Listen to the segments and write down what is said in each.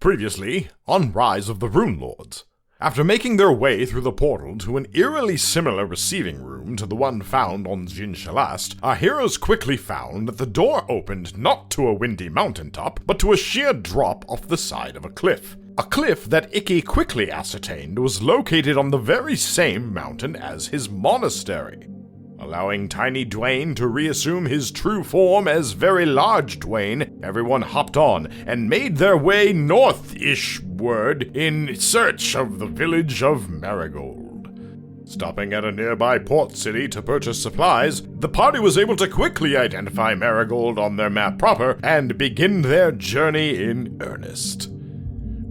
Previously, on Rise of the Runelords. After making their way through the portal to an eerily similar receiving room to the one found on Jin Shalast, our heroes quickly found that the door opened not to a windy mountaintop, but to a sheer drop off the side of a cliff. A cliff that Icky quickly ascertained was located on the very same mountain as his monastery. Allowing Tiny Dwayne to reassume his true form as Very Large Dwayne, everyone hopped on and made their way north-ish-ward in search of the village of Marigold. Stopping at a nearby port city to purchase supplies, the party was able to quickly identify Marigold on their map proper and begin their journey in earnest.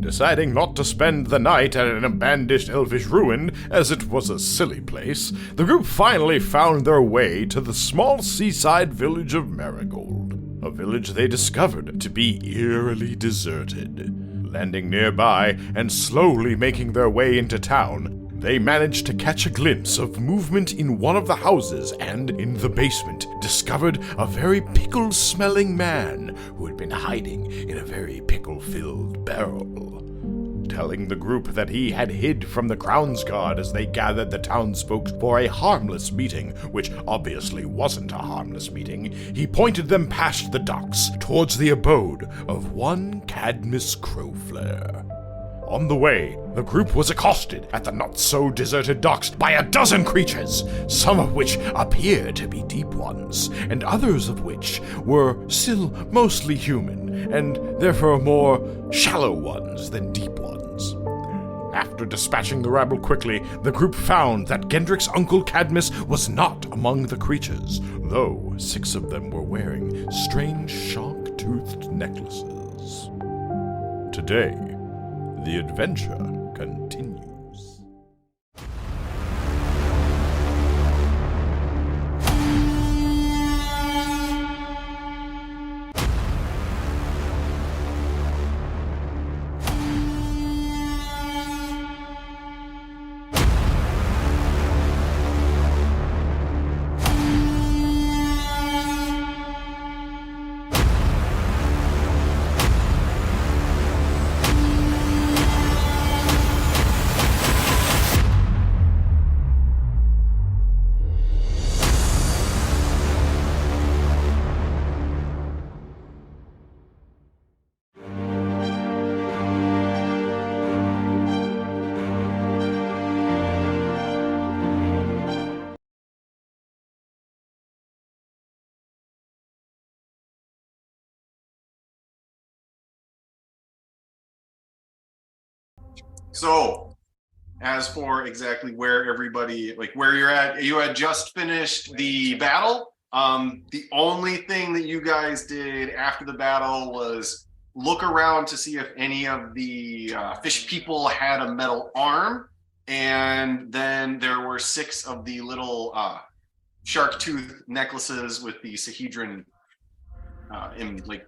Deciding not to spend the night at an abandoned elvish ruin, as it was a silly place, the group finally found their way to the small seaside village of Marigold, a village they discovered to be eerily deserted. Landing nearby and slowly making their way into town, they managed to catch a glimpse of movement in one of the houses and, in the basement, discovered a very pickle-smelling man who had been hiding in a very pickle-filled barrel. Telling the group that he had hid from the Crown's Guard as they gathered the townsfolk for a harmless meeting, which obviously wasn't a harmless meeting, he pointed them past the docks towards the abode of one Cadmus Crowflare. On the way, the group was accosted at the not-so-deserted docks by a dozen creatures, some of which appeared to be deep ones, and others of which were still mostly human, and therefore more shallow ones than deep ones. After dispatching the rabble quickly, the group found that Gendrick's uncle Cadmus was not among the creatures, though 6 of them were wearing strange shark-toothed necklaces. Today, the adventure continues. So, as for exactly where everybody, like where you're at, you had just finished the battle. The only thing that you guys did after the battle was look around to see if any of the fish people had a metal arm, and then there were 6 of the little shark tooth necklaces with the Sahedron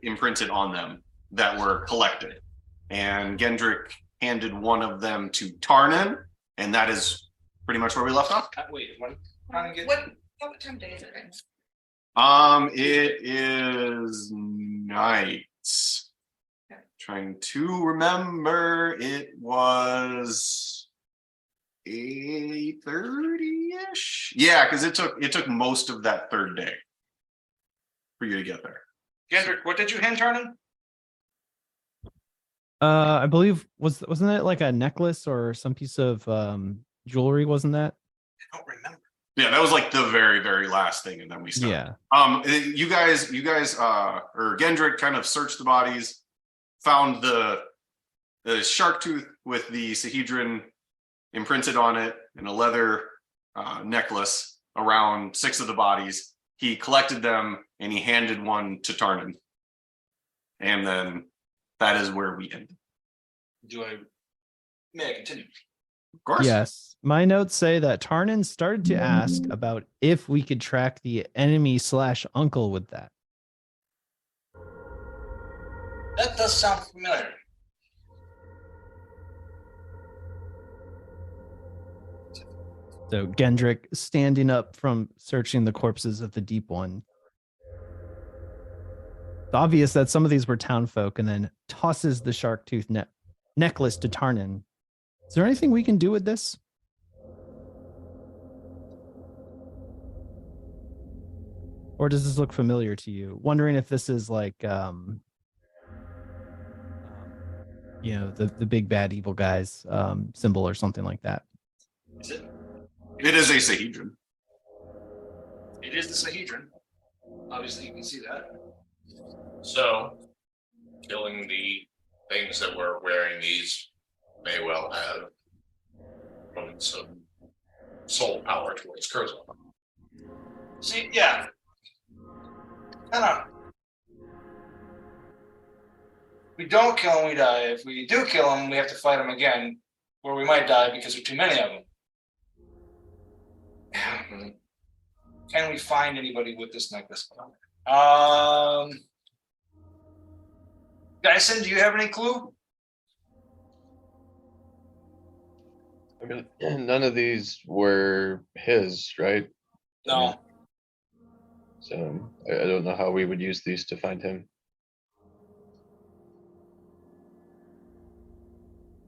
imprinted on them that were collected. And Gendrick handed one of them to Tarnan, and that is pretty much where we left off. Wait, what time day is it right now? It is night. Okay. Trying to remember, it was 8:30-ish. Yeah, because it took most of that third day for you to get there. Gendrick, what did you hand Tarnan? I believe wasn't it like a necklace or some piece of jewelry? Wasn't that? I don't remember. Yeah, that was like the very, very last thing, and then we stopped. Yeah. You guys, or Gendrick kind of searched the bodies, found the shark tooth with the Sahedron imprinted on it, and a leather necklace around 6 of the bodies. He collected them, and he handed one to Tarnan. And then that is where we ended. May I continue? Of course. Yes. My notes say that Tarnan started to ask about if we could track the enemy/uncle with that. That does sound familiar. So Gendrick, standing up from searching the corpses of the Deep One, obvious that some of these were town folk, and then tosses the shark tooth necklace to Tarnin. Is there anything we can do with this? Or does this look familiar to you? Wondering if this is like, the big bad evil guy's symbol or something like that. Is it? It is a Sahedron. It is the Sahedron. Obviously, you can see that. So, killing the things that were wearing these may well have some soul power towards Kurzweil. See, yeah. Kind of. We don't kill him, we die. If we do kill him, we have to fight him again, where we might die because there are too many of them. Can we find anybody with this necklace? Dyson, do you have any clue? I mean, none of these were his, right? No. So I don't know how we would use these to find him.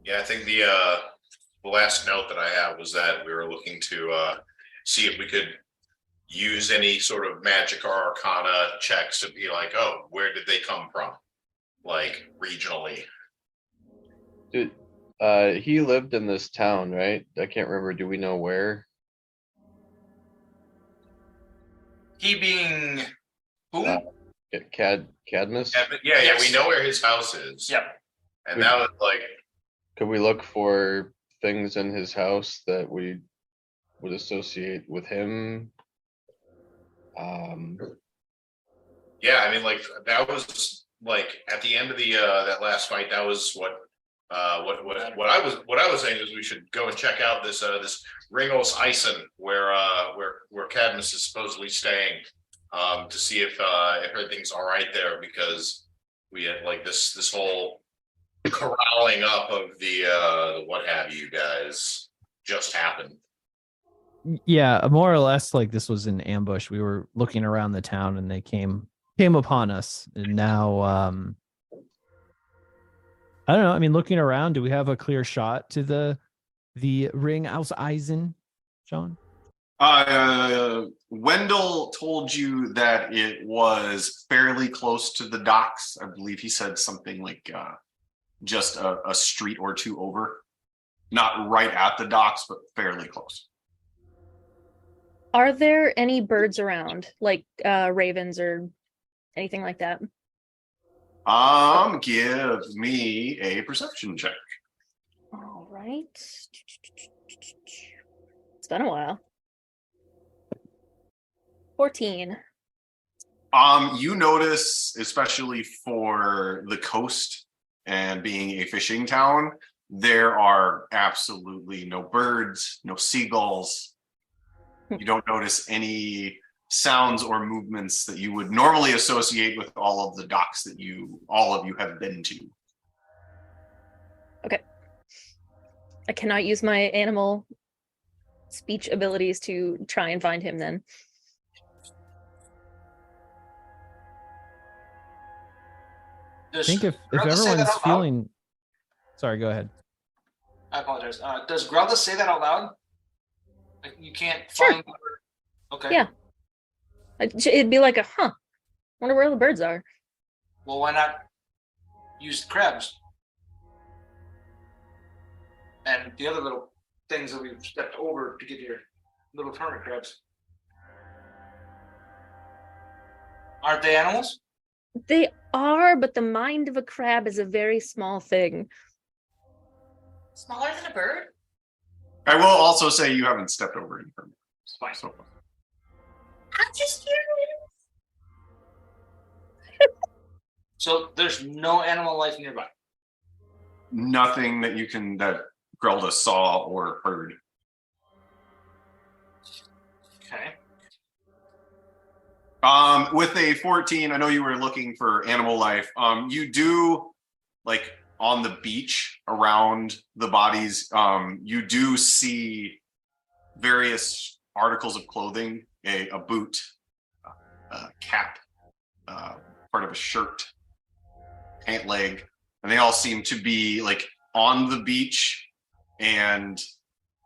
Yeah, I think the last note that I have was that we were looking to see if we could use any sort of magic or arcana checks to be like, oh, where did they come from? Like regionally. Dude, he lived in this town, right? I can't remember. Do we know where? He being who? Cadmus? Yeah, we know where his house is. Yep. And that was like, could we look for things in his house that we would associate with him? yeah, I mean, like that was like at the end of the that last fight. That was what I was saying is we should go and check out this this Ringos Eisen where Cadmus is supposedly staying to see if everything's all right there, because we had like this whole corralling up of the what have you guys just happened. Yeah, more or less like this was an ambush. We were looking around the town and they came upon us. And now I don't know. I mean, looking around, do we have a clear shot to the ring aus Eisen, Sean? Wendell told you that it was fairly close to the docks. I believe he said something like just a street or two over. Not right at the docks, but fairly close. Are there any birds around, like ravens or anything like that? Give me a perception check. All right. It's been a while. 14. You notice, especially for the coast and being a fishing town, there are absolutely no birds, no seagulls. You don't notice any sounds or movements that you would normally associate with all of the docks that all of you have been to. Okay. I cannot use my animal speech abilities to try and find him then. I think if everyone's feeling... Sorry, go ahead. I apologize. Does Grelda say that out loud? Like you can't Sure. find. Okay. Yeah. It'd be like wonder where the birds are. Well, why not use crabs and the other little things that we've stepped over to get your little hermit crabs? Aren't they animals? They are, but the mind of a crab is a very small thing. Smaller than a bird? I will also say you haven't stepped over any permit. Fine. So I'm just curious. So there's no animal life nearby. nothing that that Grelda saw or heard. Okay. With a 14, I know you were looking for animal life. You do, like, on the beach around the bodies, you do see various articles of clothing, a boot, a cap, part of a shirt, pant leg, and they all seem to be like on the beach and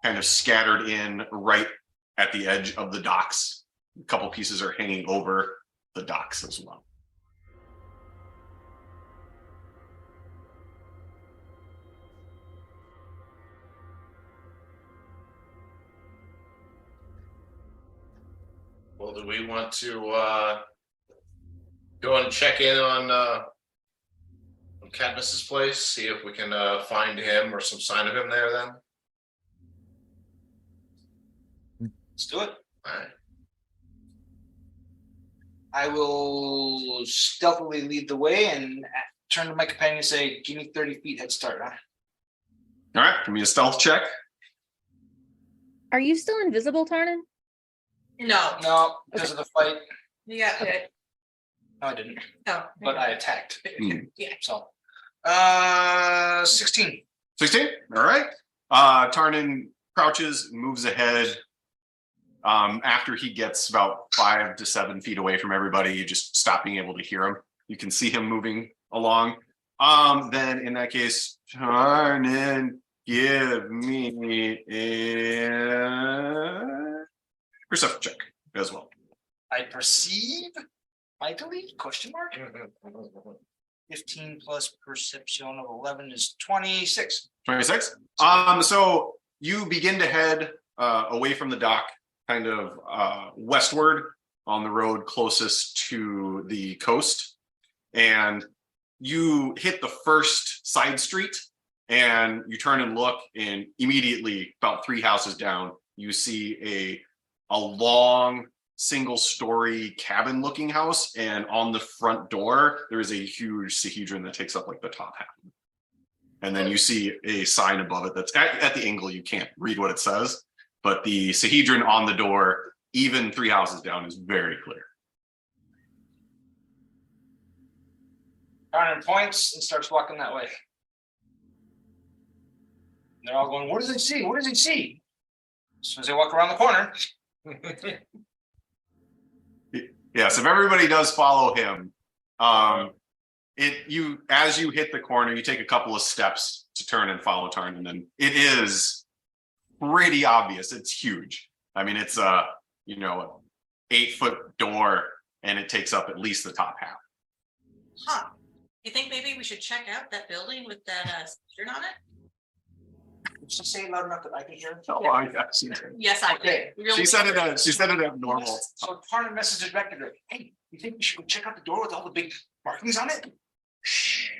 kind of scattered in right at the edge of the docks. A couple pieces are hanging over the docks as well. Well, do we want to go and check in on Cadmus's place, see if we can find him or some sign of him there then? Let's do it. All right. I will stealthily lead the way and turn to my companion and say, give me 30 feet head start, huh? All right, give me a stealth check. Are you still invisible, Tarnan? No. No, because of the fight. You got hit. No, I didn't. Oh. But I attacked. Yeah. So 16. 16? All right. Tarnan crouches, moves ahead. After he gets about 5 to 7 feet away from everybody, you just stop being able to hear him. You can see him moving along. Then in that case, Tarnan, give me a perception check as well. I perceive mightily? Question mark? 15 plus perception of 11 is 26. 26. So you begin to head away from the dock, kind of westward on the road closest to the coast, and you hit the first side street, and you turn and look, and immediately, about 3 houses down, you see a long single-story cabin-looking house, and on the front door there is a huge Sahedron that takes up like the top half. And then you see a sign above it that's at the angle. You can't read what it says, but the Sahedron on the door, even 3 houses down, is very clear. Tarnan points and starts walking that way. And they're all going, what does he see? What does he see? As soon as they walk around the corner. Yes, if everybody does follow him, as you hit the corner, you take a couple of steps to turn and follow Tarnan, and it is pretty obvious. It's huge. I mean, it's a 8-foot door, and it takes up at least the top half. Huh. You think maybe we should check out that building with that shirt on it? Just say it loud enough that I can hear it. Oh, I got you. Yes, I Okay. did. She said it abnormal. So Tarnan messages back to her, hey, you think we should go check out the door with all the big markings on it? Shh.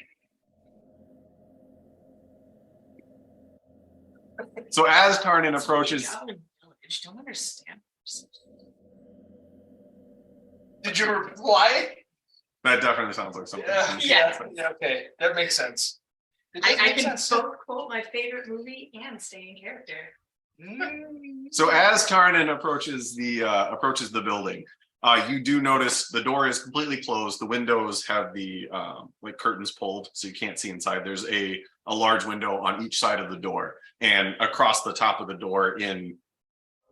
So as Tarnan approaches, I don't understand. Did you reply? that definitely sounds like something. Yeah. Okay, that makes sense. It does I make can sense. both quote my favorite movie and stay in character. So as Tarnan approaches the building, you do notice the door is completely closed. The windows have the curtains pulled, so you can't see inside. There's a large window on each side of the door, and across the top of the door in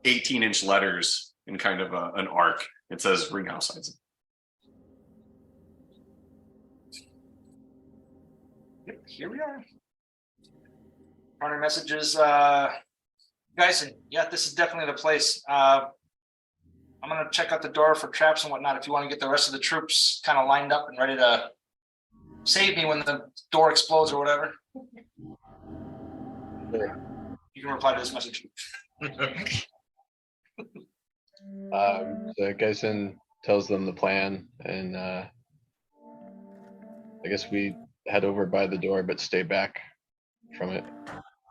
18-inch letters in kind of an arc, it says Ringhouse Heights. Yep, here we are. Tarnan messages, Geisen, yeah, this is definitely the place. I'm gonna check out the door for traps and whatnot if you want to get the rest of the troops kind of lined up and ready to save me when the door explodes or whatever. You can reply to this message. So Geisen tells them the plan, and I guess we head over by the door but stay back from it.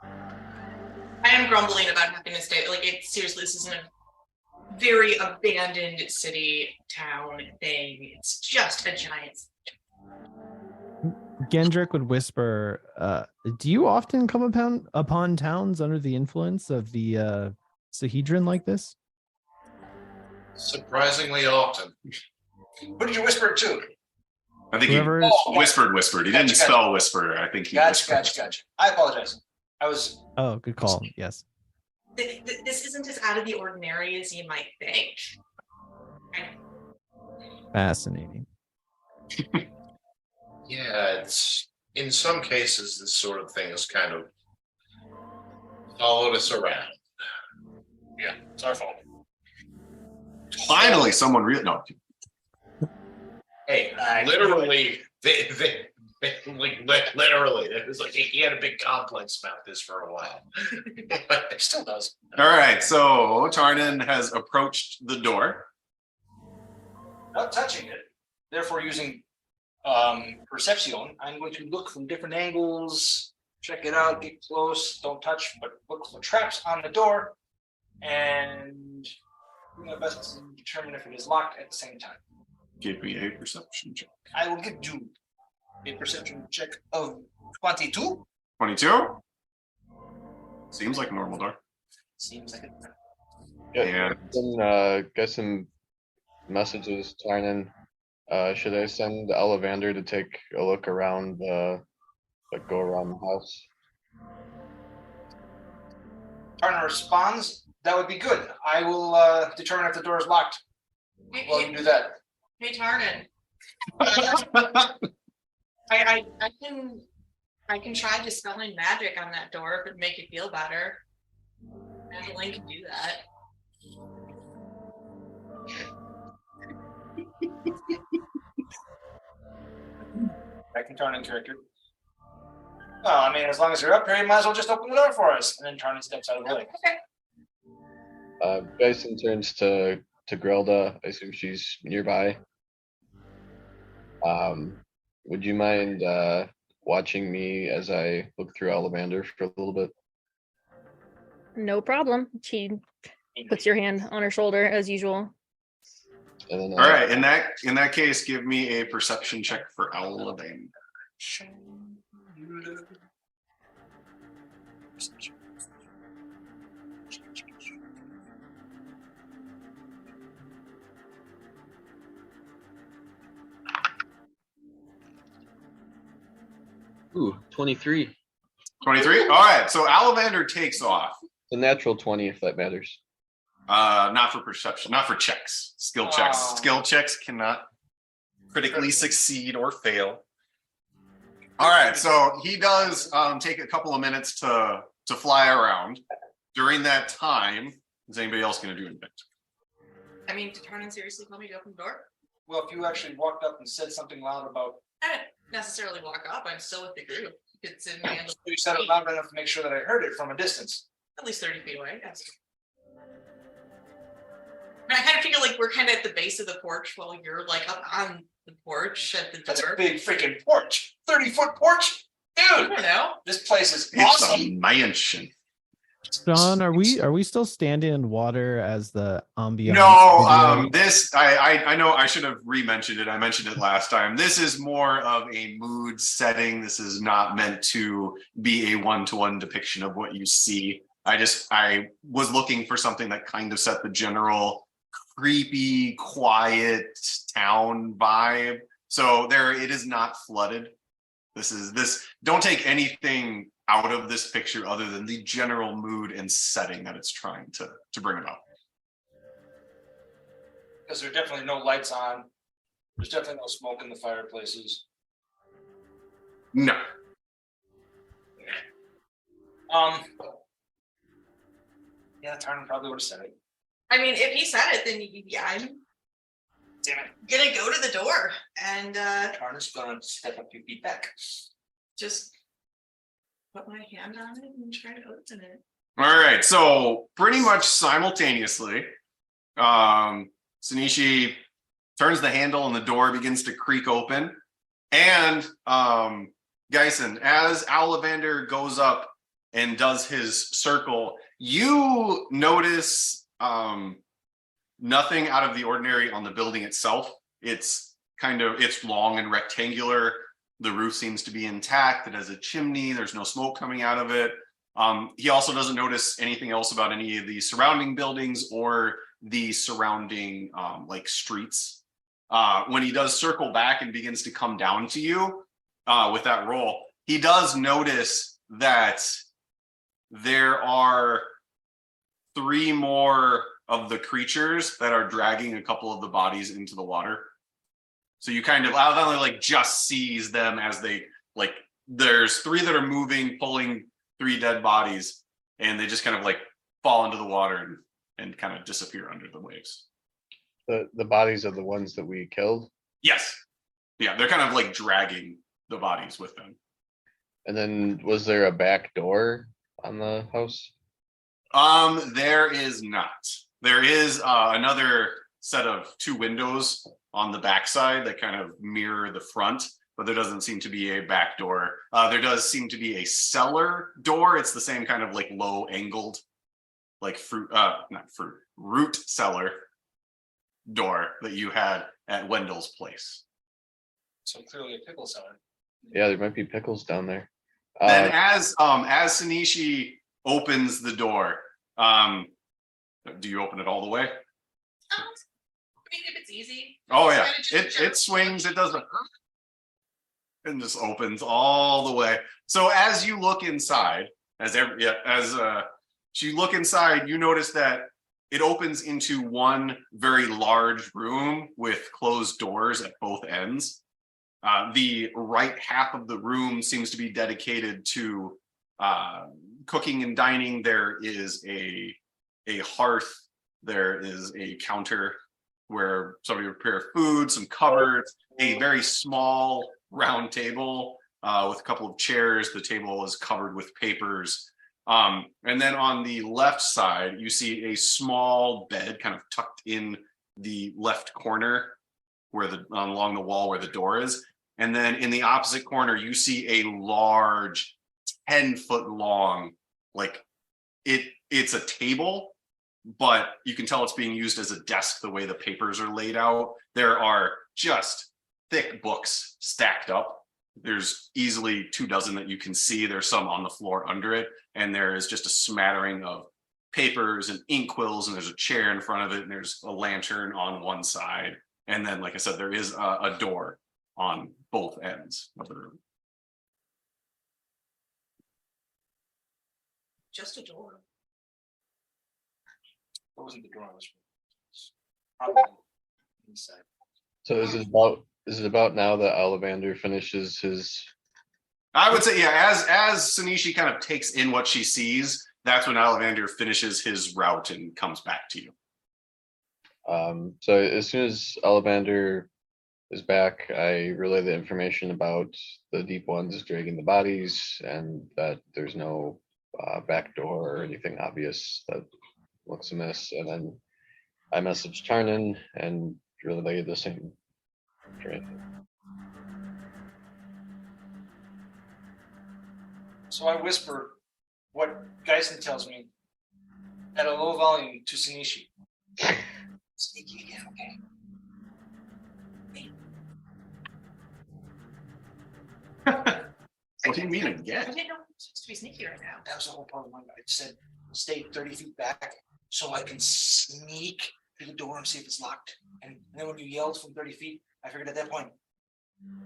I am grumbling about having to stay. Like, it seriously, this isn't a very abandoned city town thing. It's just a giant. Gendrick would whisper, do you often come upon towns under the influence of the Sahedron like this? Surprisingly often. Who did you whisper it to? I think Whoever he is- whispered. He didn't Gotcha. spell whisper. I think he Gotcha. whispered. I apologize. I was Oh, good call. Yes. This isn't as out of the ordinary as you might think. Fascinating. Yeah, it's in some cases this sort of thing has kind of followed us around. Yeah, it's our fault. Finally, someone real. No, Hey, literally, they literally, it was like he had a big complex about this for a while. It still does. all right. So Tarnan has approached the door. Not touching it, therefore using perception, I'm going to look from different angles, check it out, get close, don't touch, but look for traps on the door, and do my best to determine if it is locked at the same time. Give me a perception check. I will give you a perception check of 22. 22. Seems like a normal door. Seems like it. Yeah, And get some messages, Tarnan. Should I send Ollivander to take a look around like go around the house? Turner responds, that would be good. I will determine if the door is locked. Well, you do that. Hey, Tarnan. I can try dispelling magic on that door if it'd make you feel better. Madeline can do that. I can turn in character. Well, I mean, as long as you're up here, you might as well just open the door for us. And then Tarnan steps out of the way. Okay. Dyson turns to Grelda. I assume she's nearby. Would you mind watching me as I look through Ollivander for a little bit? No problem. She puts your hand on her shoulder as usual. And then, all right, in that case, give me a perception check for Ollivander. Ooh, 23. 23. All right, so Ollivander takes off. A natural 20, if that matters. Not for perception, not for checks. Skill checks. Oh. Skill checks cannot critically succeed or fail. All right, so he does take a couple of minutes to fly around. During that time, is anybody else going to do anything? I mean, did Tarnan seriously tell me to open the door? Well, if you actually walked up and said something loud about, I didn't necessarily walk up. I'm still with the group. It's in my you said it loud enough to make sure that I heard it from a distance. at least 30 feet away. Yes. I mean, I kind of feel like we're kind of at the base of the porch while you're like up on the porch at the That's a door. big freaking porch. 30-foot porch? I Dude, don't know. this place is It's awesome. a mansion. John, are we still standing in water as the ambiance? No, video? this I know I should have re-mentioned it. I mentioned it last time. This is more of a mood setting. This is not meant to be a one-to-one depiction of what you see. I was looking for something that kind of set the general creepy, quiet town vibe. So it is not flooded. Don't take anything out of this picture other than the general mood and setting that it's trying to bring about. Because there are definitely no lights on. There's definitely no smoke in the fireplaces. No. Yeah, Tarnan probably would have said it. I mean, if he said it, then yeah, I'm Damn it. gonna go to the door and Tarnan's gonna step a few feet back. just put my hand on it and try to open it. All right, so pretty much simultaneously, Sanishi turns the handle and the door begins to creak open. And Geisen, as Ollivander goes up and does his circle, you notice nothing out of the ordinary on the building itself. It's long and rectangular. The roof seems to be intact. It has a chimney. There's no smoke coming out of it. He also doesn't notice anything else about any of the surrounding buildings or the surrounding streets. When he does circle back and begins to come down to you with that roll, he does notice that there are 3 more of the creatures that are dragging a couple of the bodies into the water. So you kind of only like just sees them as they like. There's 3 that are moving, pulling 3 dead bodies, and they just kind of like fall into the water and kind of disappear under the waves. The bodies of the ones that we killed. Yes. Yeah, they're kind of like dragging the bodies with them. And then was there a back door on the house? There is not. There is another set of 2 windows on the backside that kind of mirror the front, but there doesn't seem to be a back door. There does seem to be a cellar door. It's the same kind of like low angled, like root cellar door that you had at Wendell's place. So clearly a pickle cellar. Yeah, there might be pickles down there. Then as Sanishi opens the door, do you open it all the way? I mean, if it's easy. Oh yeah, It's kinda just it swings. It does and just opens all the way. So as you look inside, you look inside, you notice that it opens into one very large room with closed doors at both ends. The right half of the room seems to be dedicated to cooking and dining. There is a hearth. There is a counter where somebody prepare food, some cupboards, a very small round table with a couple of chairs. The table is covered with papers. And then on the left side, you see a small bed kind of tucked in the left corner where along the wall where the door is. And then in the opposite corner, you see a large 10-foot long, like it's a table, but you can tell it's being used as a desk the way the papers are laid out. There are just thick books stacked up. There's easily 24 that you can see. There's some on the floor under it. And there is just a smattering of papers and inkwells, and there's a chair in front of it, and there's a lantern on one side. And then, like I said, there is a door on both ends of the room. Just a door. What wasn't the door I was probably inside. So is it about now that Ollivander finishes his? I would say, yeah, as Sanishi kind of takes in what she sees, that's when Ollivander finishes his route and comes back to you. So as soon as Ollivander is back, I relay the information about the deep ones dragging the bodies and that there's no back door or anything obvious that looks amiss. And then I message Tarnan and relay the same information. So I whisper what Geisen tells me at a low volume to Sanishi. Sneaky again, okay? What do you mean I again? didn't know I was supposed to be sneaky right now. That was the whole part of my mind. I said stay 30 feet back so I can sneak through the door and see if it's locked. And then when you yelled from 30 feet, I figured at that point,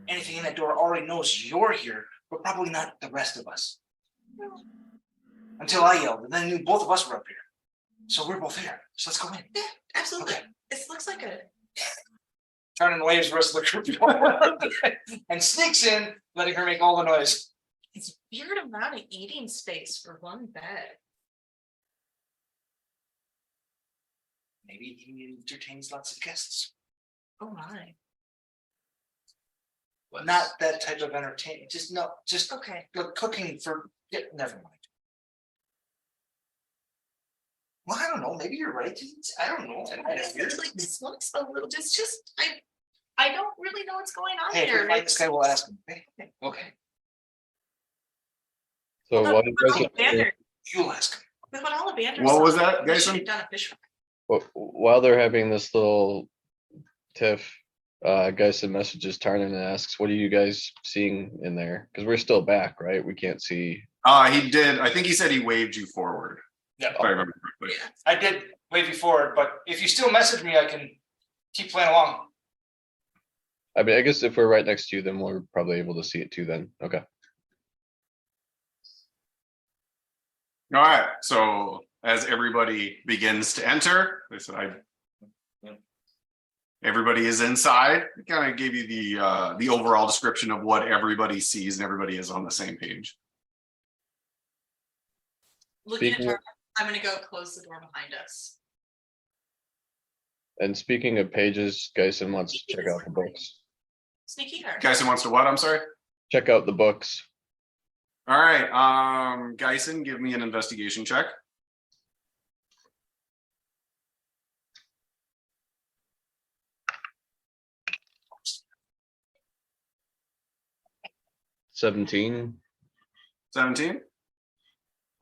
anything in that door already knows you're here, but probably not the rest of us. Until I yelled, and then knew both of us were up here. So we're both here. So let's go in. Yeah, absolutely. Okay. This looks like a Turning waves the rest of the group forward and sneaks in, letting her make all the noise. it's weird amount of eating space for one bed. Maybe he entertains lots of guests. Oh my. Not that type of entertainment. Just Okay. like cooking for. Yeah, never mind. Well, I don't know. Maybe you're right. I don't know. It's like this looks a little just I don't really know what's going on Hey, if here. we find this guy, we'll ask him. Okay. So But what you guys Ollivander, You'll ask him. with what Ollivander What saw, was that, we should Geisen? have done a fish fry. while they're having this little tiff, Geisen messages Tarnan and asks, "What are you guys seeing in there?" Because we're still back, right? We can't see. He did. I think he said he waved you forward. Yeah. If I remember correctly. Yeah. I did wave you forward, but if you still message me, I can keep playing along. I mean, I guess if we're right next to you, then we're probably able to see it too. Then, okay. All right. So as everybody begins to enter, they said, Everybody is inside. I kind of gave you the overall description of what everybody sees, and everybody is on the same page. Looking at Speaking her, I'm gonna go close the door behind us. And speaking of pages, Geisen wants to check out the books. Sneaky her. Geisen wants to what? I'm sorry. Check out the books. All right. Geisen, give me an investigation check. $17. 17.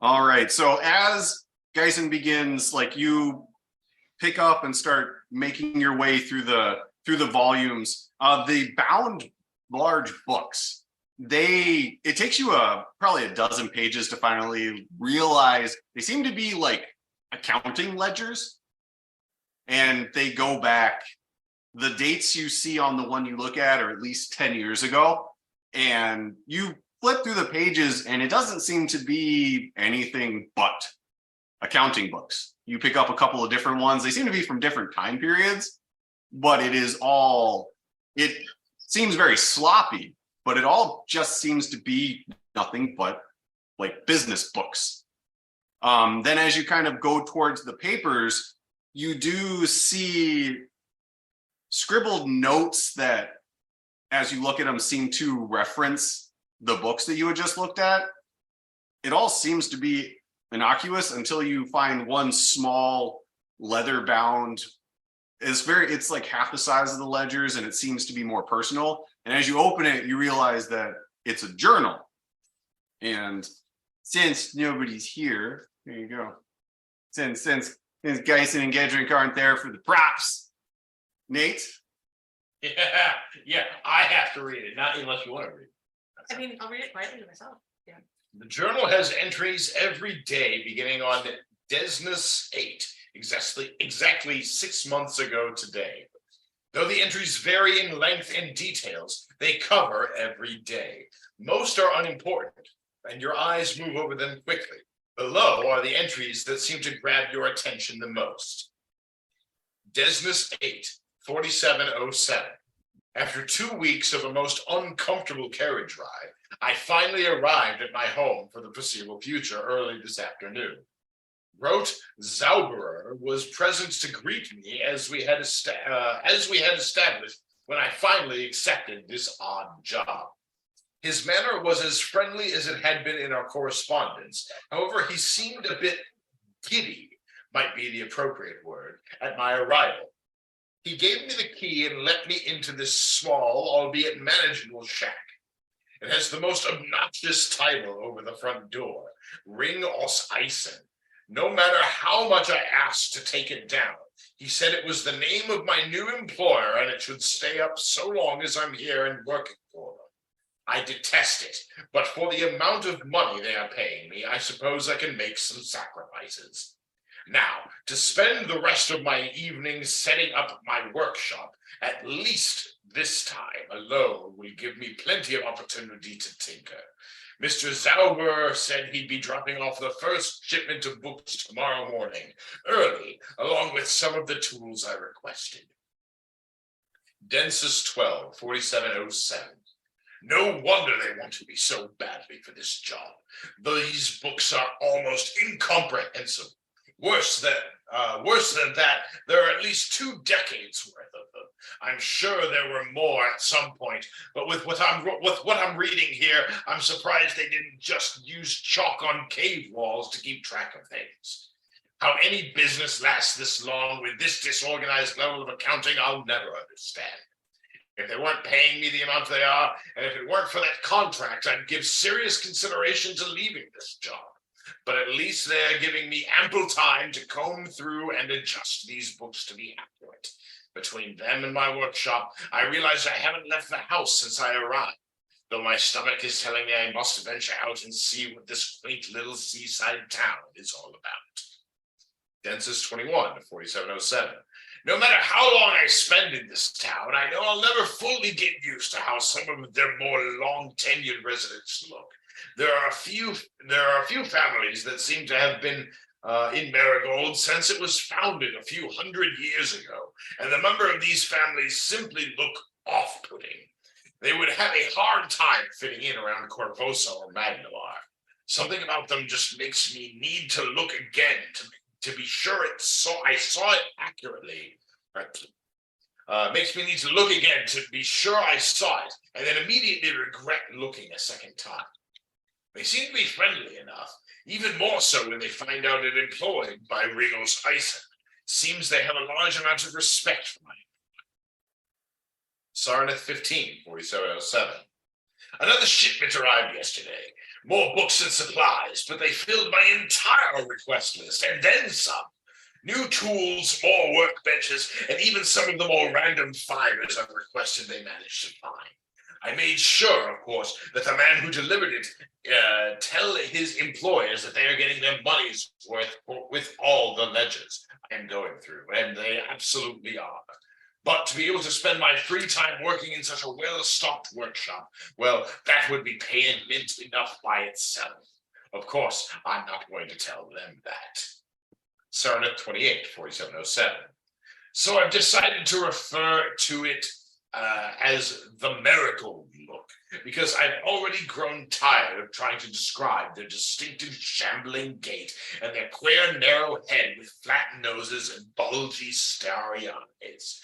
All right. So as Geisen begins, like, you pick up and start making your way through the volumes, the bound large books, it takes you probably a dozen pages to finally realize they seem to be like accounting ledgers, and they go back. The dates you see on the one you look at are at least 10 years ago, and you flip through the pages and it doesn't seem to be anything but accounting books. You pick up a couple of different ones. They seem to be from different time periods, but it seems very sloppy, but it all just seems to be nothing but like business books. Then as you kind of go towards the papers, you do see scribbled notes that, as you look at them, seem to reference the books that you had just looked at. It all seems to be innocuous until you find one small leather bound. It's like half the size of the ledgers, and it seems to be more personal. And as you open it, you realize that it's a journal. And since nobody's here, there you go. Since Geisen and Gedrink aren't there for the props, Nate. Yeah, I have to read it, not unless you want to read it. I mean, I'll read it quietly to myself. Yeah. The journal has entries every day beginning on Desnus 8, exactly 6 months ago today. Though the entries vary in length and details, they cover every day. Most are unimportant, and your eyes move over them quickly. Below are the entries that seem to grab your attention the most. Desnus 8, 4707. After 2 weeks of a most uncomfortable carriage ride, I finally arrived at my home for the foreseeable future early this afternoon. Rote Zauberer was present to greet me as we had established when I finally accepted this odd job. His manner was as friendly as it had been in our correspondence. However, he seemed a bit giddy, might be the appropriate word, at my arrival. He gave me the key and let me into this small, albeit manageable shack. It has the most obnoxious title over the front door, Ring aus Eisen. No matter how much I asked to take it down, he said it was the name of my new employer and it should stay up so long as I'm here and working for them. I detest it, but for the amount of money they are paying me, I suppose I can make some sacrifices. Now, to spend the rest of my evenings setting up my workshop, at least this time alone will give me plenty of opportunity to tinker. Mr. Zauber said he'd be dropping off the first shipment of books tomorrow morning, early, along with some of the tools I requested. Densus 12, 4707. No wonder they wanted me so badly for this job. These books are almost incomprehensible. Worse than that, there are at least 2 decades worth of them. I'm sure there were more at some point, but with what I'm reading here, I'm surprised they didn't just use chalk on cave walls to keep track of things. How any business lasts this long with this disorganized level of accounting, I'll never understand. If they weren't paying me the amount they are, and if it weren't for that contract, I'd give serious consideration to leaving this job. But at least they're giving me ample time to comb through and adjust these books to be accurate. Between them and my workshop, I realize I haven't left the house since I arrived, though my stomach is telling me I must venture out and see what this quaint little seaside town is all about. Densus 21, 4707. No matter how long I spend in this town, I know I'll never fully get used to how some of their more long-tenured residents look. There are a few families that seem to have been in Marigold since it was founded a few hundred years ago, and the member of these families simply look off-putting. They would have a hard time fitting in around Corvosa or Magnalar. Something about them just makes me need to look again to be sure I saw it accurately. Makes me need to look again to be sure I saw it, and then immediately regret looking a second time. They seem to be friendly enough, even more so when they find out it employed by Rigos Ison. Seems they have a large amount of respect for my Sarnath 15, 4707. Another shipment arrived yesterday. More books and supplies, but they filled my entire request list, and then some. New tools, more workbenches, and even some of the more random fibers I've requested they managed to find. I made sure, of course, that the man who delivered it tell his employers that they are getting their money's worth with all the ledgers I am going through, and they absolutely are. But to be able to spend my free time working in such a well-stocked workshop, well, that would be paying mint enough by itself. Of course, I'm not going to tell them that. Sarnath 28, 4707. So I've decided to refer to it as the Marigold look, because I've already grown tired of trying to describe their distinctive shambling gait and their queer narrow head with flat noses and bulgy starry eyes.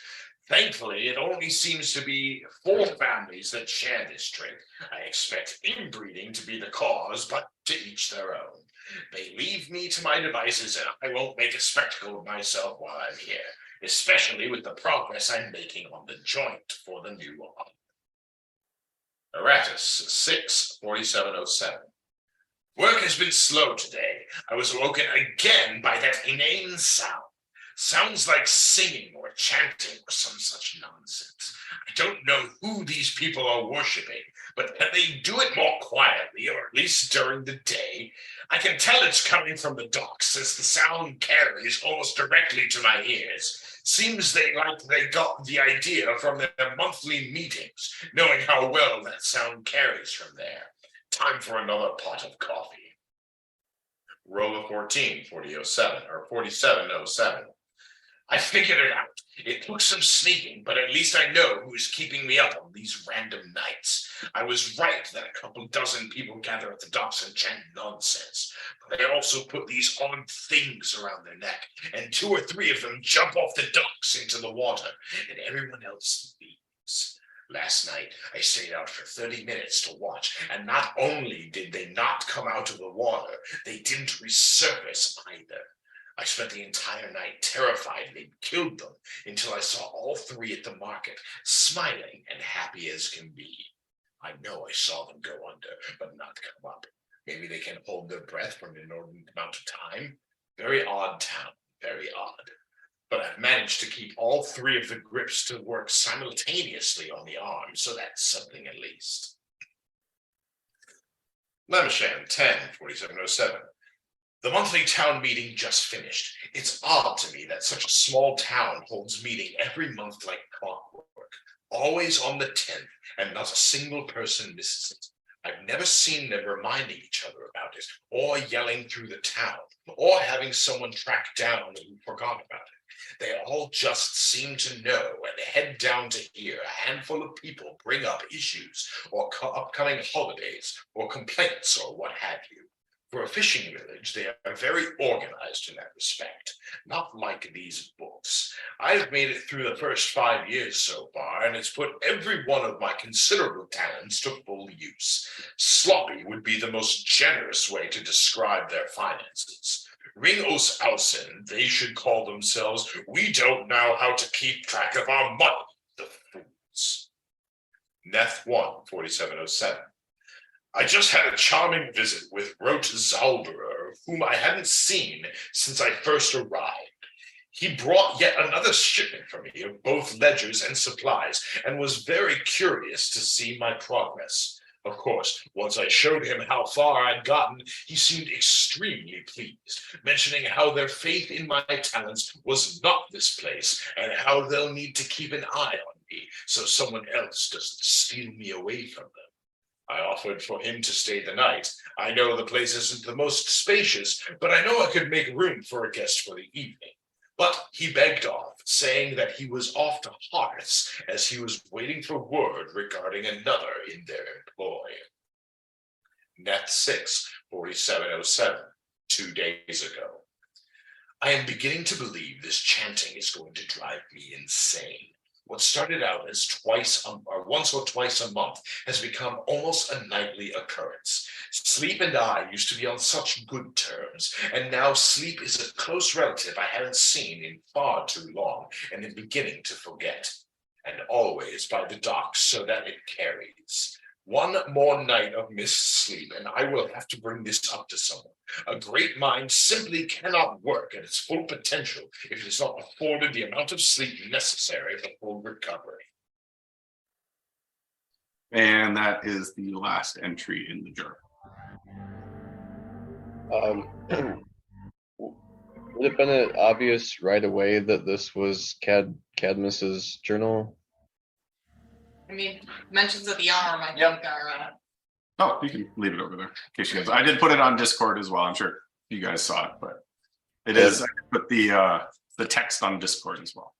Thankfully, it only seems to be 4 families that share this trait. I expect inbreeding to be the cause, but to each their own. They leave me to my devices, and I won't make a spectacle of myself while I'm here, especially with the progress I'm making on the joint for the new one. Eratus 6, 4707. Work has been slow today. I was awoken again by that inane sound. Sounds like singing or chanting or some such nonsense. I don't know who these people are worshipping, but can they do it more quietly, or at least during the day? I can tell it's coming from the docks, since the sound carries almost directly to my ears. Seems they got the idea from their monthly meetings, knowing how well that sound carries from there. Time for another pot of coffee. Rolla 14, 4007, or 4707. I figured it out. It took some sneaking, but at least I know who is keeping me up on these random nights. I was right that a couple dozen people gather at the docks and chant nonsense, but they also put these odd things around their neck, and 2 or 3 of them jump off the docks into the water, and everyone else leaves. Last night, I stayed out for 30 minutes to watch, and not only did they not come out of the water, they didn't resurface either. I spent the entire night terrified they'd killed them until I saw all 3 at the market, smiling and happy as can be. I know I saw them go under, but not come up. Maybe they can hold their breath for an inordinate amount of time. Very odd town, very odd. But I've managed to keep all 3 of the grips to work simultaneously on the arm, so that's something at least. Lemsham 10, 4707. The monthly town meeting just finished. It's odd to me that such a small town holds meeting every month like clockwork, always on the 10th, and not a single person misses it. I've never seen them reminding each other about it, or yelling through the town, or having someone track down who forgot about it. They all just seem to know and head down to hear a handful of people bring up issues, or upcoming holidays, or complaints, or what have you. For a fishing village, they are very organized in that respect, not like these books. I've made it through the first 5 years so far, and it's put every one of my considerable talents to full use. Sloppy would be the most generous way to describe their finances. Ringos Alcin, they should call themselves, we don't know how to keep track of our money, the fools. Neth 1, 4707. I just had a charming visit with Rote Zalberer, whom I hadn't seen since I first arrived. He brought yet another shipment for me of both ledgers and supplies, and was very curious to see my progress. Of course, once I showed him how far I'd gotten, he seemed extremely pleased, mentioning how their faith in my talents was not misplaced, and how they'll need to keep an eye on me so someone else doesn't steal me away from them. I offered for him to stay the night. I know the place isn't the most spacious, but I know I could make room for a guest for the evening. But he begged off, saying that he was off to Horace as he was waiting for word regarding another in their employ. Net 6, 4707, 2 days ago. I am beginning to believe this chanting is going to drive me insane. What started out as once or twice a month has become almost a nightly occurrence. Sleep and I used to be on such good terms, and now Sleep is a close relative I haven't seen in far too long and am beginning to forget. And always by the docks so that it carries. One more night of missed sleep, and I will have to bring this up to someone. A great mind simply cannot work at its full potential if it is not afforded the amount of sleep necessary for full recovery. And that is the last entry in the journal. Would it have been obvious right away that this was Cadmus's journal? I mean, mentions of the arm, I think, are. Oh, you can leave it over there in case you guys. I did put it on Discord as well. I'm sure you guys saw it, but it is. I put the text on Discord as well.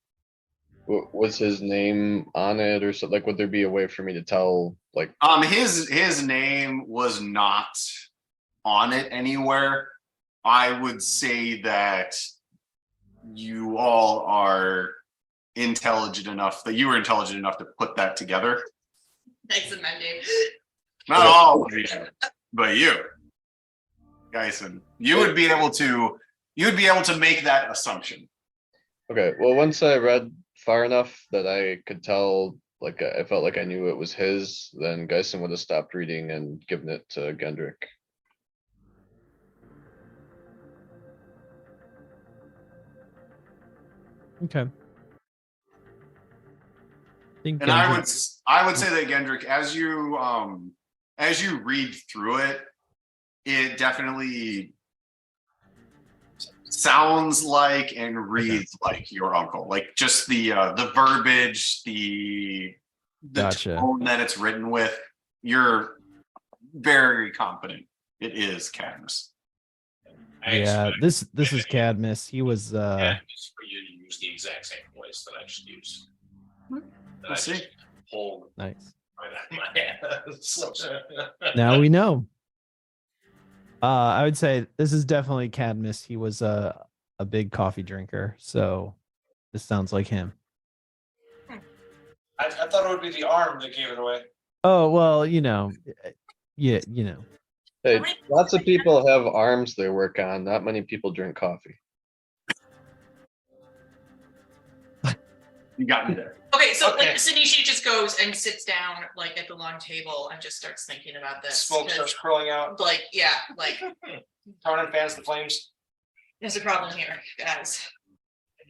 Was his name on it or something? Like, would there be a way for me to tell? Like, his name was not on it anywhere. I would say that you all are intelligent enough that you were intelligent enough to put that together. Thanks, amending. Not all of you, but you, Geisen. You would be able to make that assumption. okay, well, once I read far enough that I could tell, like, I felt like I knew it was his, then Geisen would have stopped reading and given it to Gendrick. Okay. And I would say that Gendrick, as you read through it, it definitely sounds like and reads like your uncle. Like just the verbiage, the Gotcha. tone that it's written with. You're very confident it is Cadmus. Yeah, this is Cadmus. He was Cadmus for you to use the exact same voice that I just used. Let's see. Pulled nice. right out of my ass. Now we know. I would say this is definitely Cadmus. He was a big coffee drinker, so this sounds like him. I thought it would be the arm that gave it away. Oh well, yeah, you know. Hey, lots of people have arms they work on. Not many people drink coffee. You got me there. Okay, so Okay. like Sanishi just goes and sits down like at the long table and just starts thinking about this. Smoke 'cause, starts curling out. Like, yeah, like Tarnan fans the flames. there's a problem here, guys.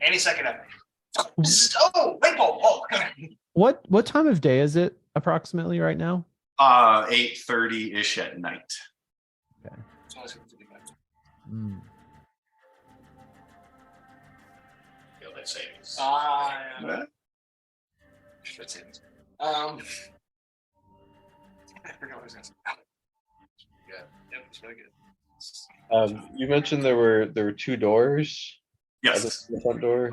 Any second now. Oh, light bulb. Oh, What time of day is it approximately right now? 8:30-ish at night. Mm. Daylight savings. yeah. Shit savings. I forgot what I was gonna say. Yeah, it's really good. You mentioned there were 2 doors. Yes. The front door.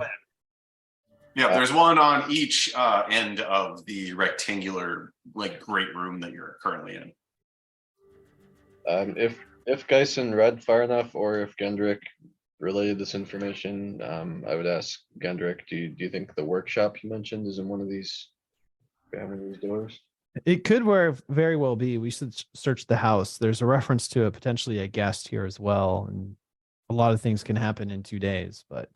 Yeah, there's one on each end of the rectangular, like, great room that you're currently in. If Geisen read far enough, or if Gendrick relayed this information, I would ask Gendrick, do you think the workshop you mentioned is in one of these doors? It could very well be. We should search the house. There's a reference to potentially a guest here as well, and a lot of things can happen in 2 days. But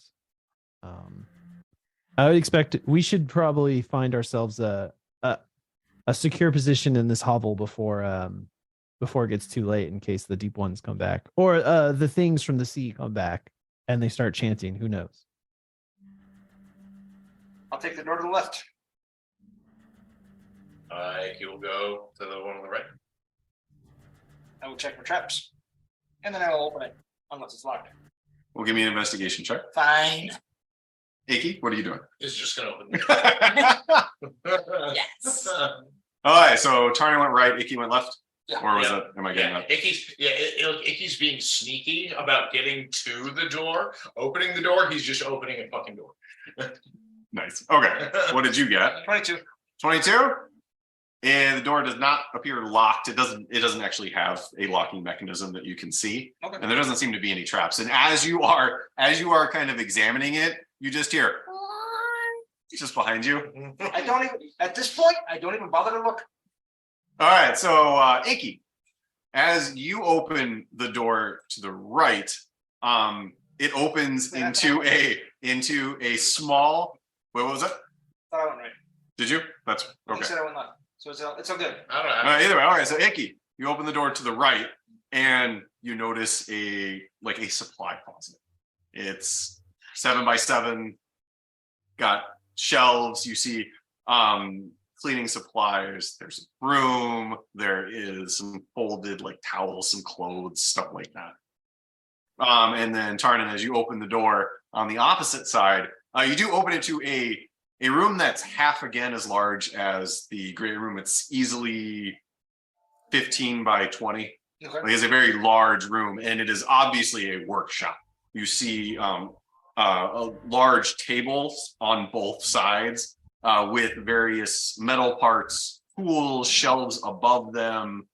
I would expect we should probably find ourselves a secure position in this hovel before it gets too late, in case the deep ones come back, or the things from the sea come back and they start chanting. Who knows? I'll take the door to the left. He will go to the one on the right. I will check for traps. And then I will open it, unless it's locked. Well, give me an investigation check. Fine. Iki, what are you doing? He's just gonna open. Yes. All right, so Tarny went right, Icky went left, Yeah. or was Yeah. it? Am I getting that? Icky's being sneaky about getting to the door, opening the door. He's just opening a fucking door. Nice. Okay. What did you get? 22. 22. And the door does not appear locked. It doesn't actually have a locking mechanism that you can see. Okay. And there doesn't seem to be any traps. And as you are kind of examining it, you just hear just behind you. I don't even, at this point, I don't even bother to look. All right, so Icky, as you open the door to the right, it opens into a small. What was it? I went right. Did you? That's You okay. said I went left. So it's all good. I don't know. Either way, all right. So Icky, you open the door to the right, and you notice a supply closet. It's 7x7, got shelves. You see cleaning supplies. There's a broom. There is some folded like towels, some clothes, stuff like that. And then Tarnan, as you open the door on the opposite side, you do open it to a room that's half again as large as the great room. It's easily 15 by 20. Okay. Like, it's a very large room, and it is obviously a workshop. You see a large tables on both sides with various metal parts, tools, shelves above them.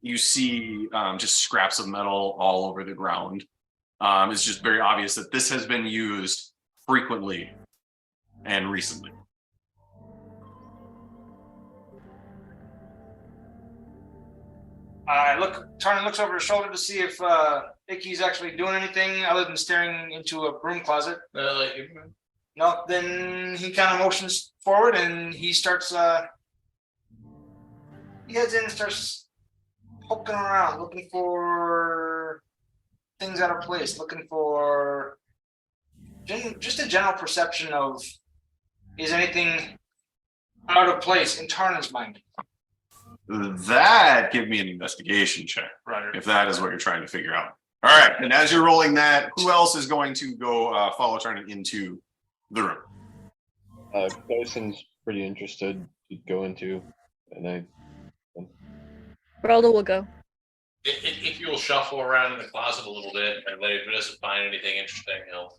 You see just scraps of metal all over the ground. It's just very obvious that this has been used frequently and recently. Tarnan looks over his shoulder to see if Icky's actually doing anything other than staring into a broom closet. No, then he kind of motions forward and he starts, he heads in and starts poking around, looking for things out of place, looking for just a general perception of, is anything out of place in Tarnan's mind? That give me an investigation check, Right. if that is what you're trying to figure out. All right, and as you're rolling that, who else is going to go follow Tarnan into the room? Dyson's pretty interested to go into, and Geraldo will go. If you'll shuffle around in the closet a little bit, and if he doesn't find anything interesting, he'll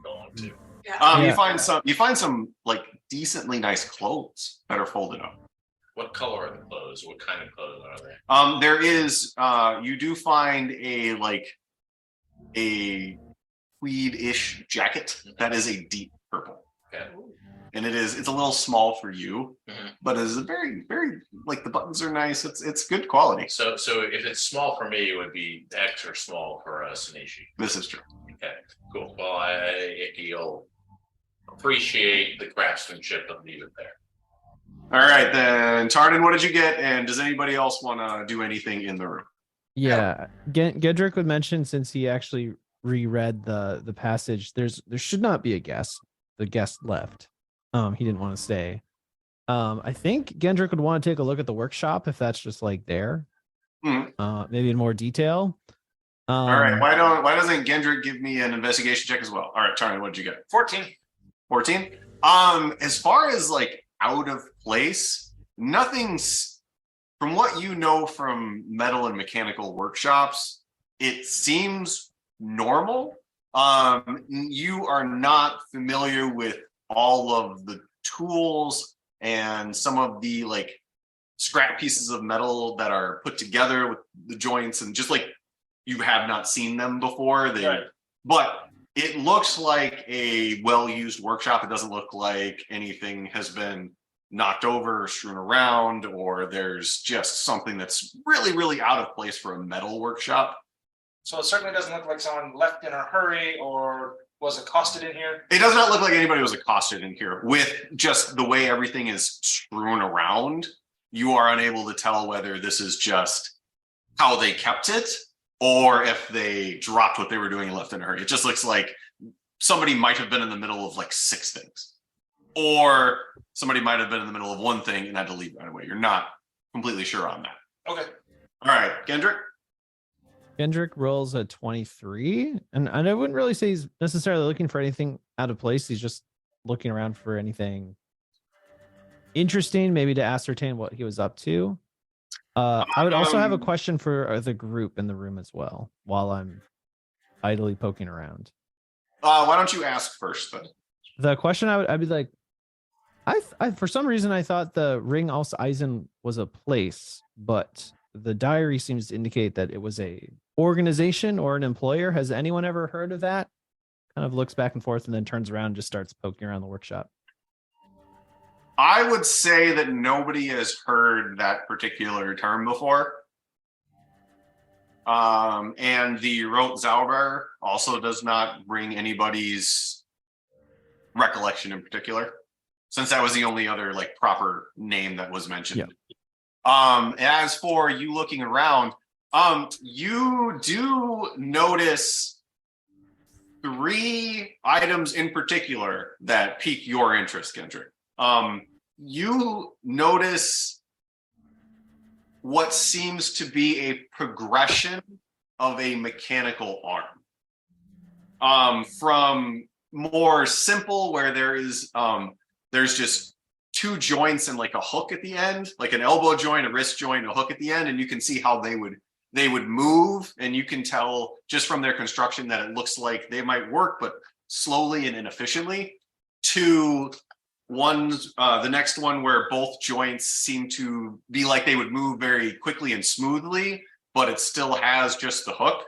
go on too. You find some like decently nice clothes that are folded up. What color are the clothes? What kind of clothes are they? There is you do find a tweed-ish jacket that is a deep purple. Okay. And it's a little small for you, Mhm. but it's a very, very, like, the buttons are nice. It's good quality. So if it's small for me, it would be extra small for Sanishi. This is true. Okay, cool. Well, Icky-'ll appreciate the craftsmanship and leave it there. All right, then, Tarnan, what did you get? And does anybody else want to do anything in the room? Yeah, Gedrick would mention, since he actually reread the passage, there should not be a guest. The guest left. He didn't want to stay. I think Gendrick would want to take a look at the workshop if that's just like there. Maybe in more detail. All right, why doesn't Gendrick give me an investigation check as well? All right, Tarnan, what did you get? 14. 14. As far as like out of place, nothing's, from what you know from metal and mechanical workshops, it seems normal. You are not familiar with all of the tools and some of the like scrap pieces of metal that are put together with the joints, and just like you have not seen them before. Right. But it looks like a well-used workshop. It doesn't look like anything has been knocked over or strewn around, or there's just something that's really, really out of place for a metal workshop. So it certainly doesn't look like someone left in a hurry or was accosted in here. It does not look like anybody was accosted in here. With just the way everything is strewn around, you are unable to tell whether this is just how they kept it or if they dropped what they were doing and left in a hurry. It just looks like somebody might have been in the middle of like 6 things, or somebody might have been in the middle of one thing and had to leave right away. You're not completely sure on that. Okay. All right, Gendrick. Gendrick rolls a 23, and I wouldn't really say he's necessarily looking for anything out of place. He's just looking around for anything interesting, maybe to ascertain what he was up to. I would also have a question for the group in the room as well, while I'm idly poking around. Why don't you ask first then? The question I'd be like, I for some reason I thought the Ring aus Eisen was a place, but the diary seems to indicate that it was a organization or an employer. Has anyone ever heard of that? Kind of looks back and forth and then turns around and just starts poking around the workshop. I would say that nobody has heard that particular term before. And the Rot Zauber also does not bring anybody's recollection in particular, since that was the only other like proper name that was mentioned. Yeah. As for you looking around, you do notice 3 items in particular that pique your interest, Kendrick. You notice what seems to be a progression of a mechanical arm. From more simple, where there's just 2 joints and like a hook at the end, like an elbow joint, a wrist joint, a hook at the end, and you can see how they would move, and you can tell just from their construction that it looks like they might work, but slowly and inefficiently. To the next one where both joints seem to be like they would move very quickly and smoothly, but it still has just the hook.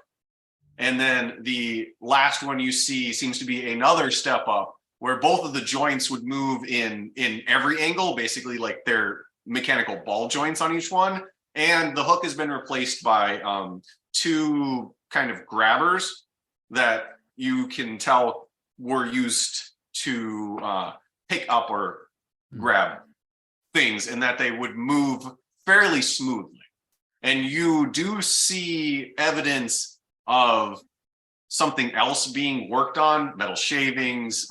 And then the last one you see seems to be another step up, where both of the joints would move in every angle, basically like they're mechanical ball joints on each one. And the hook has been replaced by 2 kind of grabbers that you can tell were used to pick up or grab things, and that they would move fairly smoothly. And you do see evidence of something else being worked on, metal shavings,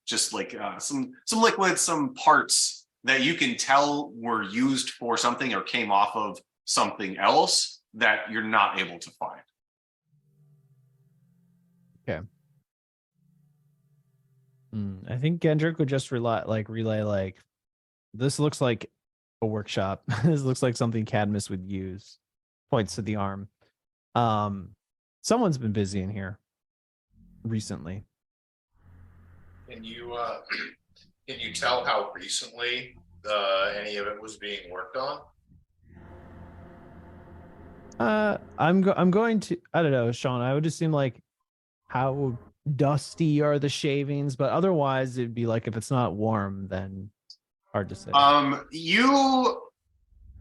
just like some liquids, some parts that you can tell were used for something or came off of something else that you're not able to find. Okay. I think Gendrick would just relay like, this looks like a workshop. This looks like something Cadmus would use. Points to the arm. Someone's been busy in here recently. Can you tell how recently any of it was being worked on? I'm going to, I don't know, Sean, I would assume like how dusty are the shavings, but otherwise it'd be like if it's not warm, then hard to say. You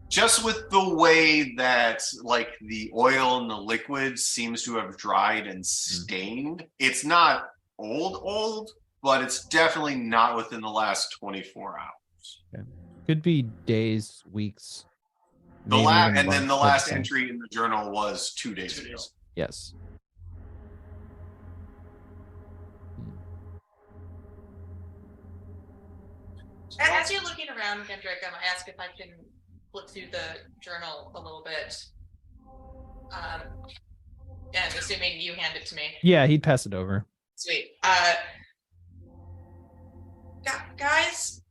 just with the way that like the oil and the liquid seems to have dried and stained, it's not old, but it's definitely not within the last 24 hours. Okay. Could be days, weeks. The last entry in the journal was 2 days ago. Yes. And as you're looking around, Kendrick, I'm gonna ask if I can flip through the journal a little bit. And assuming you hand it to me. Yeah, he'd pass it over. Sweet. Guys,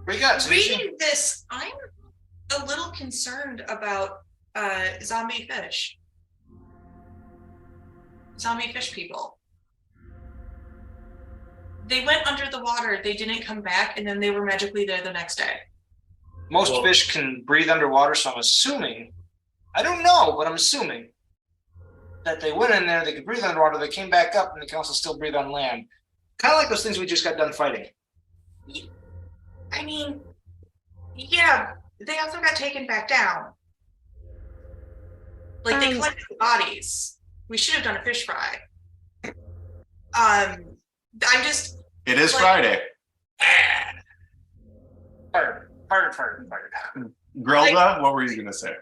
We got reading this, I'm a little concerned about zombie fish people. They went under the water, they didn't come back, and then they were magically there the next day. Most fish can breathe underwater, so I'm assuming, I don't know, but I'm assuming that they went in there, they could breathe underwater, they came back up, and they can also still breathe on land. Kind of like those things we just got done fighting. I mean, yeah, they also got taken back down. Like, they collected the bodies. We should have done a fish fry. I'm just... It is like, Friday. Fire. Grelda, what were you going to say?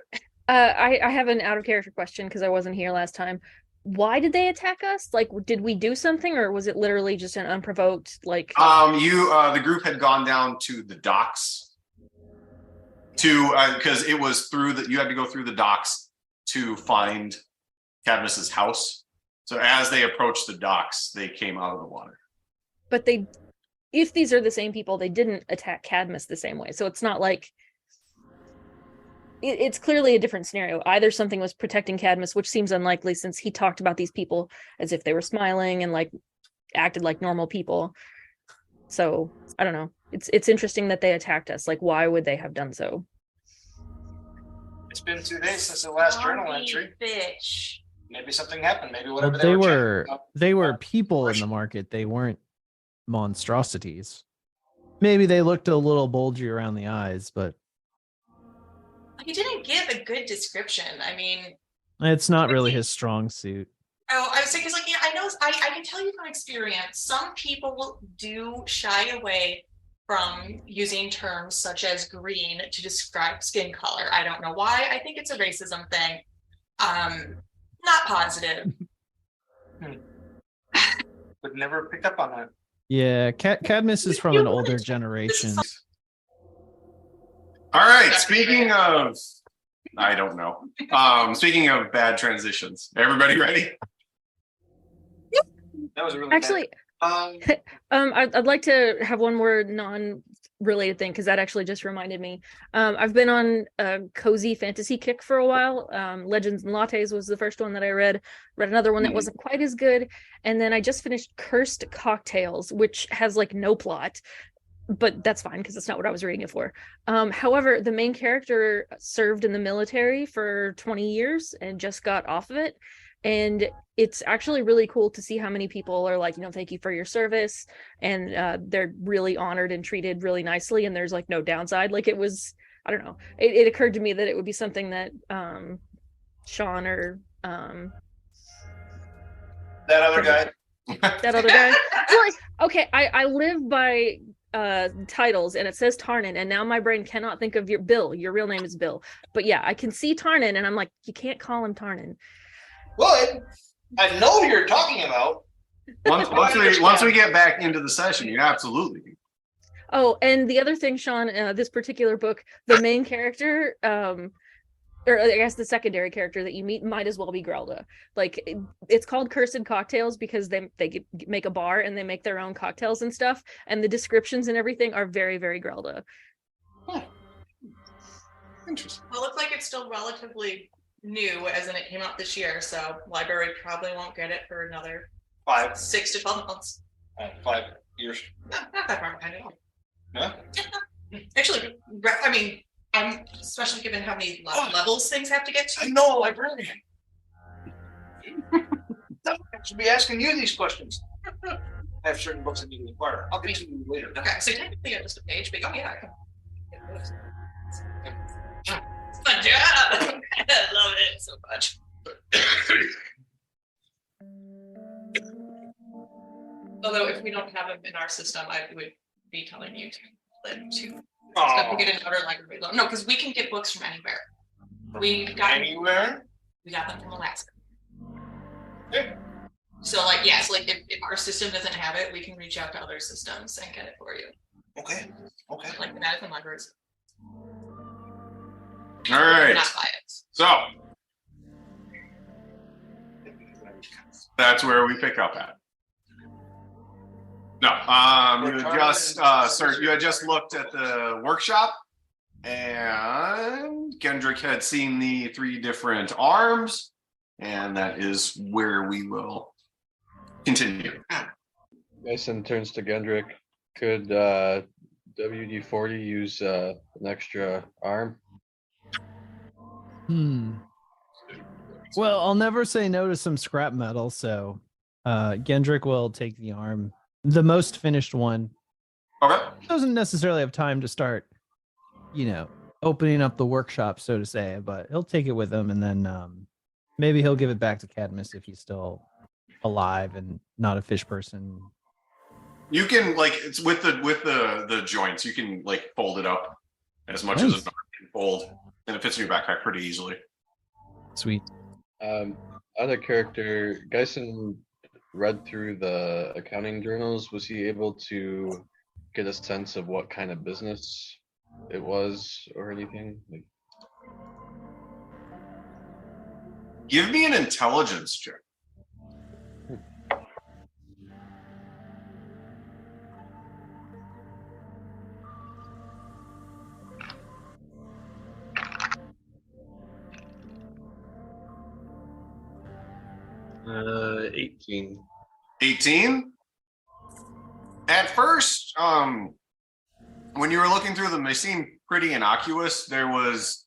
I have an out of character question because I wasn't here last time. Why did they attack us? Like, did we do something, or was it literally just an unprovoked, like... the group had gone down to the docks because it was you had to go through the docks to find Cadmus's house. So as they approached the docks, they came out of the water. But if these are the same people, they didn't attack Cadmus the same way. So it's not like it's clearly a different scenario. Either something was protecting Cadmus, which seems unlikely since he talked about these people as if they were smiling and like acted like normal people. So I don't know. It's interesting that they attacked us. Like, why would they have done so? It's been 2 days since the last journal Zombie entry. Bitch. Maybe something happened. Maybe Well, whatever they were were checking out- they were people in the market. They weren't monstrosities. Maybe they looked a little bulgy around the eyes, but He didn't give a good description. I mean, it's not really his strong suit. oh, I was saying, because like, yeah, I know, I can tell you from experience, some people do shy away from using terms such as green to describe skin color. I don't know why. I think it's a racism thing. Not positive. But never picked up on that. Yeah, Cadmus is from an older generation. All right. Speaking of, I don't know. Speaking of bad transitions, everybody ready? That was a really Actually, bad. I'd like to have one more non-related thing because that actually just reminded me. I've been on a cozy fantasy kick for a while. Legends and Lattes was the first one that I read. Read another one that wasn't quite as good, and then I just finished Cursed Cocktails, which has like no plot, but that's fine because that's not what I was reading it for. However, the main character served in the military for 20 years and just got off of it. And it's actually really cool to see how many people are like, thank you for your service. And they're really honored and treated really nicely. And there's like no downside. Like it was, I don't know. It occurred to me that it would be something that Sean or That other guy. that other guy. Well, okay, I live by titles and it says Tarnin, and now my brain cannot think of your real name is Bill. But yeah, I can see Tarnin and I'm like, you can't call him Tarnin. Well, I know who you're talking about. Once we get back into the session, you absolutely. Oh, and the other thing, Sean, this particular book, the main character, or I guess the secondary character that you meet might as well be Grelda. Like it's called Cursed Cocktails because they make a bar and they make their own cocktails and stuff, and the descriptions and everything are very, very Grelda. Interesting. Well, it looks like it's still relatively new, as in it came out this year, so library probably won't get it for another 6 to 12 months. 5 years. Not that far behind at all. Yeah. Actually, I mean, I'm especially given how many levels things have to get to. I know, librarian. I should be asking you these questions. I have certain books that need to inquire. I'll get to you later. Okay, so technically just a page, but oh yeah, I can. Fun job! I love it so much. Although if we don't have them in our system, I would be telling you to get another library loan. No, because we can get books from anywhere. We got them from Alaska. Okay. So like, yeah, so like if our system doesn't have it, we can reach out to other systems and get it for you. Okay. Like the Madison libraries. All right. Not buy it. So that's where we pick up at. No, you had just looked at the workshop, and Gendrick had seen the 3 different arms, and that is where we will continue. Mason turns to Gendrick. Could WD-40 use an extra arm? Well, I'll never say no to some scrap metal, so Gendrick will take the arm. The most finished one. Okay. Doesn't necessarily have time to start, opening up the workshop, so to say, but he'll take it with him, and then maybe he'll give it back to Cadmus if he's still alive and not a fish person. You can it's with the joints. You can fold it up as much as an arm can fold, and it fits in your backpack pretty easily. Sweet. Other character, Geisen read through the accounting journals. Was he able to get a sense of what kind of business it was or anything? Give me an intelligence check. 18. 18. At first, when you were looking through them, they seemed pretty innocuous. There was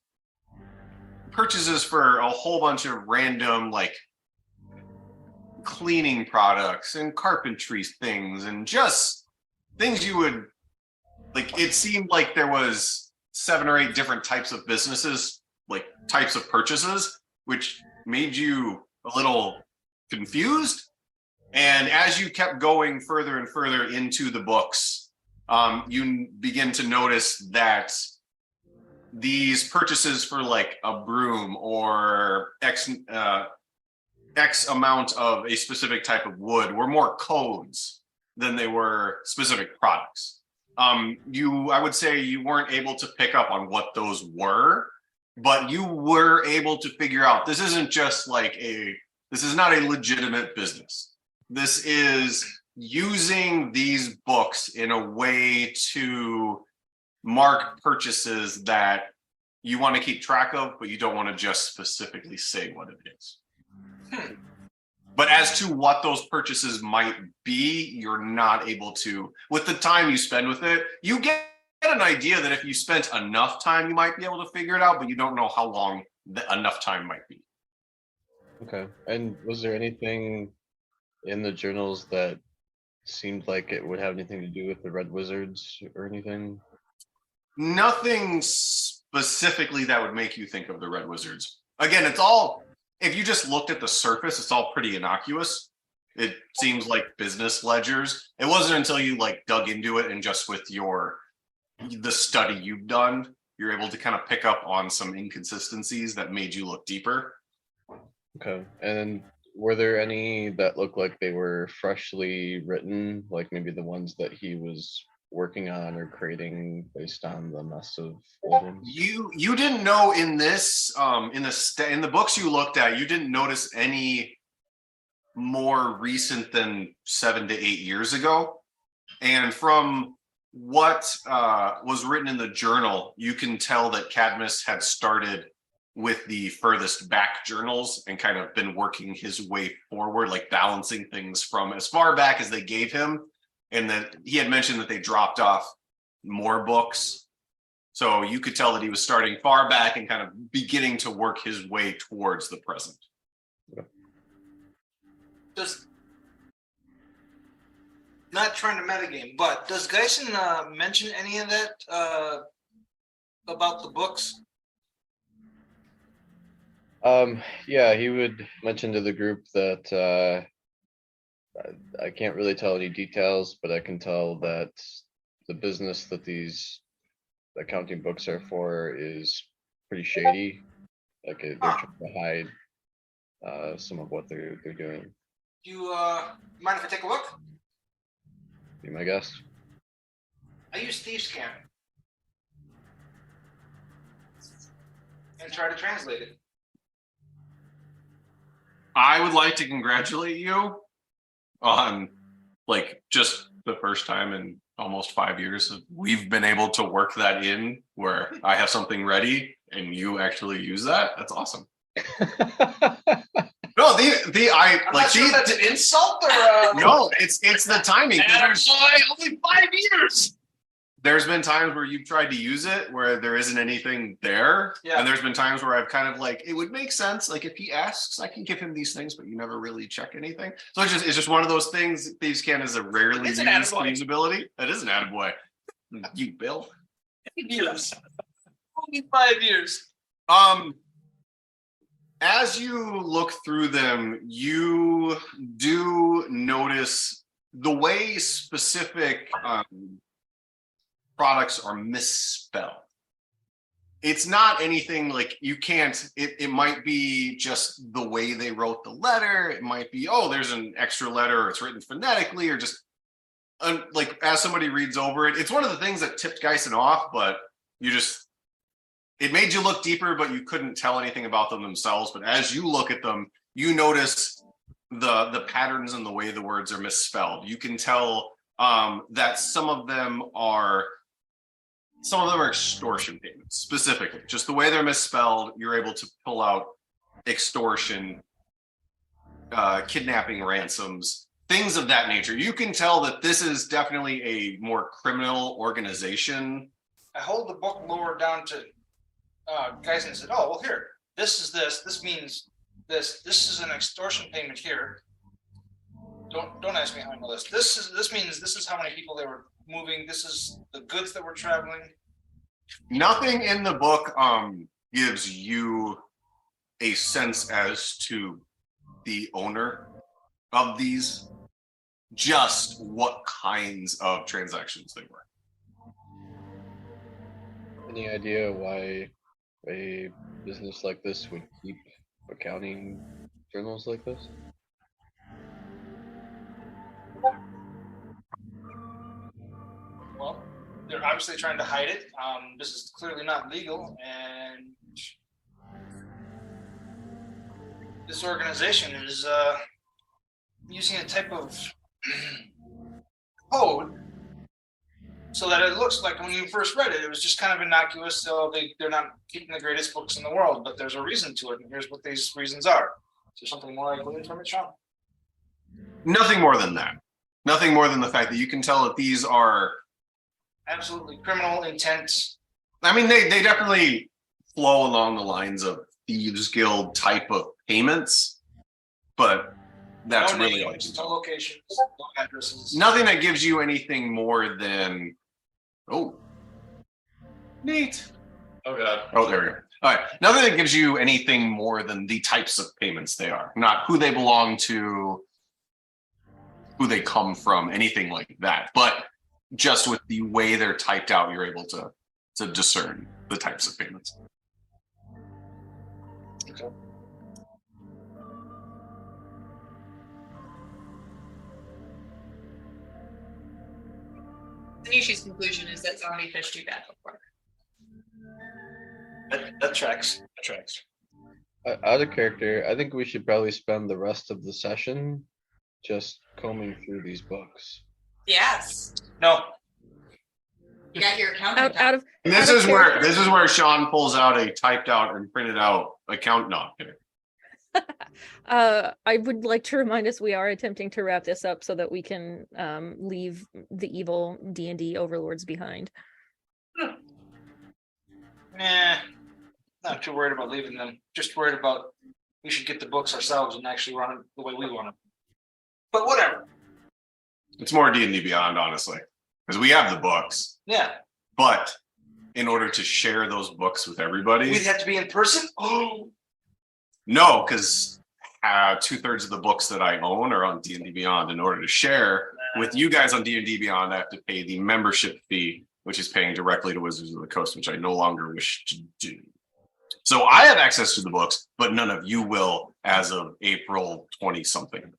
purchases for a whole bunch of random, like, cleaning products and carpentry things and just things you would, like, it seemed like there was 7 or 8 different types of businesses, like, types of purchases, which made you a little confused. And as you kept going further and further into the books, you begin to notice that these purchases for like a broom or X amount of a specific type of wood were more codes than they were specific products. I would say you weren't able to pick up on what those were, but you were able to figure out this isn't just like this is not a legitimate business. This is using these books in a way to mark purchases that you want to keep track of, but you don't want to just specifically say what it is. But as to what those purchases might be, you're not able to. With the time you spend with it, you get an idea that if you spent enough time, you might be able to figure it out, but you don't know how long enough time might be. Okay. And was there anything in the journals that seemed like it would have anything to do with the Red Wizards or anything? Nothing specifically that would make you think of the Red Wizards. Again, it's all, if you just looked at the surface, it's all pretty innocuous. It seems like business ledgers. It wasn't until you like dug into it and just with the study you've done, you're able to kind of pick up on some inconsistencies that made you look deeper. Okay. And were there any that looked like they were freshly written, like maybe the ones that he was working on or creating based on the mess of legends? You didn't know in this in the books you looked at, you didn't notice any more recent than 7 to 8 years ago. And from what was written in the journal, you can tell that Cadmus had started with the furthest back journals and kind of been working his way forward, like balancing things from as far back as they gave him. And that he had mentioned that they dropped off more books. So you could tell that he was starting far back and kind of beginning to work his way towards the present. Not trying to metagame, but does Geisen mention any of that about the books? Yeah, he would mention to the group that I can't really tell any details, but I can tell that the business that these accounting books are for is pretty shady. Like they're trying to hide some of what they're doing. Do you mind if I take a look? Be my guest. I use Thiefscan and try to translate it. I would like to congratulate you on like just the first time in almost 5 years we've been able to work that in where I have something ready and you actually use that. That's awesome. No, I I'm like not sure if that's an insult or no, it's the timing. Only 5 years. There's been times where you've tried to use it where there isn't anything there. Yeah. And there's been times where I've kind of like, it would make sense. Like if he asks, I can give him these things, but you never really check anything. So it's just one of those things. Thiefscan is a rarely used usability. That is an attaboy. You, Bill. Years. Only 5 years. As you look through them, you do notice the way specific products are misspelled. It's not anything like you can't, it might be just the way they wrote the letter. It might be, oh, there's an extra letter or it's written phonetically or just like as somebody reads over it. It's one of the things that tipped Geisen off, but it made you look deeper, but you couldn't tell anything about them themselves. But as you look at them, you notice the patterns and the way the words are misspelled. You can tell that some of them are extortion payments, specifically. Just the way they're misspelled, you're able to pull out extortion kidnapping ransoms, things of that nature. You can tell that this is definitely a more criminal organization. I hold the book lower down to guys and said, "Oh, well, here. This is this. This means this. This is an extortion payment here. Don't ask me how I know this. This means this is how many people they were moving. This is the goods that were traveling." Nothing in the book gives you a sense as to the owner of these, just what kinds of transactions they were. Any idea why a business like this would keep accounting journals like this? Well, they're obviously trying to hide it. This is clearly not legal, and this organization is using a type of code so that it looks like when you first read it, it was just kind of innocuous. So they're not keeping the greatest books in the world, but there's a reason to it, and here's what these reasons are. Is there something more I gleaned from it, Sean? Nothing more than that. Nothing more than the fact that you can tell that these are Absolutely criminal intent. I mean, they definitely flow along the lines of Thieves Guild type of payments, but that's No really all. names, no locations, no addresses. Nothing that gives you anything more than, oh, neat. Oh god. Oh, there we go. All right. Nothing that gives you anything more than the types of payments they are, not who they belong to, who they come from, anything like that. But just with the way they're typed out, you're able to discern the types of payments. Okay. Tanishi's conclusion is that zombie fish do bad before. That tracks. That tracks. Out of character, I think we should probably spend the rest of the session just combing through these books. Yes. No. You got your accountant. Out of And this is where Sean pulls out a typed out and printed out account document. I would like to remind us we are attempting to wrap this up so that we can leave the evil D&D overlords behind. Nah. Not too worried about leaving them. Just worried about we should get the books ourselves and actually run it the way we want it. But whatever. It's more D&D Beyond, honestly, because we have the books. Yeah. But in order to share those books with everybody, We'd have to be in person. Oh. no, because 2/3 of the books that I own are on D&D Beyond. In order to share with you guys on D&D Beyond, I have to pay the membership fee, which is paying directly to Wizards of the Coast, which I no longer wish to do. So I have access to the books, but none of you will as of April 20-something.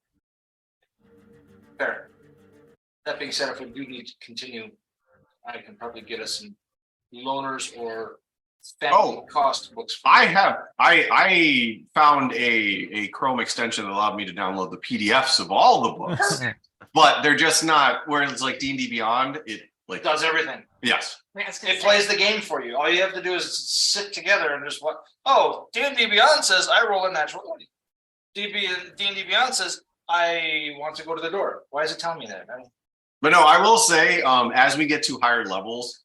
Fair. That being said, if we do need to continue, I can probably get us some loaners or family cost books. I found a Chrome extension that allowed me to download the PDFs of all the books, but they're just not where it's like D&D Beyond. It like Does everything. yes. It plays the game for you. All you have to do is sit together and just what? Oh, D&D Beyond says I roll a natural 20. D&D Beyond says I want to go to the door. Why is it telling me that? But no, I will say, as we get to higher levels,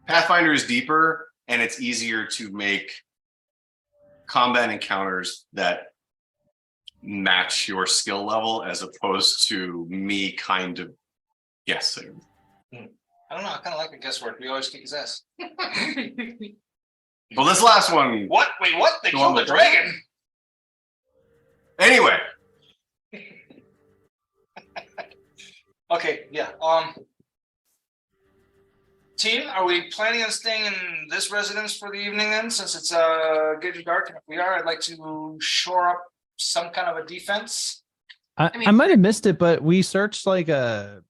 Pathfinder is deeper and it's easier to make combat encounters that match your skill level as opposed to me kind of guessing. I don't know. I kind of like the guesswork. We always kick his ass. Well, this last one. What? Wait, what? They killed the dragon. Anyway. Okay, yeah. Team, are we planning on staying in this residence for the evening then, since it's getting dark? And if we are, I'd like to shore up some kind of a defense. I might have missed it, but we searched like a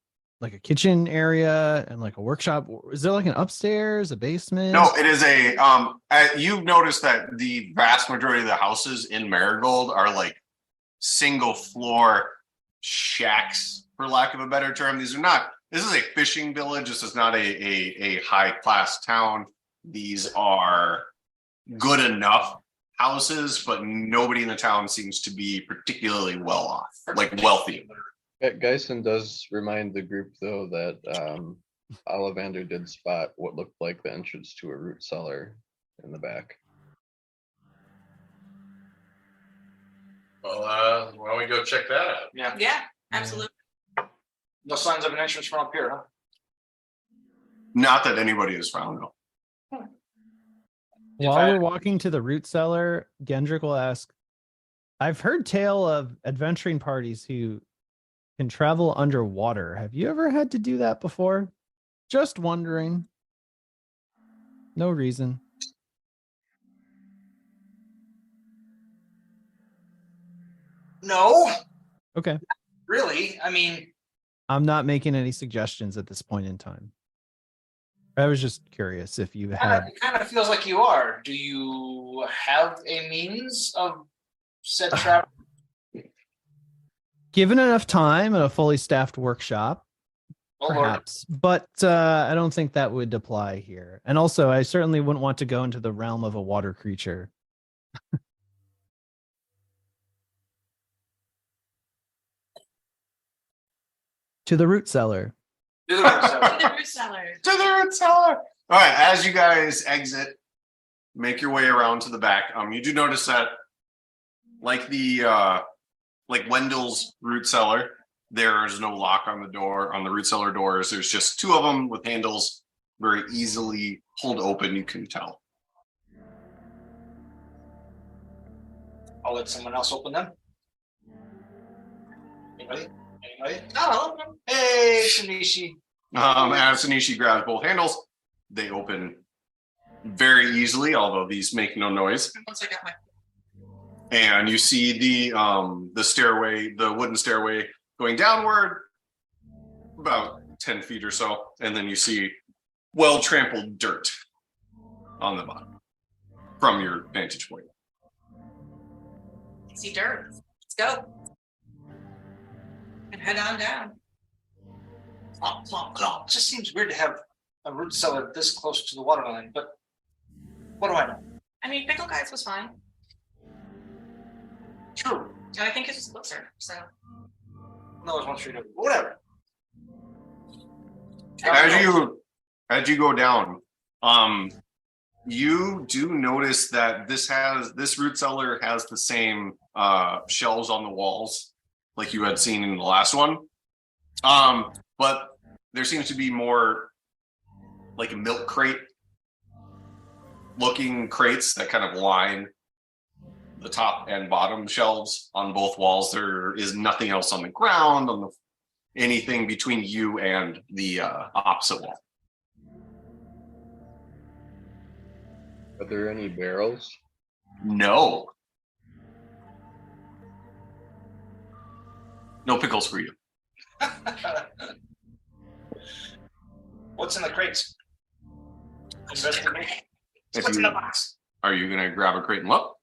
kitchen area and like a workshop. Is there like an upstairs, a basement? No, it is a you've noticed that the vast majority of the houses in Marigold are like single floor shacks, for lack of a better term. This is a fishing village. This is not a high class town. These are good enough houses, but nobody in the town seems to be particularly well off, like wealthy. Geisen does remind the group, though, that Ollivander did spot what looked like the entrance to a root cellar in the back. Well, why don't we go check that out? Yeah. Yeah, absolutely. No signs of an entrance from up here, huh? Not that anybody has found, no. While we're walking to the root cellar, Gendrick will ask, I've heard tale of adventuring parties who can travel underwater. Have you ever had to do that before? Just wondering. No reason. No, Okay. really. I mean, I'm not making any suggestions at this point in time. I was just curious if you had. it kind of feels like you are. Do you have a means of said travel? Given enough time and a fully staffed workshop, Oh, Lord. perhaps, but I don't think that would apply here. And also, I certainly wouldn't want to go into the realm of a water creature. To the root cellar. Do the root cellar. The root cellar. To the root cellar. All right, as you guys exit, make your way around to the back. You do notice that, like like Wendell's root cellar, there's no lock on the door, on the root cellar doors. There's just two of them with handles, very easily hold open, you can tell. I'll let someone else open them. Anybody? Anybody? Oh, Hey, Shinichi. As Anishi grabs both handles, they open very easily, although these make no noise. once I got my. And you see the stairway, the wooden stairway going downward about 10 feet or so. And then you see well-trampled dirt on the bottom from your vantage point. See dirt. Let's go. And head on down. Plop, plop, plop. It just seems weird to have a root cellar this close to the water line, but what do I know? I mean, Pickle Guys was fine. True. And I think it just looks her, so. No, it's one street over. Whatever. As you go down, you do notice that this root cellar has the same shelves on the walls like you had seen in the last one. But there seems to be more like a milk crate looking crates that kind of line the top and bottom shelves on both walls. There is nothing else on the ground, anything between you and the opposite wall. Are there any barrels? No. No pickles for you. What's in the crates? Investigate. If What's in you- the box? Are you going to grab a crate and look?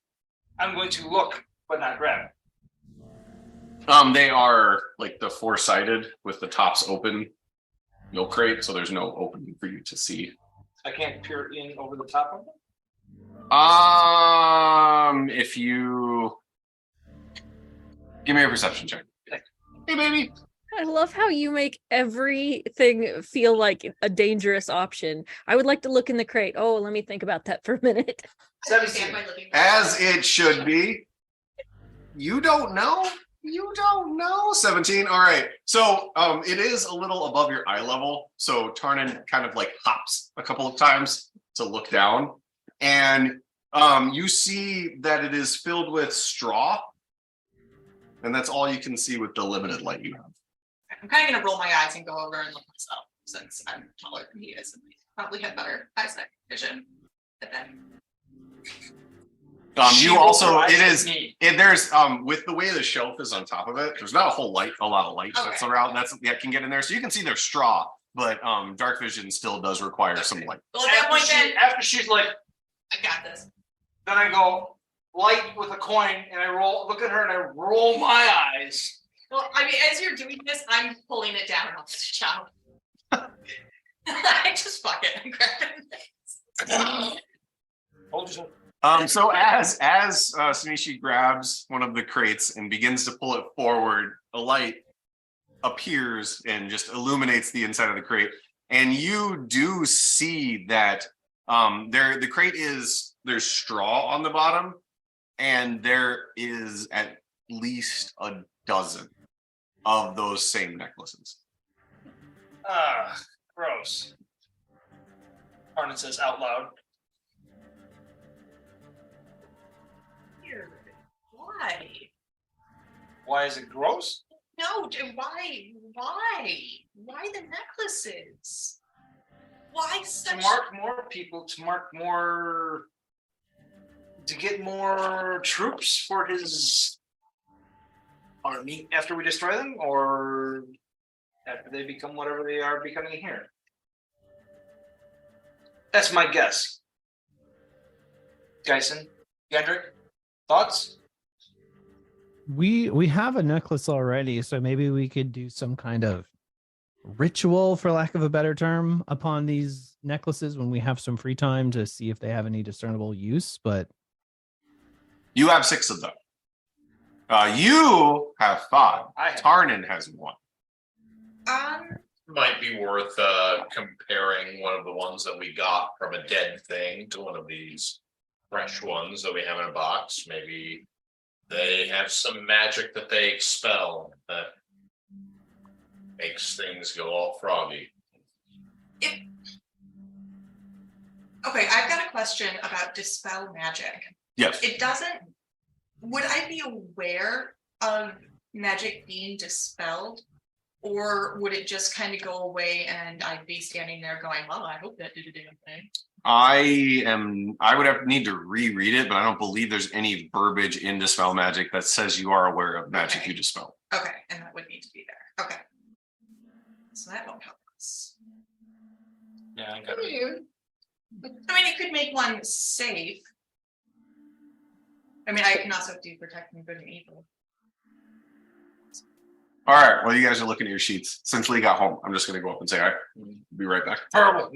I'm going to look, but not grab. They are like the four-sided with the tops open milk crate, so there's no opening for you to see. I can't peer in over the top of them. If you give me a perception check. Hey, baby. I love how you make everything feel like a dangerous option. I would like to look in the crate. Oh, let me think about that for a minute. I understand by looking. As it should be. You don't know? You don't know? 17. All right. So it is a little above your eye level. So Tarnan kind of like hops a couple of times to look down. And you see that it is filled with straw. And that's all you can see with the limited light you have. I'm kind of going to roll my eyes and go over and look myself, since I'm taller than he is and probably have better eyesight vision than them. You also, there's with the way the shelf is on top of it, there's not a lot of light that's around that can get in there. So you can see there's straw, but dark vision still does require some light. Well, at that point then, After she's like, I got this. then I go light with a coin and I look at her and I roll my eyes. Well, I mean, as you're doing this, I'm pulling it down off the shelf. I just fuck it and grab it. Hold yourself. So as Sunichi grabs one of the crates and begins to pull it forward, a light appears and just illuminates the inside of the crate, and you do see that the crate there's straw on the bottom, and there is at least a dozen of those same necklaces. Ah, gross. Arnon says out loud. Weird. Why? Why is it gross? No, why? Why the necklaces? Why To such? mark more people, to get more troops for his army after we destroy them, or after they become whatever they are becoming here. That's my guess. Geisen, Gendrick, thoughts? We have a necklace already, so maybe we could do some kind of ritual, for lack of a better term, upon these necklaces when we have some free time to see if they have any discernible use. But You have 6 of them. You have 5. Tarnin has 1. Might be worth comparing one of the ones that we got from a dead thing to one of these fresh ones that we have in a box. Maybe they have some magic that they expel that makes things go all froggy. Okay, I've got a question about dispel magic. Yes. It doesn't. Would I be aware of magic being dispelled, or would it just kind of go away and I'd be standing there going, "Well, I hope that did a damn thing." I would need to reread it, but I don't believe there's any verbiage in dispel magic that says you are aware of magic you dispel. Okay, and that would need to be there. Okay, so that won't help us. Yeah, I I mean, it could make one safe. I mean, I can also do protecting good and evil. All right, well, you guys are looking at your sheets. Since Lee got home, I'm just going to go up and say, all right, be right back. Horrible.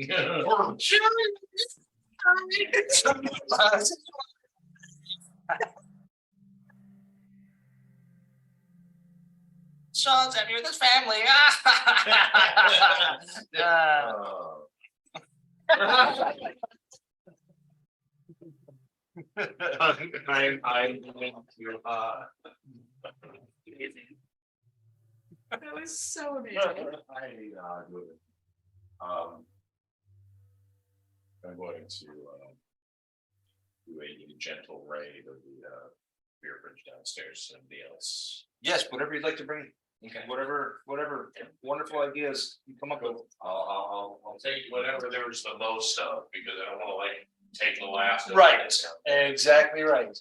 Sean's happy with his family. I'm going to That was so amazing. I'm going to do a gentle raid of the beer fridge downstairs. Somebody else. Yes, whatever you'd like to bring. Okay. Whatever wonderful ideas you come up with. I'll take whatever there's the most of, because I don't want to like take the last of Right. it. Exactly right.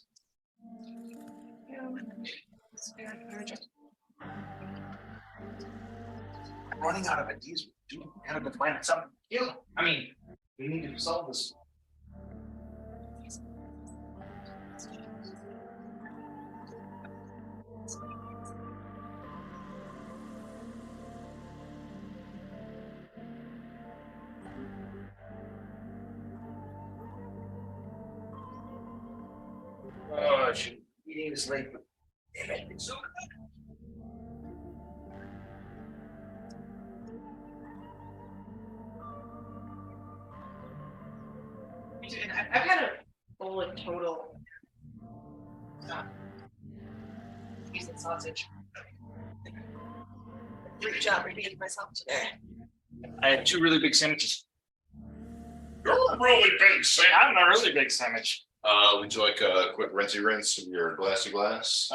I'm running out of ideas. Dude, we gotta go find something. Yeah. I mean, we need to solve this. Oh, eating is late, but damn it, it's so good. And I've had a bowl of total using sausage. Great job repeating myself today. I had 2 really big sandwiches. You're a really big Sam. I'm a really big sandwich. Would you like a quick rinsey rinse of your glassy glass?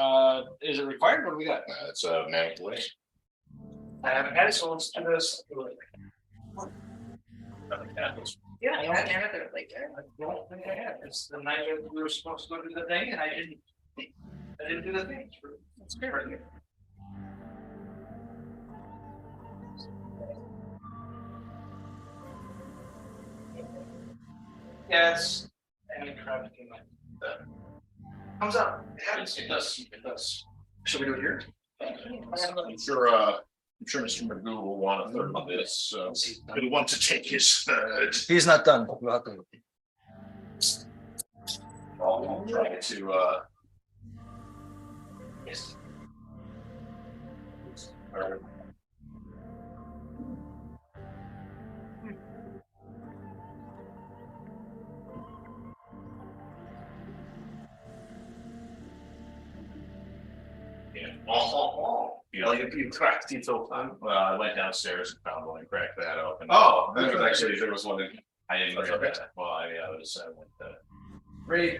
Is it required? What do we got? It's a manic way. I haven't had it, so let's do this. Yeah, I had another like there. I don't think I have. It's the night that we were supposed to go do the thing, and I didn't do the thing. It's great right here. Yeah, it's any crap came like that. Comes up. It happens. It does. It does. Should we do it here? I'm sure Mr. Magoo will want a third of this. So he'll want to take his third. He's not done. We'll have to. I'll try to yes. Or- Yeah. Yeah. Like if you cracked it open. Well, I went downstairs and found one and cracked that open. Oh, there was one in. I didn't That's read okay. that. Well, I was went Ready?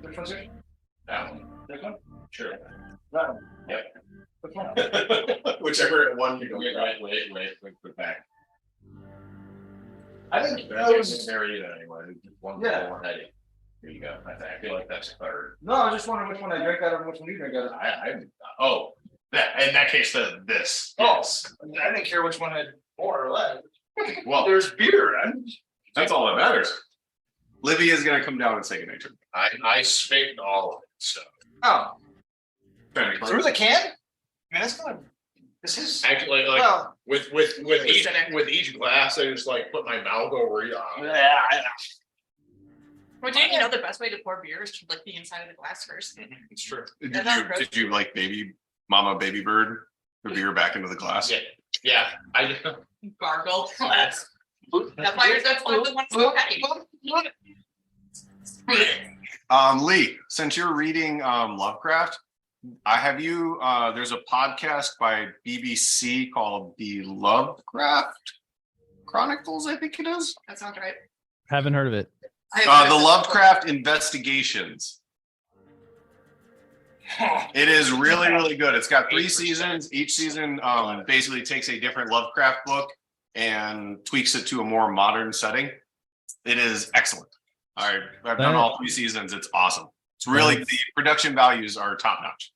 Which one's it? that one. This one? Sure. That one. Yep. Which one? Whichever one you go. Put back. I think That was married anyway. Just one Yeah. more heading. Here you go. I feel like that's a third. No, I was just wondering which one I drank out of and which one you drank out of. Oh, in that case, this. Oh, Yes. I didn't care which one had more or less. Well, There's beer, right? That's all that matters. Livy is gonna come down and say goodnight to me. I spit all of it. So Oh, Trying to through the can? I mean, that's gonna. This is. actually, like Well, with each glass, I just like put my mouth over it. Well, didn't you know the best way to pour beer is to lick the inside of the glass first? It's true. Did you like baby bird the beer back into the glass? Yeah. I Gargle. That's why that's one of the ones that Lee, since you're reading Lovecraft, there's a podcast by BBC called The Lovecraft Chronicles, I think it is. That sounds right. Haven't heard of it. The Lovecraft Investigations. It is really, really good. It's got 3 seasons. Each season basically takes a different Lovecraft book and tweaks it to a more modern setting. It is excellent. I've done all 3 seasons. It's awesome. It's really, the production values are top notch.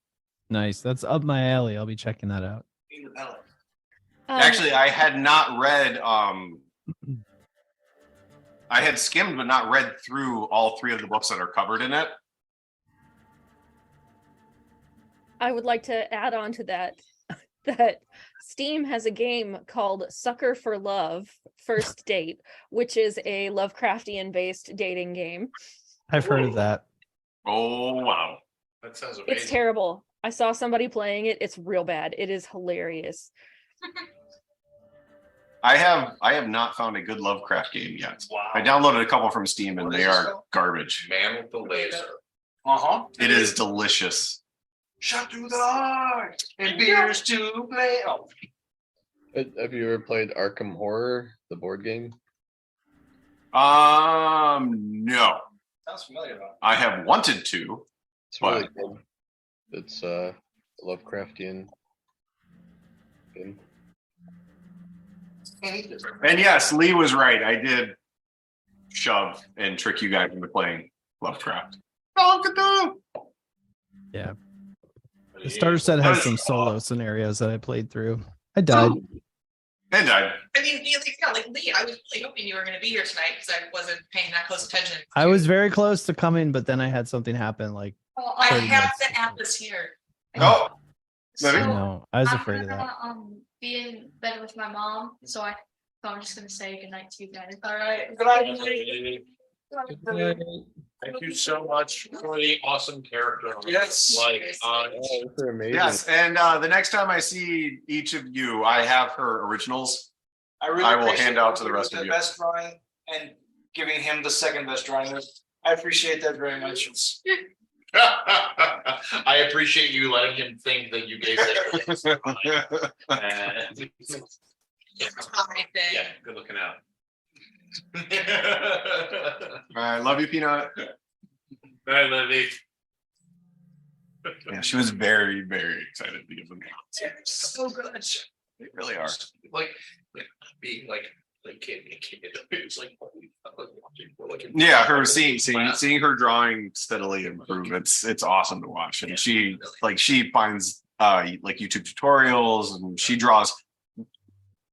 Nice. That's up my alley. I'll be checking that out. Actually, I had not read. I had skimmed but not read through all 3 of the books that are covered in it. I would like to add on to that that Steam has a game called Sucker for Love First Date, which is a Lovecraftian based dating game. I've heard of that. Oh wow, that sounds amazing. It's terrible. I saw somebody playing it. It's real bad. It is hilarious. I have not found a good Lovecraft game yet. Wow. I downloaded a couple from Steam and they are garbage. Man with the laser. It is delicious. Shot through the heart and beers to play. Oh. Have you ever played Arkham Horror, the board game? No. Sounds familiar though. I have wanted to. It's really good. It's Lovecraftian game. And yes, Lee was right. I did shove and trick you guys into playing Lovecraft. Oh, Cthulhu! Yeah. The starter set has some solo scenarios that I played through. I died. And died. I mean, like Lee, I was really hoping you were going to be here tonight because I wasn't paying that close attention. I was very close to coming, but then I had something happen. Like, Well, I 30 have minutes. the atlas here. Oh, I maybe. know. I was I'm afraid of gonna, that. be in bed with my mom, so I'm just gonna say goodnight to you guys. All right. Good night. Thank you so much for the awesome character. Yes. Like, They're amazing. Yes, and the next time I see each of you, I have her originals. I really I will appreciate hand out to the you rest with of you. Best drawing and giving him the second best drawing. I appreciate that very much. I appreciate you letting him think that you gave it. Yeah, good looking out. I love you, Peanut. Bye, Libby. Yeah, she was very, very excited to give them. So good. They really are. Like being like kid. It's like Yeah, her seeing her drawing steadily improve. It's awesome to watch. And she finds like YouTube tutorials and she draws.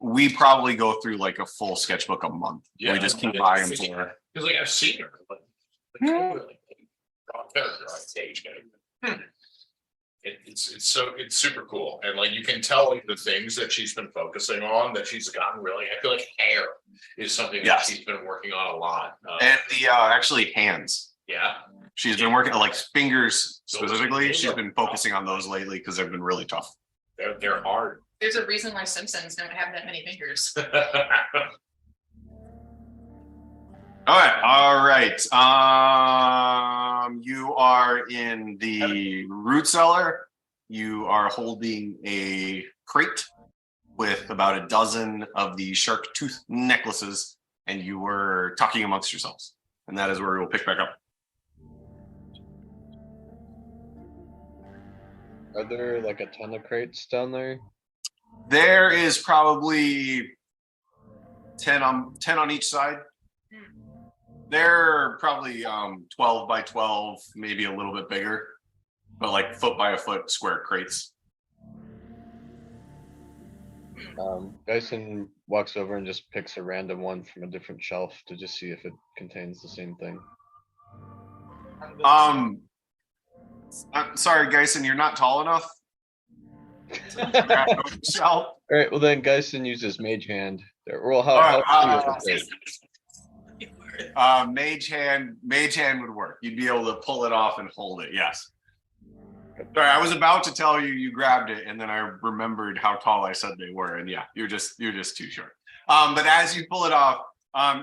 We probably go through like a full sketchbook a month. Yeah, We just keep buying for her. because like I've seen her, but it's super cool, and like you can tell like the things that she's been focusing on that she's gotten really. I feel like hair is something that Yes. she's been working on a lot. And the actually hands. Yeah, She's been working like fingers specifically. She's been focusing on those lately because they've been really tough. They're hard. There's a reason why Simpsons don't have that many fingers. All right. You are in the root cellar. You are holding a crate with about a dozen of the shark tooth necklaces, and you were talking amongst yourselves. And that is where we'll pick back up. Are there like a ton of crates down there? There is probably 10 on each side. They're probably 12 by 12, maybe a little bit bigger, but like foot by a foot square crates. Dyson walks over and just picks a random one from a different shelf to just see if it contains the same thing. I'm sorry, Geisen, you're not tall enough. All right, well then Geisen uses Mage Hand. Well, how Mage hand would work. You'd be able to pull it off and hold it. Yes. Sorry, I was about to tell you grabbed it, and then I remembered how tall I said they were, and yeah, you're just too short. But as you pull it off,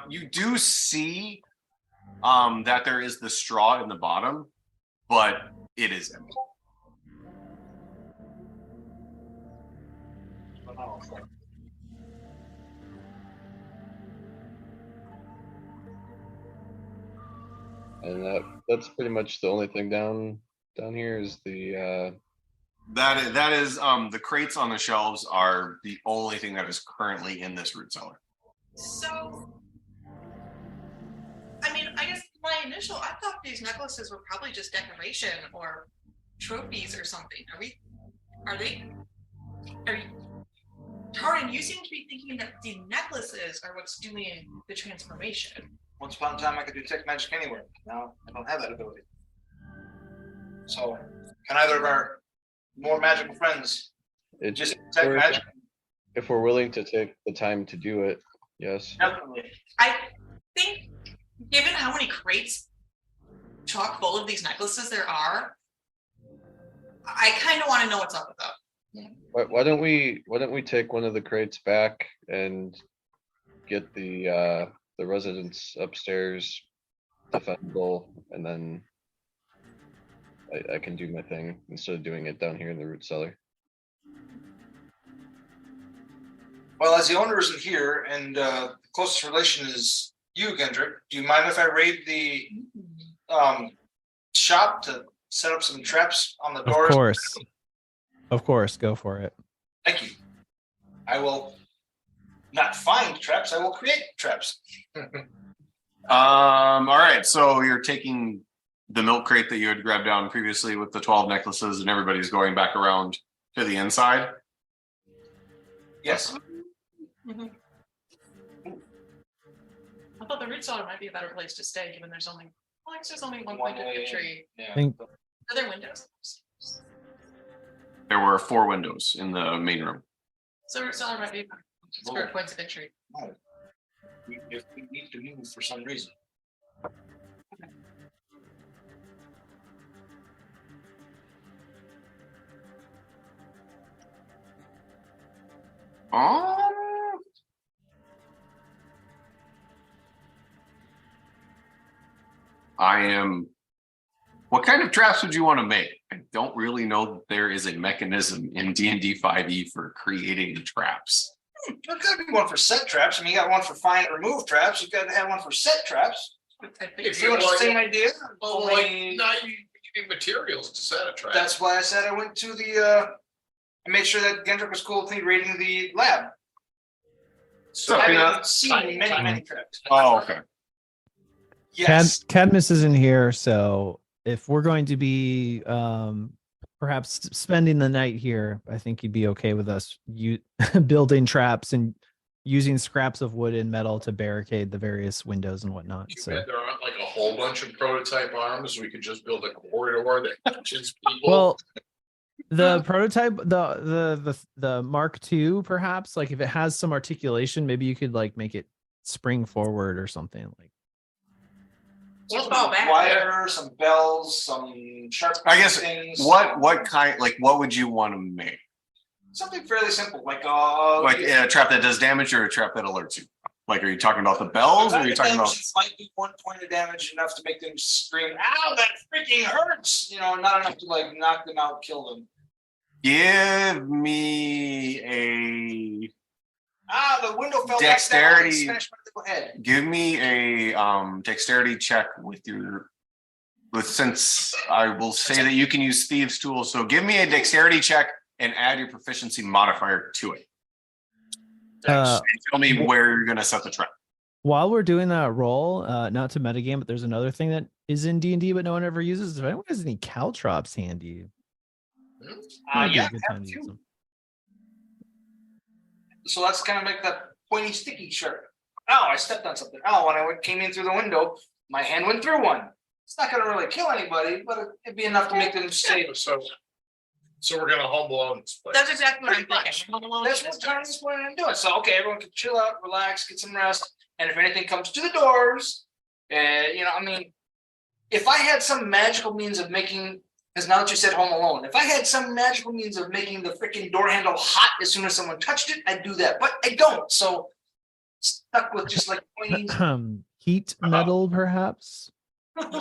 you do see that there is the straw in the bottom, but it is empty. And that's pretty much the only thing down here is the that is the crates on the shelves are the only thing that is currently in this root cellar. So, I mean, I guess my initial, I thought these necklaces were probably just decoration or trophies or something. Taryn, you seem to be thinking that the necklaces are what's doing the transformation. Once upon a time, I could detect magic anywhere. Now I don't have that ability. So, can either of our more magical friends just detect magic? If we're willing to take the time to do it, yes. Definitely. I think, given how many crates chock full of these necklaces there are, I kind of want to know what's up with them. Why don't we take one of the crates back and get the residents upstairs defendable, and then I can do my thing instead of doing it down here in the root cellar. Well, as the owner isn't here, and the closest relation is you, Gendrick, do you mind if I raid the shop to set up some traps on the doors? Of course, go for it. Thank you. I will not find traps, I will create traps. All right, so you're taking the milk crate that you had grabbed down previously with the 12 necklaces, and everybody's going back around to the inside? Yes. Mm-hmm. I thought the root cellar might be a better place to stay, given there's only one point of entry. Yeah. Are there windows? There were 4 windows in the main room. So root cellar might be spare points of entry. If we need to move for some reason. What kind of traps would you want to make? I don't really know that there is a mechanism in D&D 5e for creating traps. There's got to be one for set traps. I mean, you got one for find or remove traps. You've got to have one for set traps. If you want the same idea, you need materials to set a trap. That's why I said I went to the I made sure that Gendrick was cool with me raiding the lab. So I haven't seen many traps. Oh, okay. Yes. Cadmus isn't here, so if we're going to be perhaps spending the night here, I think he'd be okay with us building traps and using scraps of wood and metal to barricade the various windows and whatnot. So there aren't like a whole bunch of prototype arms. We could just build a corridor that touches people. Well, the prototype, the Mark II, perhaps, like if it has some articulation, maybe you could like make it spring forward or something like. Let's Some go back. wire, some bells, some sharp I guess things. what kind, like, what would you want to make? Something fairly simple, like Like a trap that does damage or a trap that alerts you? Like, are you talking about the bells or are you talking about? Might be 1 point of damage enough to make them scream, "Ow, that freaking hurts!" You know, not enough to like knock them out, kill them. Give me a The window fell Dexterity. back down and smashed my little head. give me a dexterity check since I will say that you can use thieves tools. So give me a dexterity check and add your proficiency modifier to it. And tell me where you're gonna set the trap. While we're doing that roll, not to metagame, but there's another thing that is in D&D, but no one ever uses. If anyone has any caltrops handy, might be a good time to use them. So let's kind of make that pointy sticky shirt. Oh, I stepped on something. Oh, when I came in through the window, my hand went through one. It's not going to really kill anybody, but it'd be enough to make them stay. So we're gonna home alone this place. That's exactly what I'm Pretty thinking. That's what Tony's planning on doing. So, okay, everyone can chill out, relax, get some rest. And if anything comes to the doors, I mean, if I had some magical means of making, because now that you said home alone, if I had some magical means of making the freaking door handle hot as soon as someone touched it, I'd do that. But I don't. So, stuck with just like pointy. Heat metal, perhaps?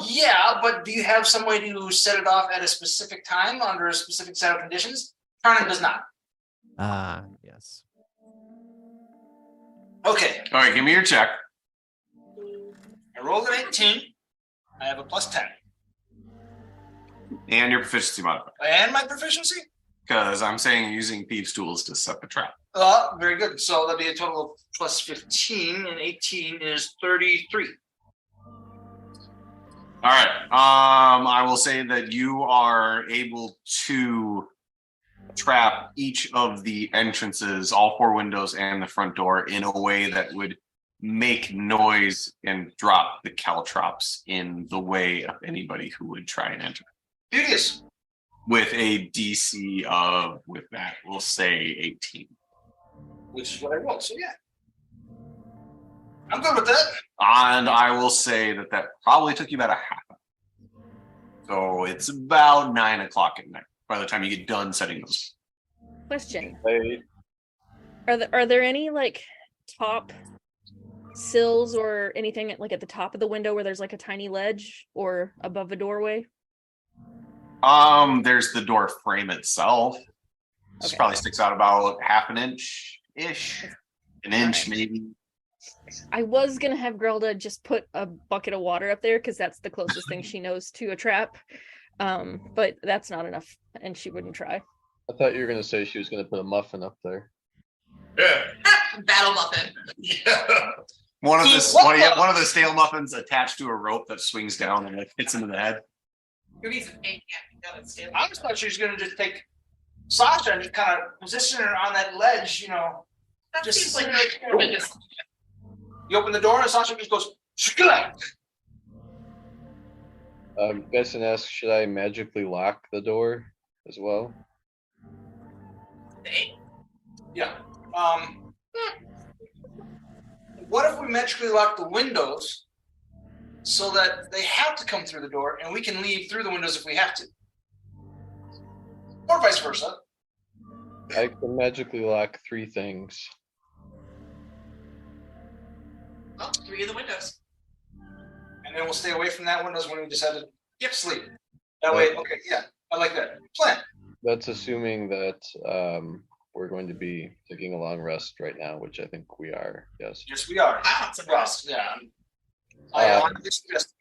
Yeah, but do you have some way to set it off at a specific time under a specific set of conditions? Turning does not. Yes. Okay, All right, give me your check. I rolled an 18. I have a plus 10. And your proficiency modifier. And my proficiency? Because I'm saying using thieves tools to set the trap. Very good. So that'd be a total of plus 15, and 18 is 33. All right. I will say that you are able to trap each of the entrances, all 4 windows and the front door, in a way that would make noise and drop the caltrops in the way of anybody who would try and enter. Beauteous. With a DC of, with that, we'll say 18. Which is what I rolled. So yeah, I'm good with that. And I will say that probably took you about a half hour. So it's about 9 o'clock at night by the time you get done setting those. Question. I, Are there any like top sills or anything like at the top of the window where there's like a tiny ledge or above a doorway? There's the door frame itself. This Okay. probably sticks out about half an inch-ish. An inch, Alright. maybe. I was gonna have Grelda just put a bucket of water up there because that's the closest thing she knows to a trap. But that's not enough, and she wouldn't try. I thought you were gonna say she was gonna put a muffin up there. Yeah. Battle muffin. Yeah. One of What? one of the stale muffins attached to a rope that swings down and like hits into the head. Who needs a fake? Yeah, that's stale. I just thought she was gonna just take Sasha and just kind of position her on that ledge, That just- seems like just You open the door and Sasha just goes, "Shkla!" Besson asks, should I magically lock the door as well? Yeah. What if we magically lock the windows so that they have to come through the door and we can leave through the windows if we have to? Or vice versa. I can magically lock 3 things. well, 3 of the windows. And then we'll stay away from that windows when we decide to sleep. That way, okay, yeah, I like that. Plan. That's assuming that we're going to be taking a long rest right now, which I think we are. Yes. Yes, we are. I want some Rest, rest. yeah. I Um, honestly suggest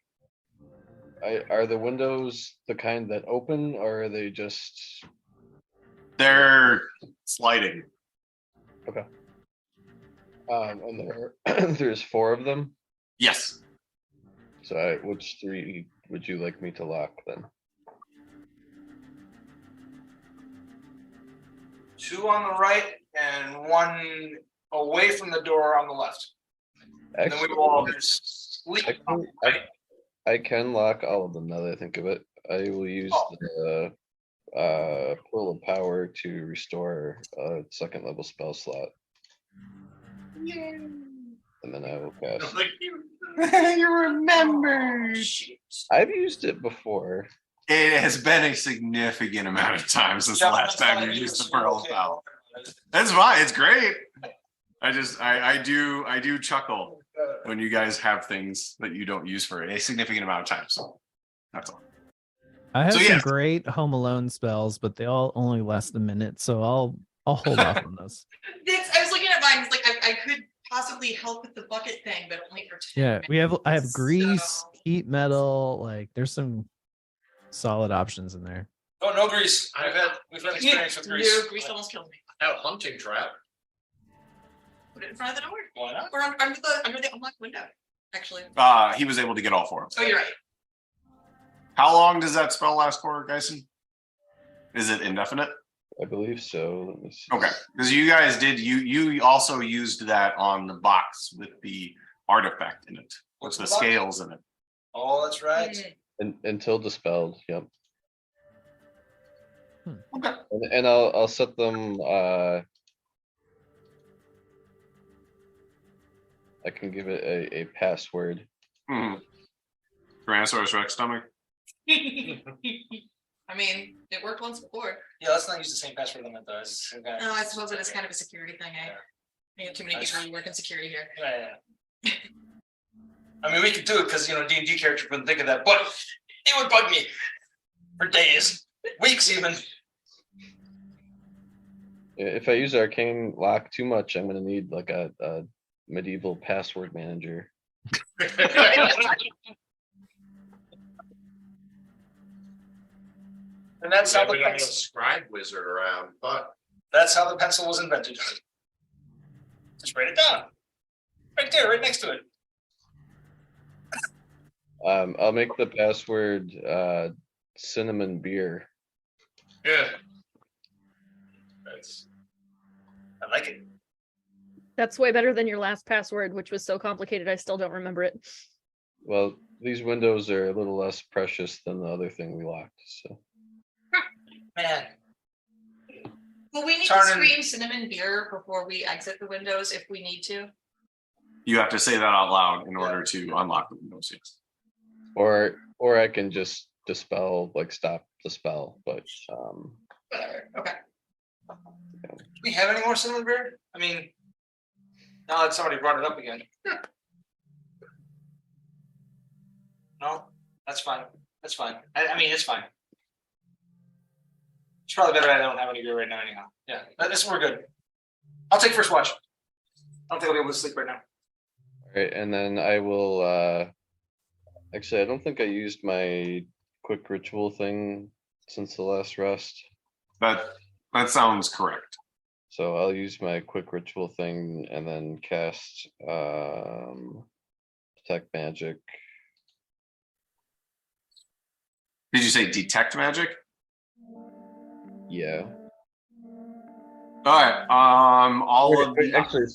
Are the windows the kind that open, or are they just? They're sliding. And there's 4 of them. Yes. So which 3 would you like me to lock then? 2 on the right and 1 away from the door on the left. And then we will all just sleep. I can lock all of them now that I think of it. I will use the Pearl of Power to restore a 2nd level spell slot. and then I will cast. Like, You remember? I've used it before. It has been a significant amount of time since the last time you used the Pearl of Power. That's fine. It's great. I do chuckle when you guys have things that you don't use for a significant amount of time. So that's all. I have So, some yeah. great Home Alone spells, but they all only last a minute, so I'll hold off on those. I was looking at mine. It's like I could possibly help with the bucket thing, but only for 10 Yeah, I have minutes, grease, so- heat metal. Like, there's some solid options in there. Oh, no grease. We've had experience with grease. No, grease almost killed me. a hunting trap. Put it in front of the door. Why not? Or under the unlocked window, actually. He was able to get all four of them. Oh, you're right. How long does that spell last for, Geisen? Is it indefinite? I believe so. Let me see. Okay, because you guys did. You also used that on the box with the artifact in it. What's the the box? scales in it? Oh, that's right. Mm. Until dispelled. Yep. Okay. And I'll set them. I can give it a password. Tyrannosaurus Rex stomach. I mean, it worked once before. Yeah, let's not use the same password limit though. No, I suppose it is kind of a security thing. I too many people who work in security here. Yeah. I mean, we could do it because D&D character wouldn't think of that, but it would bug me for days, weeks even. If I use arcane lock too much, I'm gonna need like a medieval password manager. And that's how We the don't have a pencil. scribe wizard around, but That's how the pencil was invented. Just write it down, right there, right next to it. I'll make the password cinnamon beer. yeah. I like it. That's way better than your last password, which was so complicated I still don't remember it. Well, these windows are a little less precious than the other thing we locked. So Man, Well, we need Tarnin- to scream cinnamon beer before we exit the windows if we need to. You have to say that out loud in order to unlock the windows. Yes. or I can just dispel, like stop the spell. But Whatever. Okay. do we have any more cinnamon beer? I mean, now that somebody brought it up again. No, that's fine. That's fine. I mean, it's fine. It's probably better I don't have any beer right now anyhow. Yeah, we're good. I'll take first watch. I don't think I'll be able to sleep right now. all right, and then I will. Actually, I don't think I used my quick ritual thing since the last rest. That sounds correct. So I'll use my quick ritual thing and then cast detect magic. Did you say detect magic? Yeah. All right. Actually,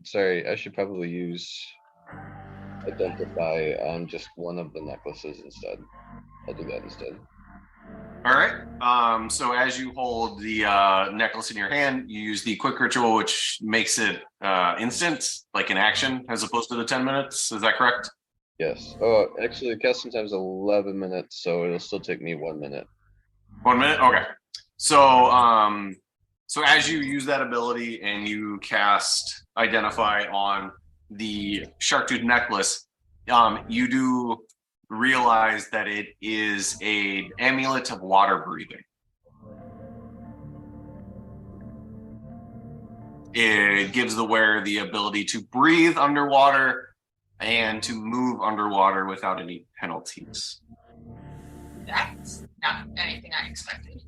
sorry. I should probably use identify on just one of the necklaces instead. I'll do that instead. All right. So as you hold the necklace in your hand, you use the quick ritual, which makes it instant, like an action, as opposed to the 10 minutes. Is that correct? Yes. Oh, actually, the casting time is 11 minutes, so it'll still take me 1 minute. 1 minute. Okay. So so as you use that ability and you cast identify on the shark-tooth necklace, you do realize that it is an amulet of water breathing. It gives the wearer the ability to breathe underwater and to move underwater without any penalties. That's not anything I expected.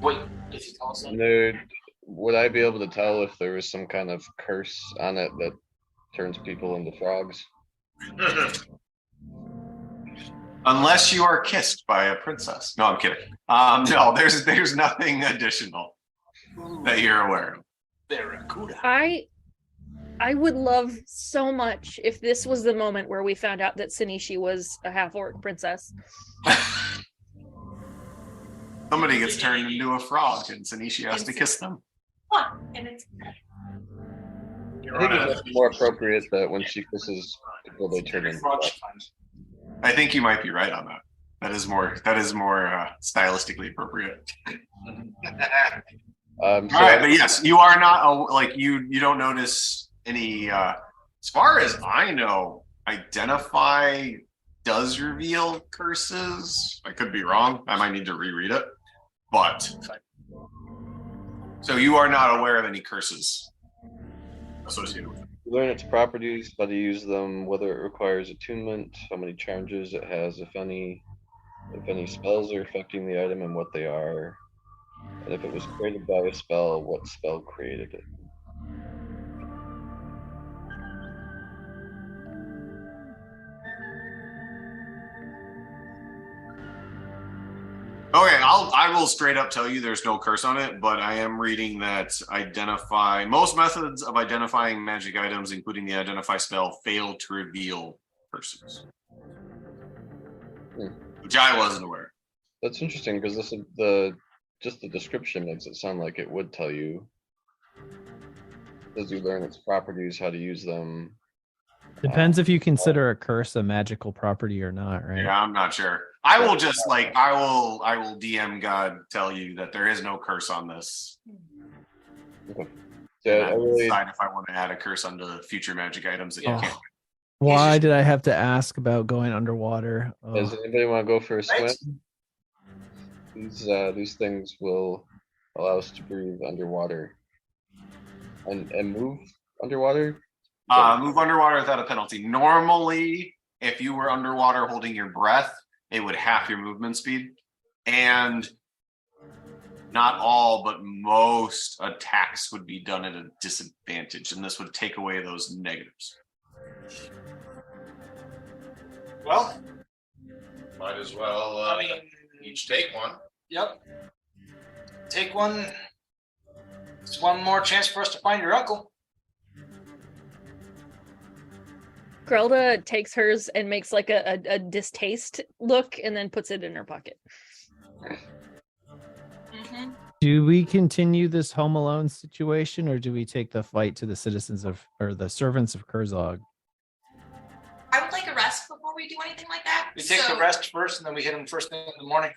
Wait, if you tell us that. Dude, would I be able to tell if there was some kind of curse on it that turns people into frogs? Unless you are kissed by a princess. No, I'm kidding. No, there's nothing additional that you're aware of. Barracuda. I would love so much if this was the moment where we found out that Sinishi was a half-orc princess. Somebody gets turned into a frog and Sinishi has to kiss them. What? And it's I think it might be more appropriate that when she kisses people, they turn into frogs. I think you might be right on that. That is more stylistically appropriate. All right, but yes, you are not like you don't notice any. As far as I know, identify does reveal curses. I could be wrong. I might need to reread it, but so you are not aware of any curses associated with it. You learn its properties, how to use them, whether it requires attunement, how many charges it has, if any spells are affecting the item and what they are, and if it was created by a spell, what spell created it. Okay, I will straight up tell you there's no curse on it, but I am reading that most methods of identifying magic items, including the identify spell, fail to reveal curses. Which I wasn't aware. That's interesting because just the description makes it sound like it would tell you. As you learn its properties, how to use them. Depends if you consider a curse a magical property or not, right? Yeah, I'm not sure. I will just I will DM God tell you that there is no curse on this. Okay. Yeah, I will decide if I want to add a curse onto the future magic items that you can't. Why did I have to ask about going underwater? Does anybody want to go for a swim? These things will allow us to breathe underwater and move underwater. Move underwater without a penalty. Normally, if you were underwater holding your breath, it would half your movement speed. And not all, but most attacks would be done at a disadvantage, and this would take away those negatives. Well, might as well each take one. Yep. Take one. It's one more chance for us to find your uncle. Grelda takes hers and makes like a distaste look and then puts it in her pocket. Mm-hmm. Do we continue this Home Alone situation, or do we take the fight to the citizens or the servants of Kurzog? I would like a rest before we do anything like that. We take the rest first, and then we hit him first thing in the morning.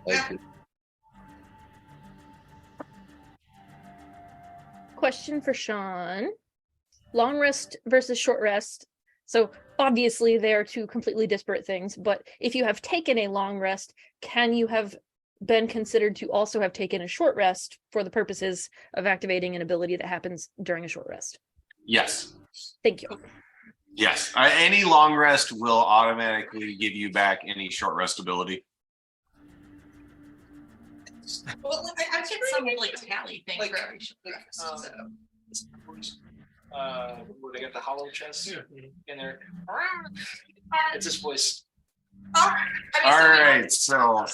Yeah. Question for Sean. Long rest versus short rest. So obviously they are two completely disparate things, but if you have taken a long rest, can you have been considered to also have taken a short rest for the purposes of activating an ability that happens during a short rest? Yes. Thank you. Yes. Any long rest will automatically give you back any short rest ability. Well, look, I get some like tally thing for every short rest. Where they got the hollow chest in there. It's his voice. All right, so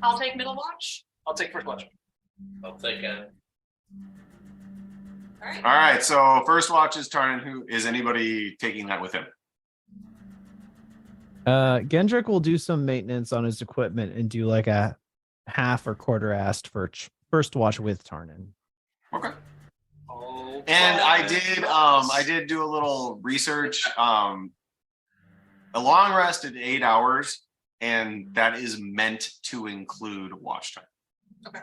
I'll take middle watch. I'll take first watch. I'll take it. All right, so first watch is Tarnan. Who is anybody taking that with him? Gendrick will do some maintenance on his equipment and do like a half or quarter assed for first watch with Tarnan. Okay. And I did do a little research. A long rest at 8 hours, and that is meant to include watch time. Okay.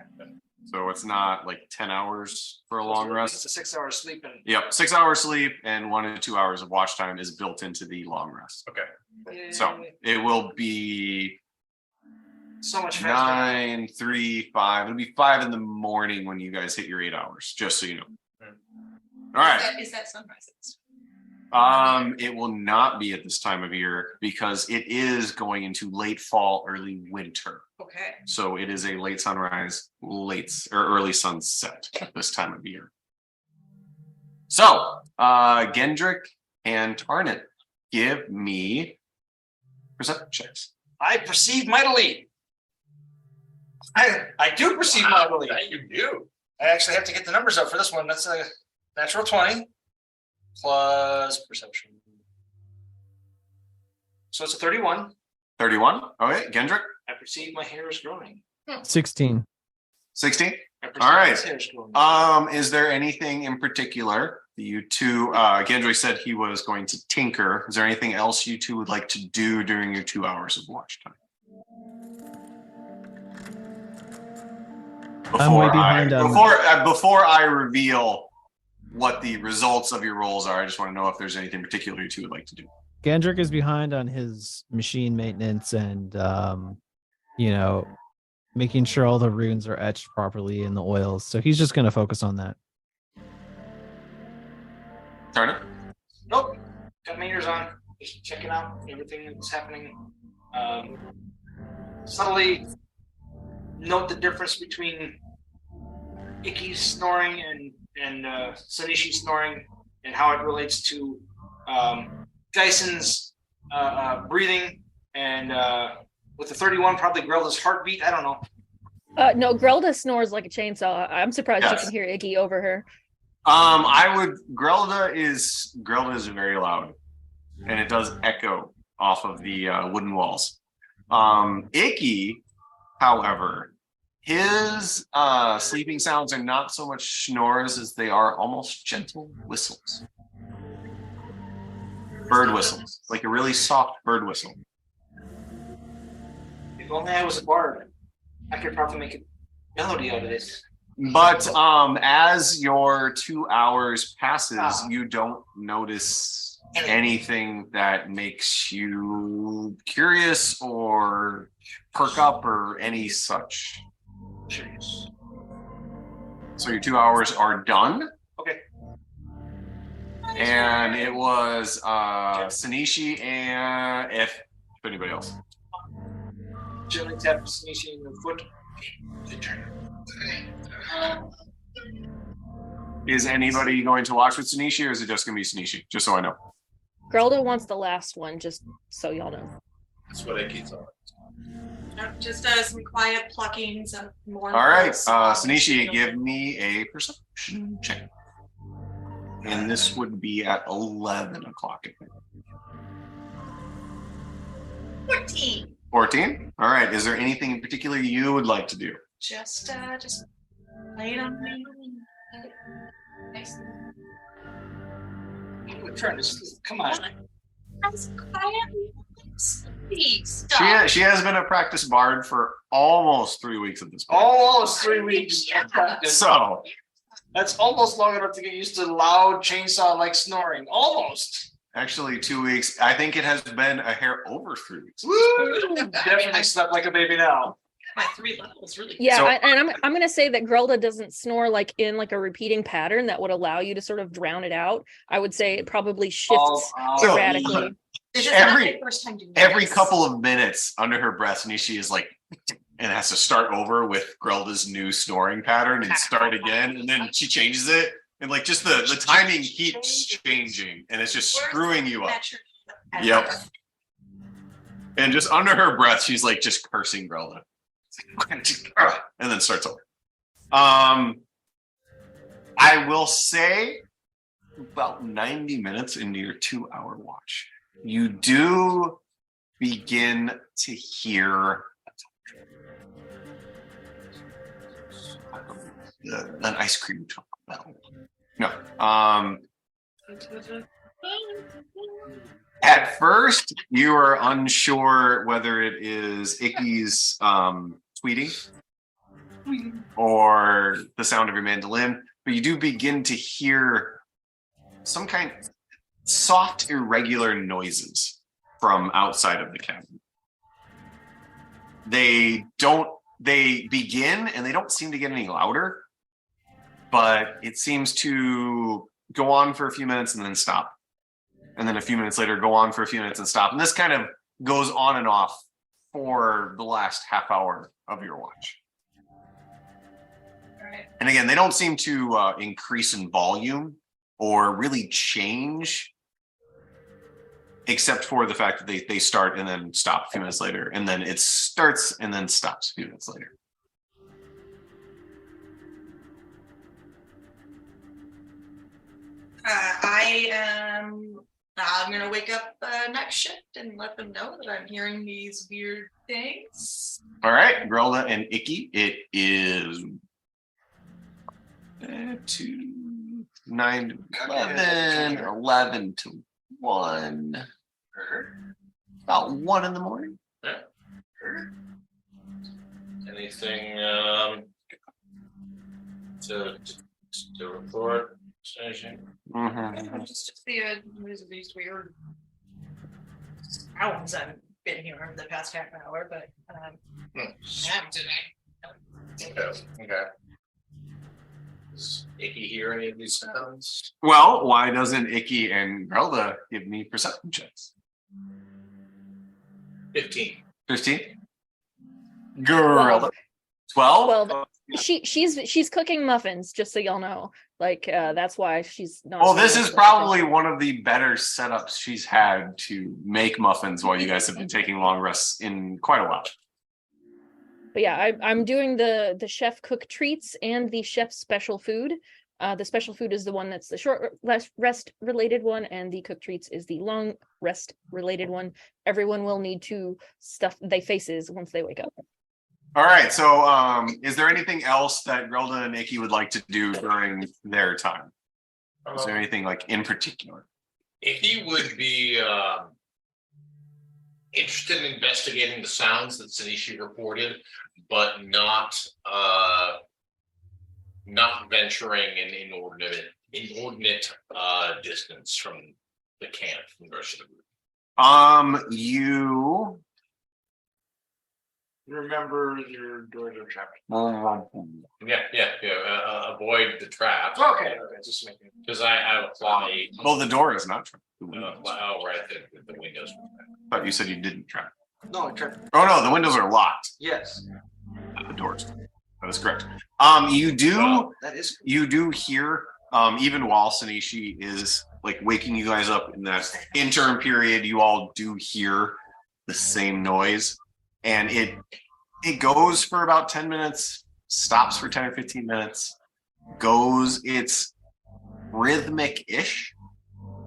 So it's not like 10 hours for a long rest. It's a 6 hour sleep. Yep, 6 hours sleep and 1 to 2 hours of watch time is built into the long rest. Okay. So it will be so much faster. 9, 3, 5. It'll be 5 in the morning when you guys hit your 8 hours, just so you know. All right. Is that sunrises? It will not be at this time of year because it is going into late fall, early winter. Okay. So it is a late sunrise, early sunset at this time of year. So, Gendrick and Tarnit, give me perception checks. I perceive mightily. I do perceive mightily. You do. I actually have to get the numbers up for this one. That's a natural 20 plus perception. So it's a 31. 31. Okay, Gendrick. I perceive my hair is growing. 16. 16? My All right. perception is going. Is there anything in particular that you two, Gendry said he was going to tinker. Is there anything else you two would like to do during your 2 hours of watch time? I'm way behind on- Before I reveal what the results of your rolls are, I just want to know if there's anything particular you two would like to do. Gandrick is behind on his machine maintenance and, you know, making sure all the runes are etched properly in the oils. So he's just going to focus on that. Turner? Nope. Got my ears on. Just checking out everything that's happening. Subtly note the difference between Icky's snoring and Sanishi snoring and how it relates to Gyson's breathing and with the 31 probably Grelda's heartbeat. I don't know. No, Grelda snores like a chainsaw. I'm surprised you can hear Icky over her. Grelda is very loud and it does echo off of the wooden walls. Icky, however, his sleeping sounds are not so much snores as they are almost gentle whistles. Bird whistles, like a really soft bird whistle. If only I was a bard, I could probably make a melody out of this. But as your 2 hours passes, you don't notice anything that makes you curious or perk up or any such. Curious. So your 2 hours are done. Okay. And it was Sanishi and if anybody else. Gently tap Sanishi in the foot. Good turn. Is anybody going to watch with Sanishi or is it just going to be Sanishi? Just so I know. Grelda wants the last one, just so y'all know. That's what I keep on. Just some quiet plucking, some more. All right, Sanishi, give me a perception check. And this would be at 11 o'clock. 14. 14? All right. Is there anything in particular you would like to do? Just lay it on me. Turn this. Come on. As quiet. Stop. She has been a practice bard for almost 3 weeks at this point. Almost 3 weeks. So That's almost long enough to get used to loud chainsaw-like snoring. Almost. actually 2 weeks. I think it has been a hair over 3 weeks. Definitely slept like a baby now. My 3 levels really. Yeah, So- and I'm gonna say that Grelda doesn't snore like in like a repeating pattern that would allow you to sort of drown it out. I would say it probably shifts So- erratically. This is Every- not my first time doing Every this. couple of minutes under her breath, Nishi is like, and has to start over with Grelda's new snoring pattern and start again. And then she changes it. And like just the timing keeps changing and it's just screwing you up. Yep. And just under her breath, she's like just cursing Grelda. And then starts over. I will say about 90 minutes into your 2 hour watch, you do begin to hear an ice cream truck bell. No. At first, you are unsure whether it is Icky's tweeting or the sound of your mandolin, but you do begin to hear some kind of soft, irregular noises from outside of the cabin. They begin and they don't seem to get any louder, but it seems to go on for a few minutes and then stop. And then a few minutes later, go on for a few minutes and stop. And this kind of goes on and off for the last half hour of your watch. And again, they don't seem to increase in volume or really change, except for the fact that they start and then stop a few minutes later. And then it starts and then stops a few minutes later. I'm gonna wake up next shift and let them know that I'm hearing these weird things. All right, Grelda and Icky, it is 2, 9 to 11, 11 to 1. About 1 in the morning. Anything to report? Just the news of these weird sounds. I've been here over the past half hour, but I haven't today. Okay. Does Icky hear any of these sounds? Well, why doesn't Icky and Grelda give me perception checks? 15. 15? Grelda. 12? Well, she's cooking muffins, just so y'all know. Like that's why she's not. Well, this is probably one of the better setups she's had to make muffins while you guys have been taking long rests in quite a while. But yeah, I'm doing the chef cook treats and the chef special food. The special food is the one that's the short rest related one, and the cook treats is the long rest related one. Everyone will need to stuff their faces once they wake up. All right. So, is there anything else that Grelda and Icky would like to do during their time? Is there anything like in particular? Icky would be interested in investigating the sounds that Sanishi reported, but not venturing an inordinate distance from the camp, from the rest of the group. You Remember your doors are trapped. Avoid the traps. Okay, just making. Because I apply. well, the door is not trapped. Right, the windows. But you said you didn't trap. No, I trapped. Oh no, the windows are locked. Yes. The doors. That is correct. You do. That is. You do hear, even while Sanishi is like waking you guys up in that interim period, you all do hear the same noise, and it goes for about 10 minutes, stops for 10 or 15 minutes, goes. It's rhythmic-ish,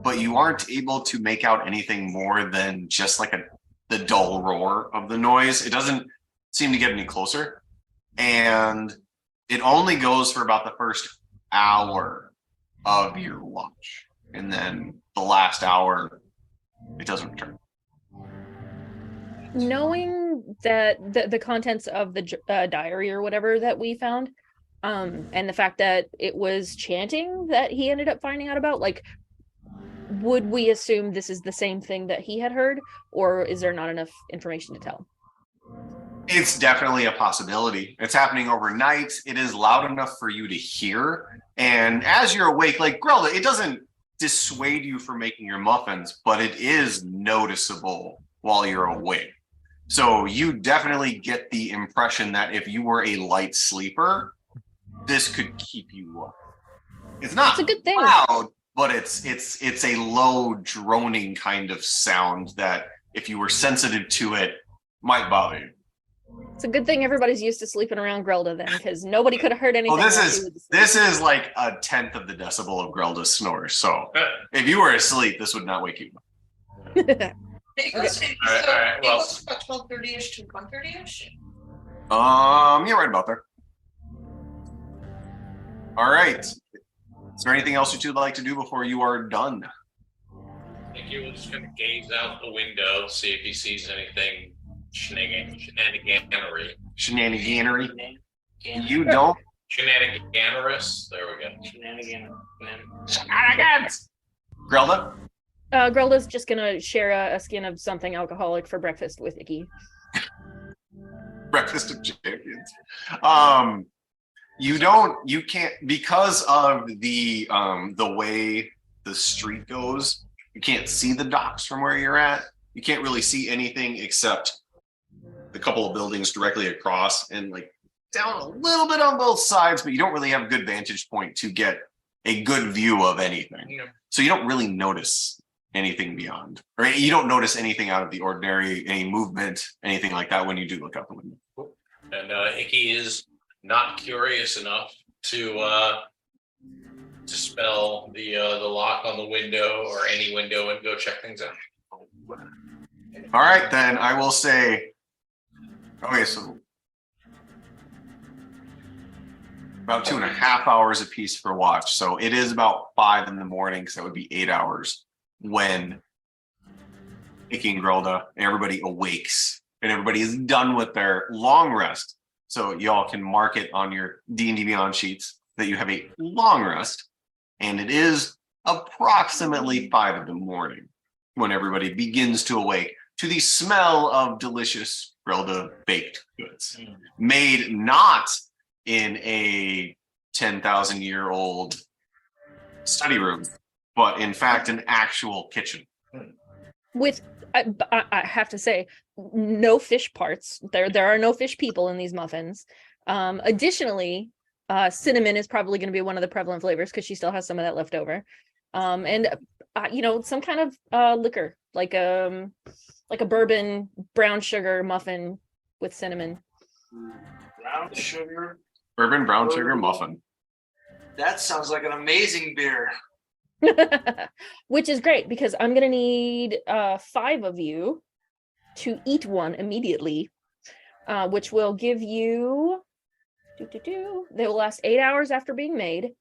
but you aren't able to make out anything more than just like the dull roar of the noise. It doesn't seem to get any closer, and it only goes for about the first hour of your watch, and then the last hour it doesn't return. Knowing that the contents of the diary or whatever that we found, and the fact that it was chanting that he ended up finding out about, like, would we assume this is the same thing that he had heard, or is there not enough information to tell? It's definitely a possibility. It's happening overnight. It is loud enough for you to hear, and as you're awake, like Grelda, it doesn't dissuade you from making your muffins, but it is noticeable while you're awake. So you definitely get the impression that if you were a light sleeper, this could keep you up. It's not It's a good thing. loud, but it's a low droning kind of sound that if you were sensitive to it might bother you. It's a good thing everybody's used to sleeping around Grelda then, because nobody could have heard anything. Well, while this is like a tenth of the decibel of Grelda's snore. So if you were asleep, this would not wake you up. It goes, All right, it well- goes about 12:30ish to 1:30ish. You're right about there. All right. Is there anything else that you'd like to do before you are done? I think he was just gonna gaze out the window, see if he sees anything shenaniganery. Shenaniganery? You don't? Shenaniganerous. There we go. Shenanigans! Grelda? Grelda's just gonna share a skin of something alcoholic for breakfast with Icky. Breakfast of Champions. You can't, because of the way the street goes, you can't see the docks from where you're at. You can't really see anything except the couple of buildings directly across and like down a little bit on both sides, but you don't really have a good vantage point to get a good view of anything. Yeah. So you don't really notice anything beyond, or you don't notice anything out of the ordinary, any movement, anything like that when you do look out the window. And Icky is not curious enough to spell the lock on the window or any window and go check things out. All right, then I will say, okay, so about 2.5 hours apiece for watch. So it is about 5 in the morning, so that would be 8 hours when Icky and Grelda and everybody awakes and everybody is done with their long rest. So y'all can mark it on your D&D Beyond sheets that you have a long rest, and it is approximately 5 in the morning when everybody begins to awake to the smell of delicious Grelda baked goods, made not in a 10,000-year-old study room, but in fact an actual kitchen. With I have to say, no fish parts. There are no fish people in these muffins. Additionally, cinnamon is probably going to be one of the prevalent flavors because she still has some of that left over. And some kind of liquor, like a bourbon brown sugar muffin with cinnamon. Brown sugar. Bourbon brown sugar muffin. That sounds like an amazing beer. Which is great because I'm gonna need 5 of you to eat one immediately, which will give you they will last 8 hours after being made,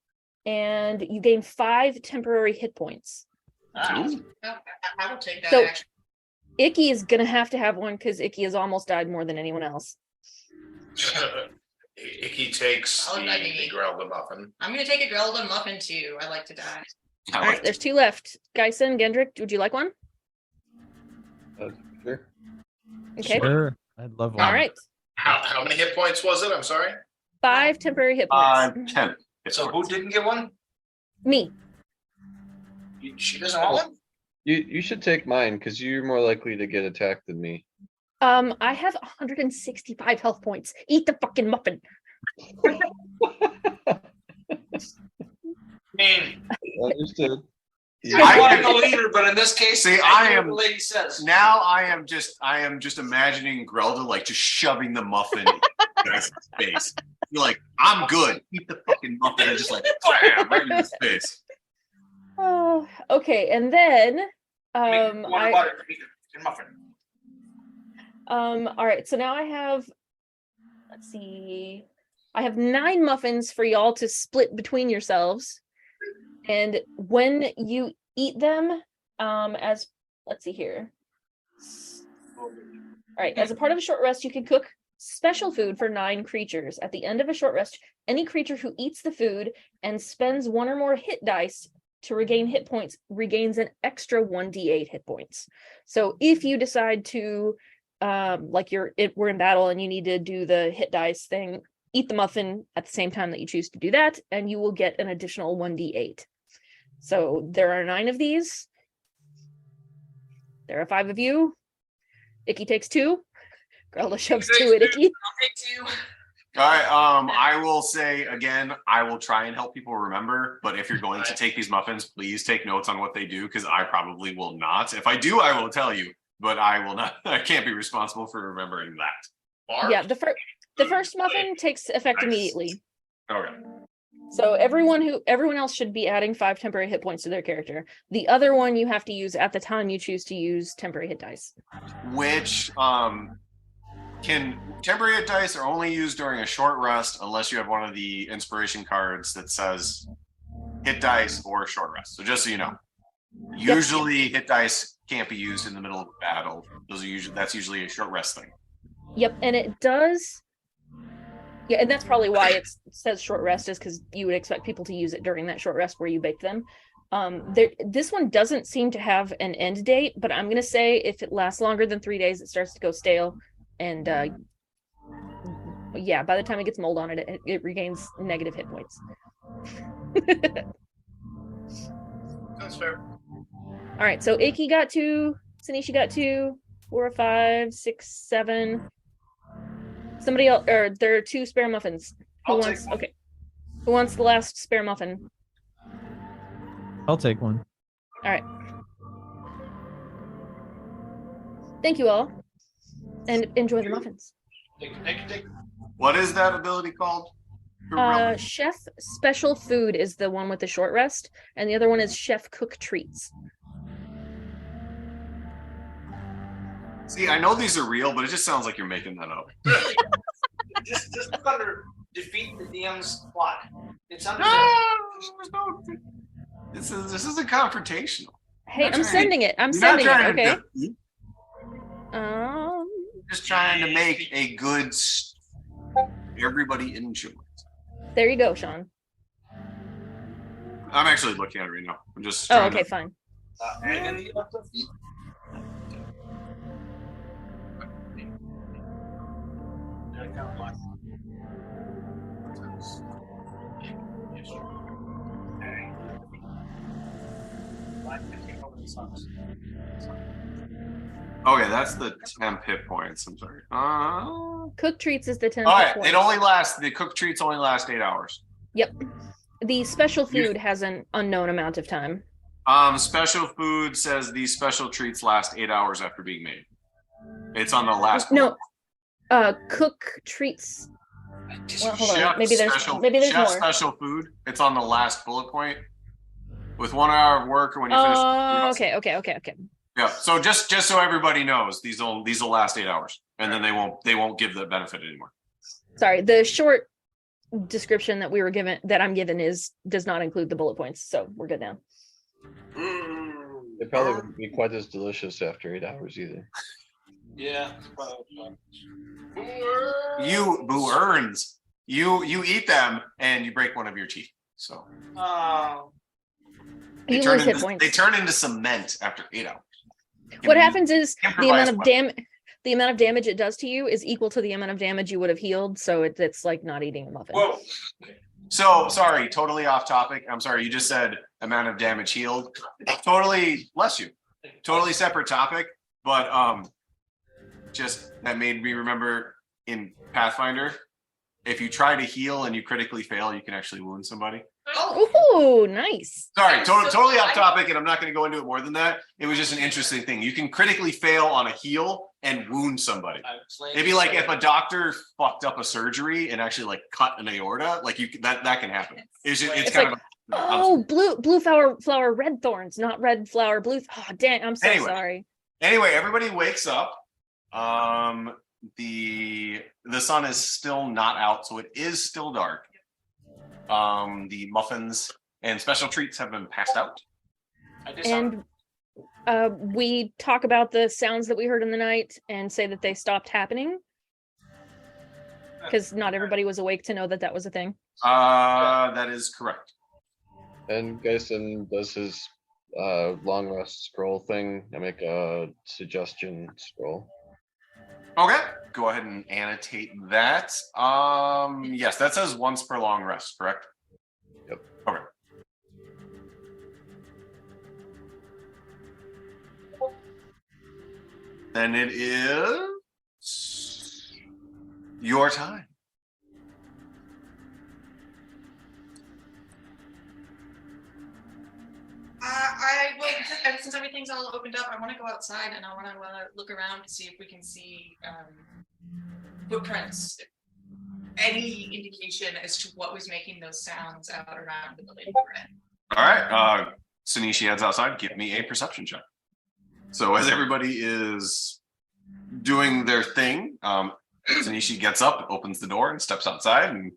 and you gain 5 temporary hit points. I will take that. So actually. Icky is gonna have to have one because Icky has almost died more than anyone else. Icky takes Oh, the Grelda muffin. I'm gonna take a Grelda muffin too. I like to die. All right, there's 2 left. Geisen, Gendrick, would you like one? Sure. Okay. Sure. I'd love one. All right. How many hit points was it? I'm sorry. 5 temporary hit points. 10. So who didn't get one? Me. She doesn't want one? You should take mine because you're more likely to get attacked than me. I have 165 health points. Eat the fucking muffin. I mean, Understood. I want to go leader, but in this case, See, I I do am- what the lady says. Now I am just imagining Grelda like just shoving the muffin in his face. You're like, I'm good. Eat the fucking muffin, and just like bam, right in his face. Oh, okay. And then Water, water, and muffin. all right, so now I have, let's see, I have 9 muffins for y'all to split between yourselves. And when you eat them, let's see here. All right, as a part of a short rest, you can cook special food for 9 creatures. At the end of a short rest, any creature who eats the food and spends 1 or more hit dice to regain hit points regains an extra 1d8 hit points. So if you decide to, we're in battle and you need to do the hit dice thing, eat the muffin at the same time that you choose to do that, and you will get an additional 1d8. So there are 9 of these. There are 5 of you. Icky takes 2. Grelda shoves 2 at Icky. I'll take 2. All right. I will say again, I will try and help people remember. But if you're going to take these muffins, please take notes on what they do, because I probably will not. If I do, I will tell you, but I will not. I can't be responsible for remembering that. Yeah, the first muffin takes effect immediately. Okay. So everyone else should be adding 5 temporary hit points to their character. The other one you have to use at the time you choose to use temporary hit dice. Which can temporary hit dice are only used during a short rest unless you have one of the inspiration cards that says hit dice or short rest. So just so you know, usually hit dice can't be used in the middle of a battle. That's usually a short rest thing. Yep, and it does. Yeah, and that's probably why it says short rest, is because you would expect people to use it during that short rest where you bake them. This one doesn't seem to have an end date, but I'm gonna say if it lasts longer than 3 days, it starts to go stale, and yeah, by the time it gets mold on it, it regains negative hit points. That's fair. All right, so Icky got 2, Sanishi got 2, 4, 5, 6, 7. Somebody else, or there are 2 spare muffins. Who wants? Okay, who wants the last spare muffin? I'll take one. All right. Thank you all, and enjoy the muffins. Take. What is that ability called? Chef Special Food is the one with the short rest, and the other one is Chef Cook Treats. See, I know these are real, but it just sounds like you're making that up. just look under defeat the DM's plot. It's under This is a confrontational. Hey, I'm trying- sending it. I'm You're not sending it. trying to Okay. defeat, Um. just trying to make a good everybody enjoy. There you go, Sean. I'm actually looking at it right now. I'm just Oh, trying okay, to, fine. agony of defeat. okay, that's the temp hit points. I'm sorry. Cook treats is the 10. All hit right, points. it only lasts. The cook treats only last 8 hours. Yep. The special You- food has an unknown amount of time. Special food says these special treats last 8 hours after being made. It's on the last. No. Cook treats. Well, hold on. Chef Maybe there's special, more. chef special food. It's on the last bullet point. With 1 hour of work, or when you finish. Oh, okay. Yeah. So just so everybody knows, these will last 8 hours, and then they won't give the benefit anymore. Sorry, the short description that I'm given does not include the bullet points, so we're good now. They probably wouldn't be quite as delicious after 8 hours either. Yeah. You boo earns. You eat them and you break one of your teeth. So Oh. You lose hit points. they turn into cement after 8 hours. What happens is the improvise amount of damage it does to you is equal to the amount of damage you would have healed, so it's like not eating a muffin. Whoa. So sorry, totally off topic. I'm sorry, you just said amount of damage healed. Totally, bless you. Totally separate topic, but just that made me remember in Pathfinder, if you try to heal and you critically fail, you can actually wound somebody. Oh, nice. Sorry, totally off topic, and I'm not going to go into it more than that. It was just an interesting thing. You can critically fail on a heal and wound somebody. It'd be like if a doctor fucked up a surgery and actually like cut an aorta, like that can happen. It's kind like, of blue flower, red thorns, not red flower, blue. Oh, dang! I'm so sorry. Anyway, everybody wakes up. The sun is still not out, so it is still dark. The muffins and special treats have been passed out. And we talk about the sounds that we heard in the night and say that they stopped happening because not everybody was awake to know that was a thing. That is correct. And Geisen does his long rest scroll thing. I make a suggestion scroll. Okay, go ahead and annotate that. Yes, that says once per long rest, correct? Yep. Okay. Then it is your time. I will, since everything's all opened up, I want to go outside and I want to look around to see if we can see footprints, any indication as to what was making those sounds out around the building. All right, Sanishi heads outside. Give me a perception check. So as everybody is doing their thing, Sanishi gets up, opens the door, and steps outside, and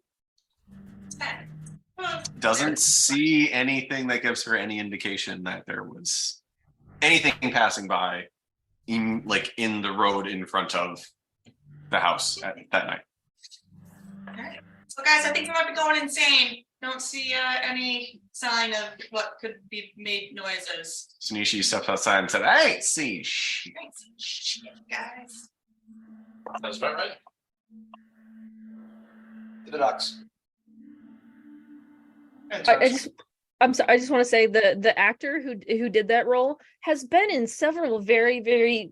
doesn't see anything that gives her any indication that there was anything passing by, in the road in front of the house that night. Okay. So guys, I think we might be going insane. Don't see any sign of what could be made noises. Sanishi steps outside and said, "I ain't seen shit." I ain't seen shit, guys. That's about right. To the ducks. I'm sorry. I just want to say the actor who did that role has been in several very, very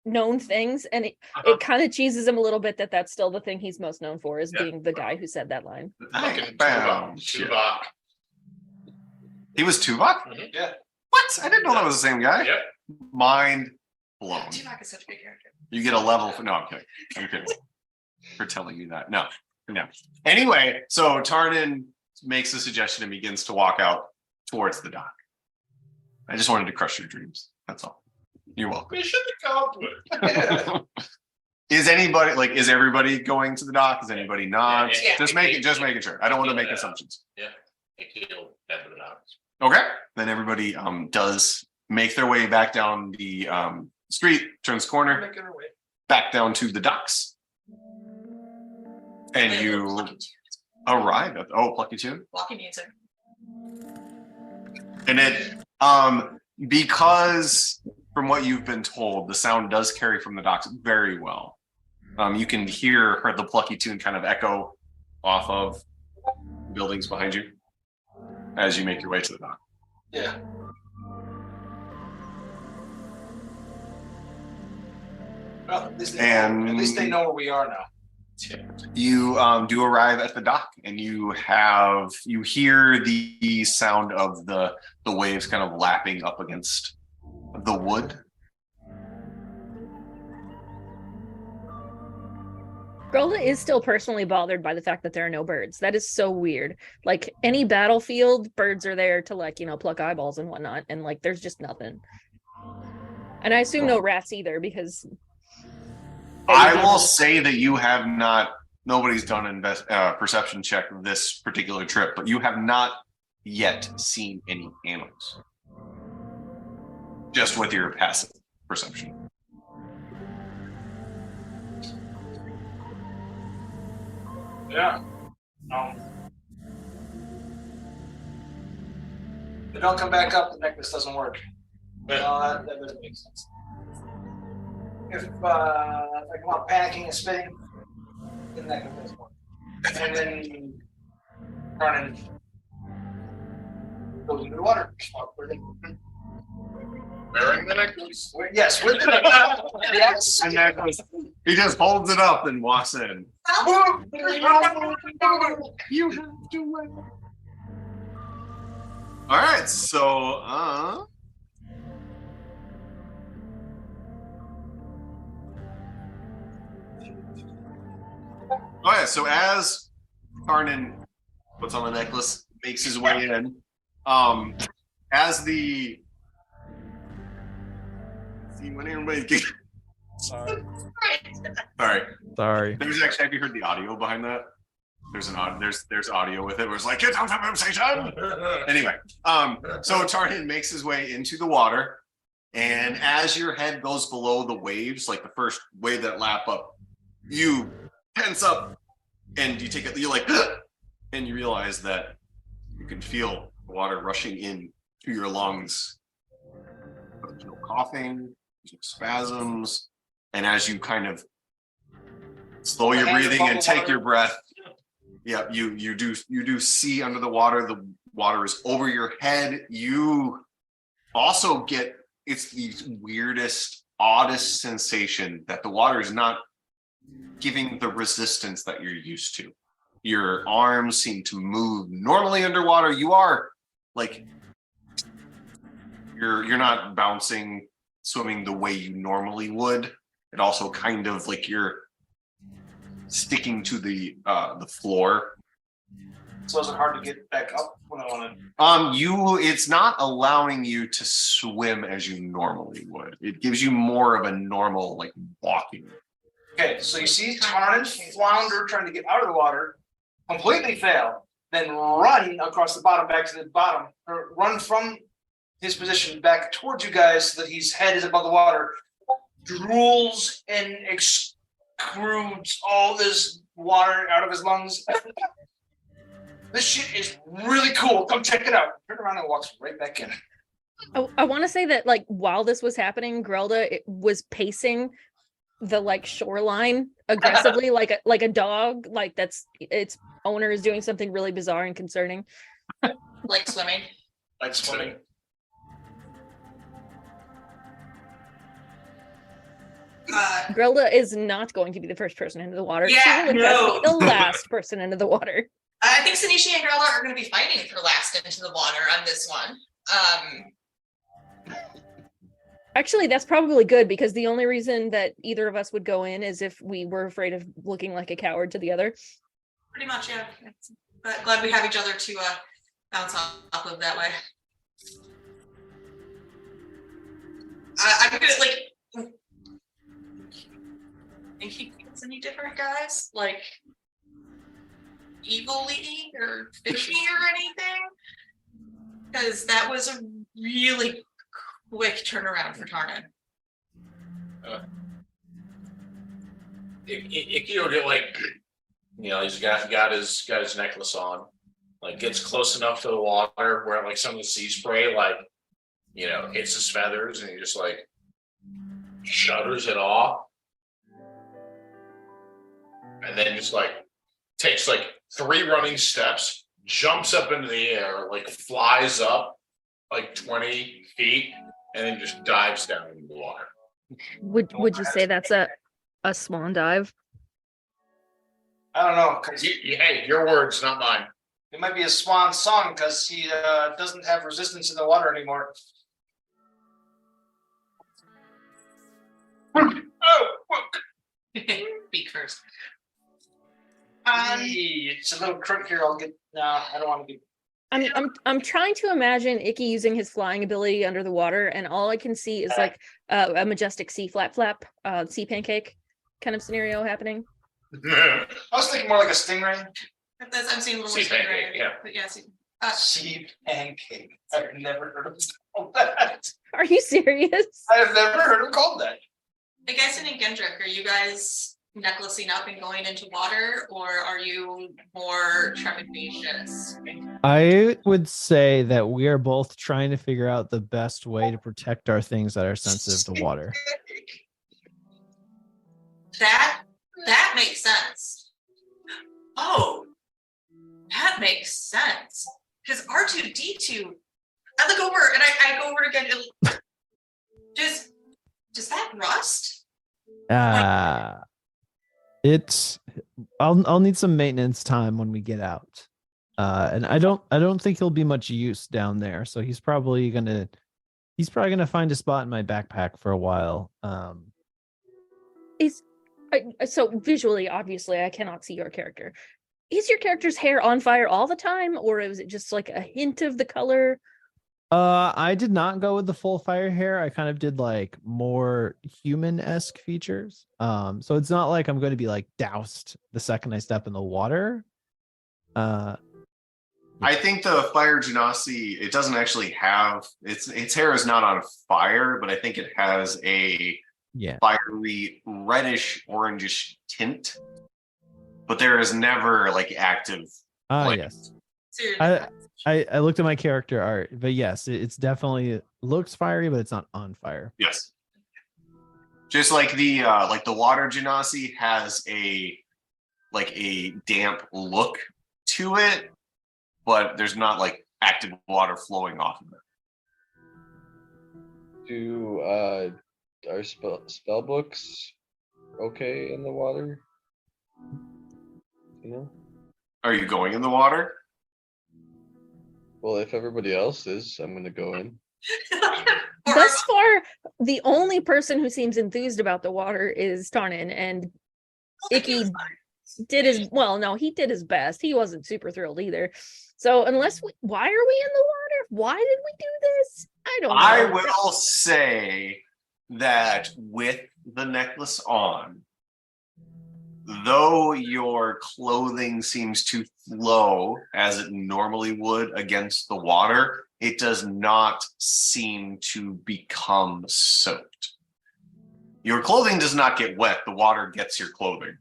known things, and it kind of cheeses him a little bit that that's still the thing he's most known for is being the guy who said that line. Fucking Bam. Tuvok. He was Tuvok? Yeah. What? I didn't know that was the same guy. Yep. Mind blown. Tuvok is such a big character. You get a level for I'm kidding. I'm kidding. For telling me that. No. Anyway, so Tarnin makes a suggestion and begins to walk out towards the dock. I just wanted to crush your dreams. That's all. You're welcome. Mission accomplished. Is everybody going to the dock? Is anybody not? Yeah. Just making sure. I don't want to make assumptions. Yeah. He'll head to the docks. Okay. Then everybody does make their way back down the street, turns corner, Making our way. back down to the docks. And you arrive at Plucky Tune. Plucky music. And it because from what you've been told, the sound does carry from the docks very well. You can hear the Plucky Tune kind of echo off of buildings behind you as you make your way to the dock. Yeah. Well, at least they know where we are now. You do arrive at the dock, and you hear the sound of the waves kind of lapping up against the wood. Grolda is still personally bothered by the fact that there are no birds. That is so weird. Like any battlefield, birds are there to pluck eyeballs and whatnot, and there's just nothing. And I assume no rats either, because I will say that you have not. Nobody's done a perception check this particular trip, but you have not yet seen any animals. Just with your passive perception. Yeah. If they don't come back up, the necklace doesn't work. No, that doesn't make sense. If I come out panicking and spitting, the necklace doesn't work. And then running goes into the water. Wearing the necklace? Yes, with the necklace. Yes. And necklace. He just holds it up and walks in. You have to win. All right, so so as Karnan puts on the necklace, makes his way in, as the when everybody Sorry. Sorry. There's actually, have you heard the audio behind that? There's audio with it where it's like, get out of Satan. Anyway, so Tarnan makes his way into the water, and as your head goes below the waves, like the first wave that lap up, you tense up and you take it, you're like, and you realize that you can feel the water rushing in to your lungs. There's no coughing, there's no spasms, and as you kind of slow your breathing and take your breath, you do see under the water is over your head. You also get, it's the weirdest, oddest sensation that the water is not giving the resistance that you're used to. Your arms seem to move normally underwater. You are like, you're not bouncing, swimming the way you normally would. It also kind of like you're sticking to the floor. So is it hard to get back up when I want to? It's not allowing you to swim as you normally would. It gives you more of a normal, like, walking. Okay, so you see Tarnan flounder trying to get out of the water, completely fail, then run across the bottom back to the bottom, or run from his position back towards you guys so that his head is above the water, drools and extrudes all this water out of his lungs. This shit is really cool. Come check it out. Turn around and walks right back in. I want to say that while this was happening, Grelda was pacing the shoreline aggressively like a dog, that's its owner is doing something really bizarre and concerning. Like swimming. Like swimming. Grelda is not going to be the first person into the water. Yeah, she will in fact be the last person into the water. I think Sanishi and Grella are going to be fighting for last into the water on this one. Actually, that's probably good, because the only reason that either of us would go in is if we were afraid of looking like a coward to the other. Pretty much, yeah. But glad we have each other to bounce off of that way. I'm gonna think he feels any different, guys? Like evilly or fishy or anything? Because that was a really quick turnaround for Tarnan. Icky will get like, he's got his necklace on, like gets close enough to the water where like some of the sea spray like, hits his feathers, and he just like shudders it off, and then just like takes like 3 running steps, jumps up into the air, like flies up like 20 feet, and then just dives down into the water. Would you say that's a swan dive? I don't know, because Hey, your words, not mine. it might be a swan song because he doesn't have resistance in the water anymore. Speak first. It's a little crick here. I don't want to be. I'm trying to imagine Icky using his flying ability under the water, and all I can see is like a majestic sea flap, sea pancake kind of scenario happening. I was thinking more like a stingray. I'm seeing a little Sea pancake, stingray. yeah. But yeah, Sea pancake. I've never heard of called that. Are you serious? I have never heard him called that. I guess in Gendrick, are you guys necklacing up and going into water, or are you more trepidatious? I would say that we are both trying to figure out the best way to protect our things that are sensitive to water. That makes sense. Oh, that makes sense. Because R2D2, I look over and I go over again. Does that rust? I'll need some maintenance time when we get out. And I don't think he'll be much use down there. So he's probably gonna find a spot in my backpack for a while. So visually, obviously, I cannot see your character. Is your character's hair on fire all the time, or is it just like a hint of the color? I did not go with the full fire hair. I kind of did like more human-esque features. So it's not like I'm going to be like doused the second I step in the water. I think the fire genasi, it doesn't actually have its hair is not on fire, but I think it has a fiery reddish orangish tint. But there is never like active. Yes. I looked at my character art, but yes, it's definitely looks fiery, but it's not on fire. Yes. Just like the water genasi has a damp look to it, but there's not like active water flowing off of it. Do our spell books okay in the water? Are you going in the water? Well, if everybody else is, I'm gonna go in. Thus far, the only person who seems enthused about the water is Tarnan, and Icky did his he did his best. He wasn't super thrilled either. So why are we in the water? Why did we do this? I don't know. I will say that with the necklace on, though your clothing seems to flow as it normally would against the water, it does not seem to become soaked. Your clothing does not get wet. The water gets your clothing.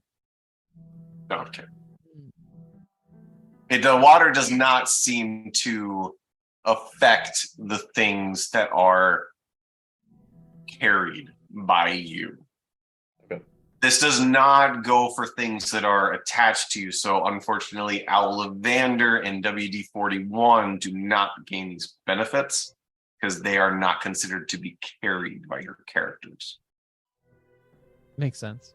No, I'm kidding. The water does not seem to affect the things that are carried by you. This does not go for things that are attached to you. So unfortunately, Owlivander and WD-41 do not gain these benefits because they are not considered to be carried by your characters. Makes sense.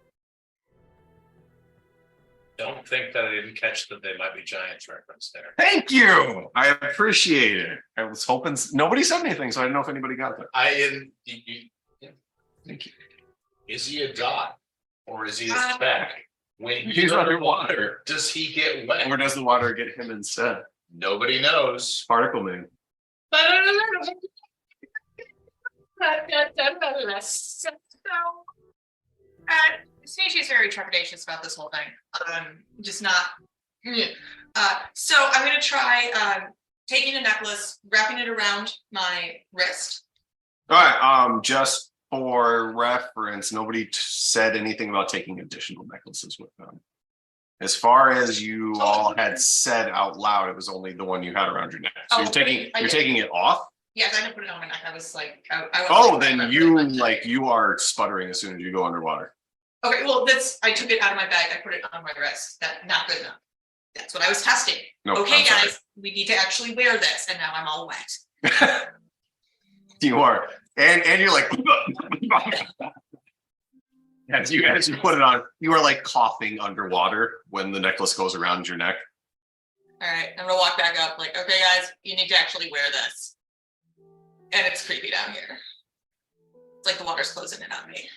Don't think that I didn't catch that they might be giants reference there. Thank you. I appreciate it. I was hoping nobody said anything, so I didn't know if anybody got that. Thank you. Is he a dot? Or is he a speck? When He's underwater. Does he get wet? Or does the water get him instead? Nobody knows. Particle man. Sneezy's very trepidatious about this whole thing. Just not. So I'm gonna try taking a necklace, wrapping it around my wrist. All right. Just for reference, nobody said anything about taking additional necklaces with them. As far as you all had said out loud, it was only the one you had around your neck. So Oh, you're taking it off. Yes, I didn't put it on my neck. I was like, I Oh, wasn't then like, you are sputtering as soon as you go underwater. Okay, well, I took it out of my bag. I put it on my wrist. That not good enough. That's what I was testing. Nope, Okay, I'm sorry. guys, we need to actually wear this, and now I'm all wet. You are, and you're like, as you put it on, you are like coughing underwater when the necklace goes around your neck. All right, I'm gonna walk back up. Like, okay, guys, you need to actually wear this, and it's creepy down here. It's like the water's closing in on me.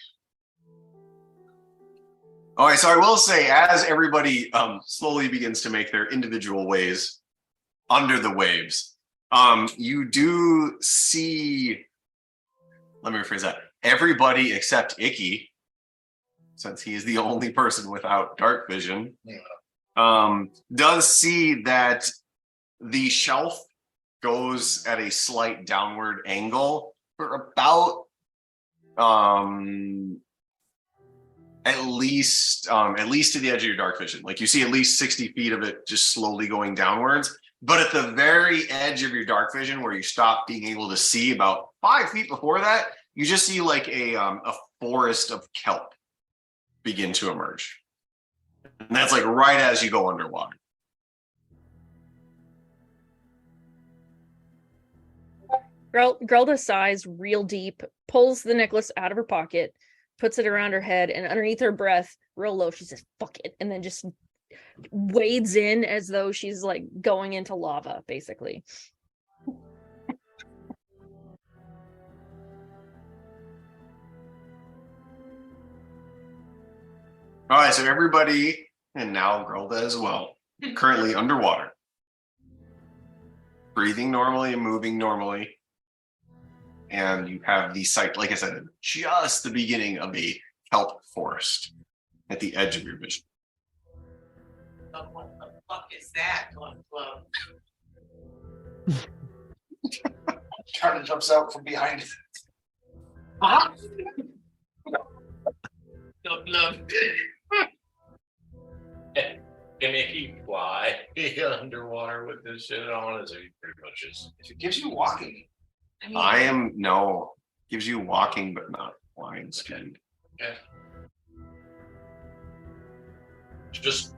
All right, so I will say, as everybody slowly begins to make their individual ways under the waves, you do see, let me rephrase that, everybody except Icky, since he is the only person without dark vision, does see that the shelf goes at a slight downward angle for about at least to the edge of your dark vision. Like you see at least 60 feet of it just slowly going downwards. But at the very edge of your dark vision, where you stop being able to see, about 5 feet before that, you just see like a forest of kelp begin to emerge. And that's like right as you go underwater. Grelda sighs real deep, pulls the necklace out of her pocket, puts it around her head, and underneath her breath, real low, she says, fuck it, and then just wades in as though she's like going into lava, basically. All right, so everybody, and now Grelda as well, currently underwater. Breathing normally and moving normally. And you have the sight, like I said, just the beginning of a kelp forest at the edge of your vision. What the fuck is that going club? Charlie jumps out from behind it. Can he fly underwater with this shit on? Is he pretty much just? If it gives you walking. I mean, Gives you walking, but not flying speed. Yeah. Just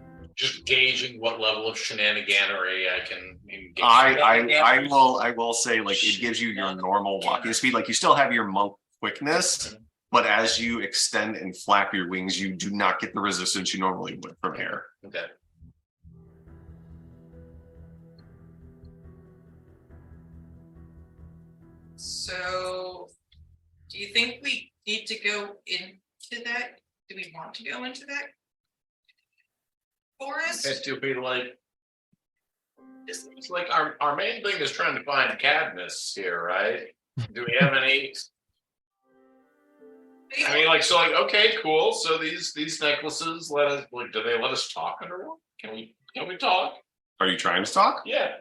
gauging what level of shenaniganery I can engage. I will say, like, it gives you your normal walking speed. Like, you still have your monk quickness, but as you extend and flap your wings, you do not get the resistance you normally would from air. Okay. so do you think we need to go into that? Do we want to go into that forest? It to be like, it's like our main thing is trying to find Cadmus here, right? Do we have any? I mean, like, so, like, okay, cool. So these necklaces let us, like, do they let us talk underwater? Can we talk? Are you trying to talk? Yeah.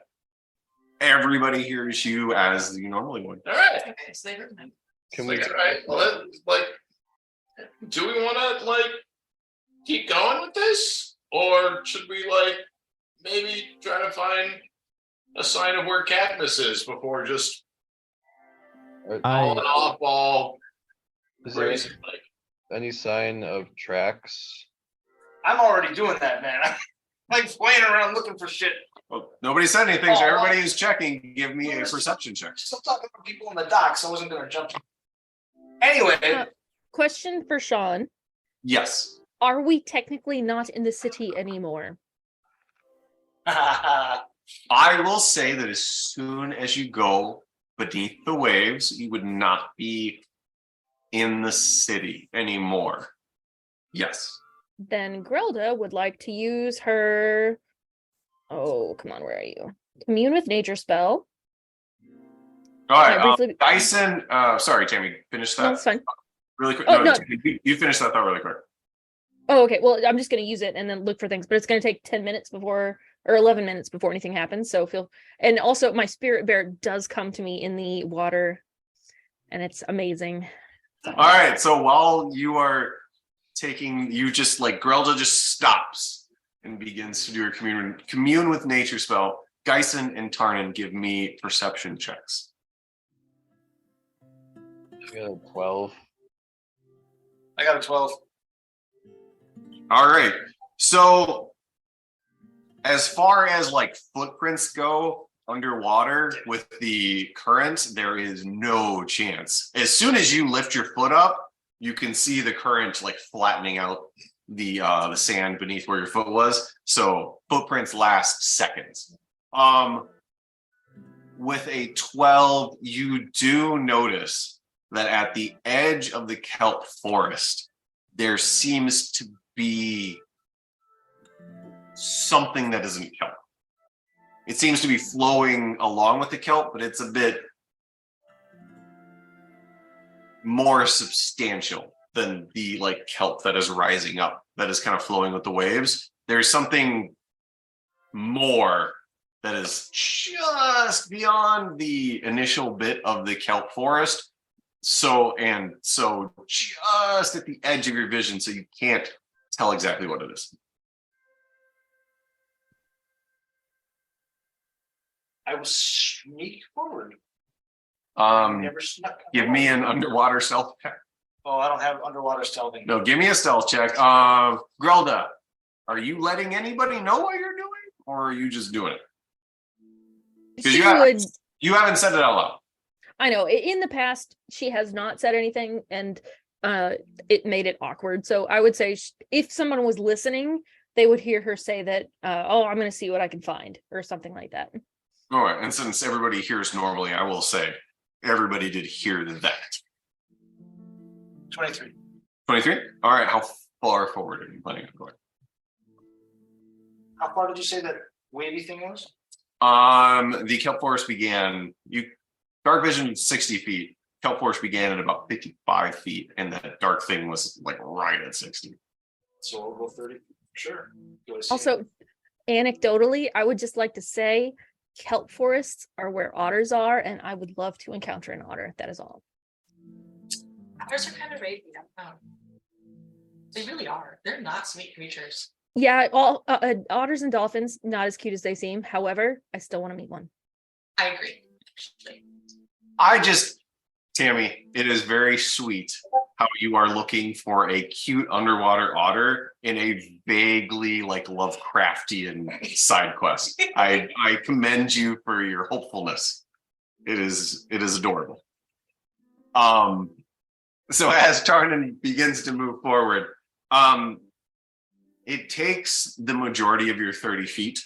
Everybody hears you as you normally would. All right. Okay, so they heard me. Can we? All right. Well, like, do we want to like keep going with this, or should we like maybe try to find a sign of where Cadmus is before just falling off all Is there crazy? Like, any sign of tracks? I'm already doing that, man. I'm like flying around looking for shit. Well, nobody said anything, so everybody who's checking, give me a perception check. Still talking about people in the docks. I wasn't gonna jump. Anyway, Question for Sean. Yes. Are we technically not in the city anymore? I will say that as soon as you go beneath the waves, you would not be in the city anymore. Yes. Then Grelda would like to use her. Oh, come on, where are you? Commune with nature spell. All right. briefly- Dyson, sorry, Tammy, finish that No, it's fine. really quick. Oh, no. You finish that thought really quick. Oh, okay. Well, I'm just going to use it and then look for things, but it's going to take 10 minutes before or 11 minutes before anything happens. So and also my spirit bear does come to me in the water and it's amazing. All right. So while you are Grelda just stops and begins to do her commune with nature spell. Geisen and Tarnan, give me perception checks. I got a 12. I got a 12. All right. So as far as like footprints go underwater with the current, there is no chance. As soon as you lift your foot up, you can see the current like flattening out the sand beneath where your foot was. So footprints last seconds. With a 12, you do notice that at the edge of the kelp forest, there seems to be something that isn't kelp. It seems to be flowing along with the kelp, but it's a bit more substantial than the like kelp that is rising up, that is kind of flowing with the waves. There's something more that is just beyond the initial bit of the kelp forest. So just at the edge of your vision, so you can't tell exactly what it is. I will sneak forward. Give Snuck me an underwater stealth check. Oh, I don't have underwater stealthing. No, give me a stealth check. Grelda, are you letting anybody know what you're doing, or are you just doing it? Because you haven't said it out loud. I know in the past she has not said anything and it made it awkward. So I would say if someone was listening, they would hear her say that, I'm going to see what I can find or something like that. All right. And since everybody hears normally, I will say everybody did hear that. 23. 23? All right. How far forward are you planning on going? How far did you say that wavy thing was? The kelp forest dark vision 60 feet. Kelp forest began at about 55 feet, and that dark thing was like right at 60. So we'll go 30. Sure. Also, anecdotally, I would just like to say kelp forests are where otters are, and I would love to encounter an otter. That is all. Otters are kind of rapey. They really are. They're not sweet creatures. Yeah, all otters and dolphins, not as cute as they seem. However, I still want to meet one. I agree. Tammy, it is very sweet how you are looking for a cute underwater otter in a vaguely like Lovecraftian side quest. I commend you for your hopefulness. It is adorable. So as Tarnan begins to move forward, it takes the majority of your 30 feet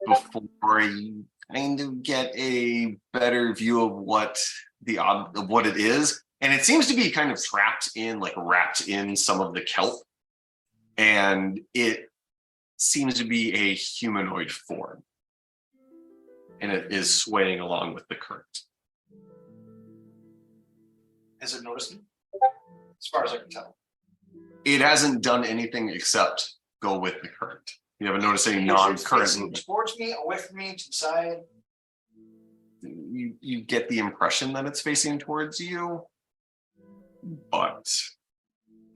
before you kind of get a better view of what it is. And it seems to be kind of wrapped in some of the kelp. And it seems to be a humanoid form. And it is swaying along with the current. Has it noticed me? As far as I can tell. It hasn't done anything except go with the current. You haven't noticed any non-current movement. Towards me, away from me, to the side. You get the impression that it's facing towards you, but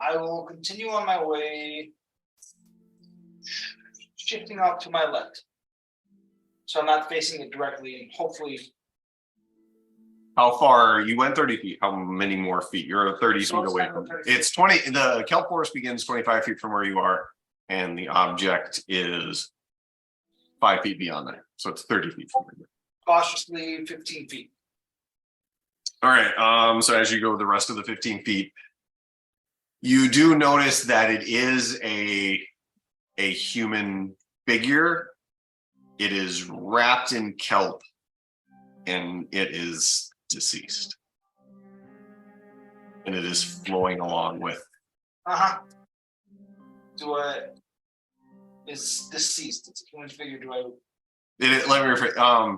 I will continue on my way, shifting off to my left. So I'm not facing it directly, and hopefully. How far? You went 30 feet. How many more feet? You're 30 feet away from it. It's 20. The kelp forest begins 25 feet from where you are, and the object is 5 feet beyond that. So it's 30 feet from where you are. Cautiously 15 feet. All right. So as you go the rest of the 15 feet, you do notice that it is a human figure. It is wrapped in kelp, and it is deceased. And it is flowing along with. Is deceased? It's a human figure. Let me rephrase.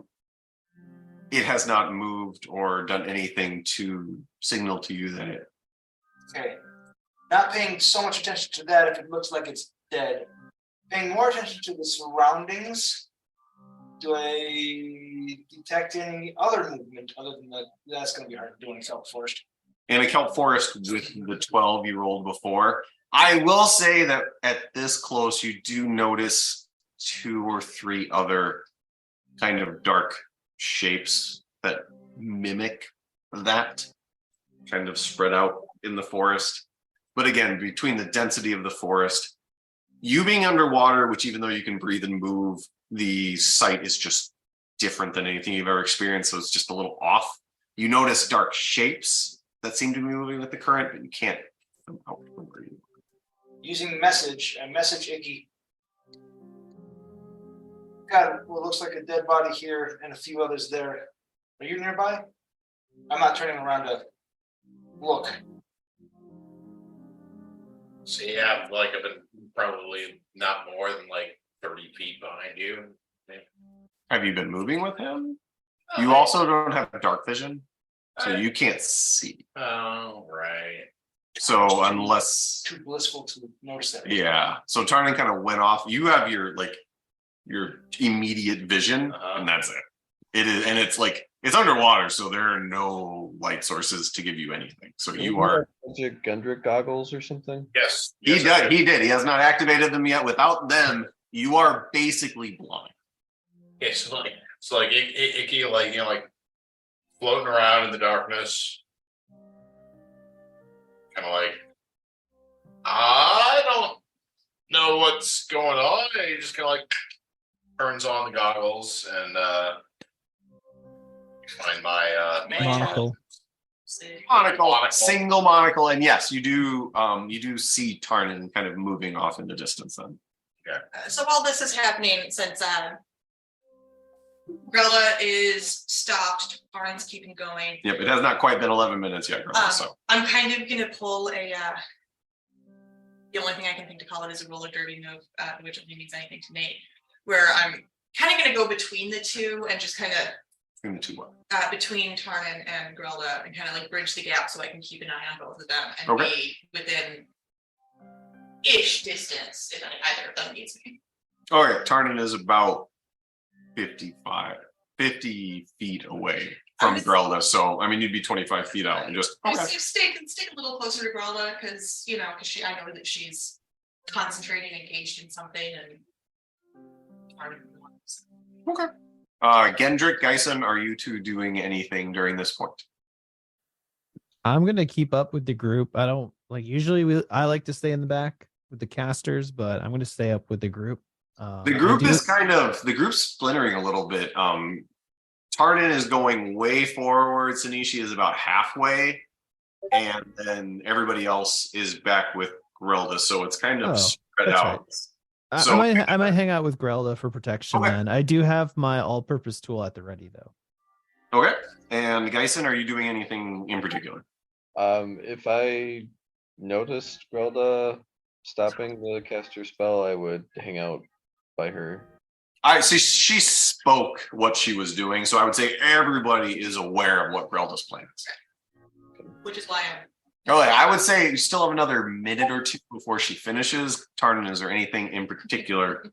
It has not moved or done anything to signal to you that it. Okay. Not paying so much attention to that if it looks like it's dead. Paying more attention to the surroundings. Do I detect any other movement other than that? That's going to be hard to do in a kelp forest. In a kelp forest with the 12 you rolled before, I will say that at this close, you do notice 2 or 3 other kind of dark shapes that mimic that kind of spread out in the forest. But again, between the density of the forest, you being underwater, which even though you can breathe and move, the sight is just different than anything you've ever experienced. So it's just a little off. You notice dark shapes that seem to be moving with the current, but you can't. Using message Icky. Got what looks like a dead body here and a few others there. Are you nearby? I'm not turning around to look. So yeah, like I've been probably not more than like 30 feet behind you. Have you been moving with him? You also don't have dark vision, so you can't see. Oh, right. So unless Too blissful to notice that. yeah, so Tarnin kind of went off. You have your immediate vision, and that's it. It is, and it's like it's underwater, so there are no light sources to give you anything. So you are. Is it Gundrick goggles or something? Yes. He yes, did. He did. He has not activated them yet. Without them, you are basically blind. It's like Icky, like like floating around in the darkness, kind of like I don't know what's going on. And he just kind of like turns on the goggles and find my Monocle. Monocle, single monocle, and yes, you do see Tarnin kind of moving off in the distance. Then, So while this is happening, since Grella is stopped, Tarnin's keeping going. yep, it has not quite been 11 minutes yet, Grella, so I'm kind of gonna pull a. The only thing I can think to call it is a roller derby move, which only means anything to Nate. Where I'm kind of gonna go between the two and just kind of between the two. What? between Tarnin and Grella and kind of like bridge the gap so I can keep an eye on both of them and Okay. be within ish distance if either of them needs me. All right, Tarnin is about 50 feet away from Grella, so I mean you'd be 25 feet out and just Just stay a little closer to Grella because I know that she's concentrating, engaged in something, and Tarnin wants. okay. Gendrick, Geisen, are you two doing anything during this point? I'm gonna keep up with the group. I don't like usually I like to stay in the back with the casters, but I'm gonna stay up with the group. The group is the group's splintering a little bit. Tarnin is going way forward. Sanishi is about halfway, and then everybody else is back with Grilda. So it's kind of spread out. Right. So I might hang out with Grelda for protection. Okay. Then I do have my all-purpose tool at the ready though. Okay. And Geisen, are you doing anything in particular? If I noticed Grelda stopping the caster spell, I would hang out by her. I see she spoke what she was doing, so I would say everybody is aware of what Grelda's plan is. Which is why I'm. Oh, yeah, I would say you still have another minute or two before she finishes. Tarnin, is there anything in particular?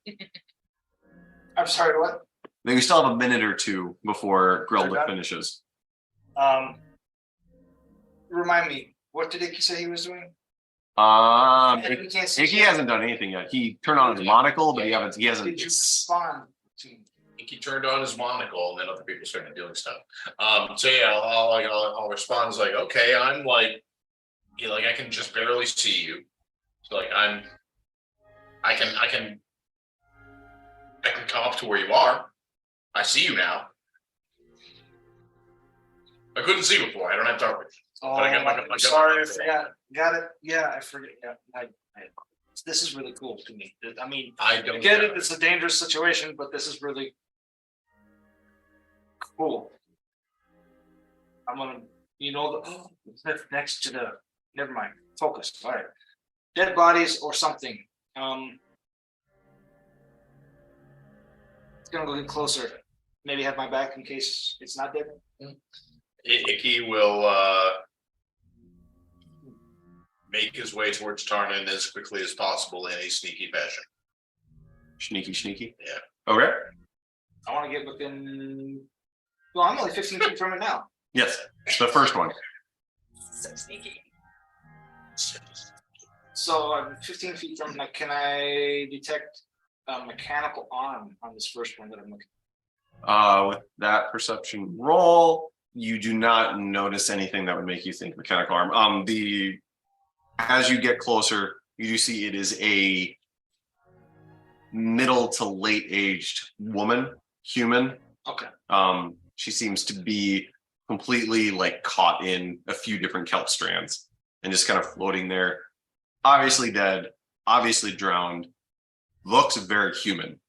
I'm sorry, what? We still have a minute or two before Grelda finishes. Remind me, what did Icky say he was doing? Icky We can't see. hasn't done anything yet. He turned on his monocle, but he hasn't. Did you respond to me? He turned on his monocle, and then other people started doing stuff. So yeah, I'll respond as like, okay, I'm like, I can just barely see you. So like I can come up to where you are. I see you now. I couldn't see before. I don't have dark vision. Oh, But I got sorry, I forgot. Got it. Yeah, I forget. Yeah, this is really cool to me. I mean, I I don't get it. It's a dangerous situation, but this is really cool. I'm gonna, next to the. Never mind. Focus. All right. Dead bodies or something. It's gonna go get closer. Maybe have my back in case it's not dead. Icky will make his way towards Tarnan as quickly as possible in a sneaky fashion. Sneaky. Yeah. Okay. I want to get within. Well, I'm only 15 feet from it now. Yes, the first one. So sneaky. So I'm 15 feet from it. Can I detect a mechanical arm on this first one that I'm looking? With that perception roll, you do not notice anything that would make you think mechanical arm. As you get closer, you do see it is a middle to late aged woman, human. Okay. She seems to be completely like caught in a few different kelp strands and just kind of floating there. Obviously dead, obviously drowned, looks very human,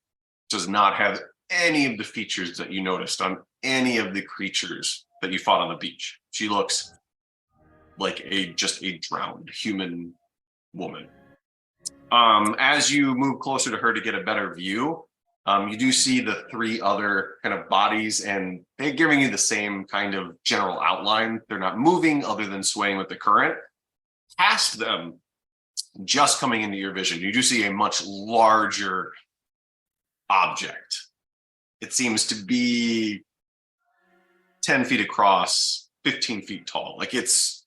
does not have any of the features that you noticed on any of the creatures that you fought on the beach. She looks like just a drowned human woman. As you move closer to her to get a better view, you do see the three other kind of bodies, and they're giving you the same kind of general outline. They're not moving other than swaying with the current. Past them, just coming into your vision, you do see a much larger object. It seems to be 10 feet across, 15 feet tall. Like it's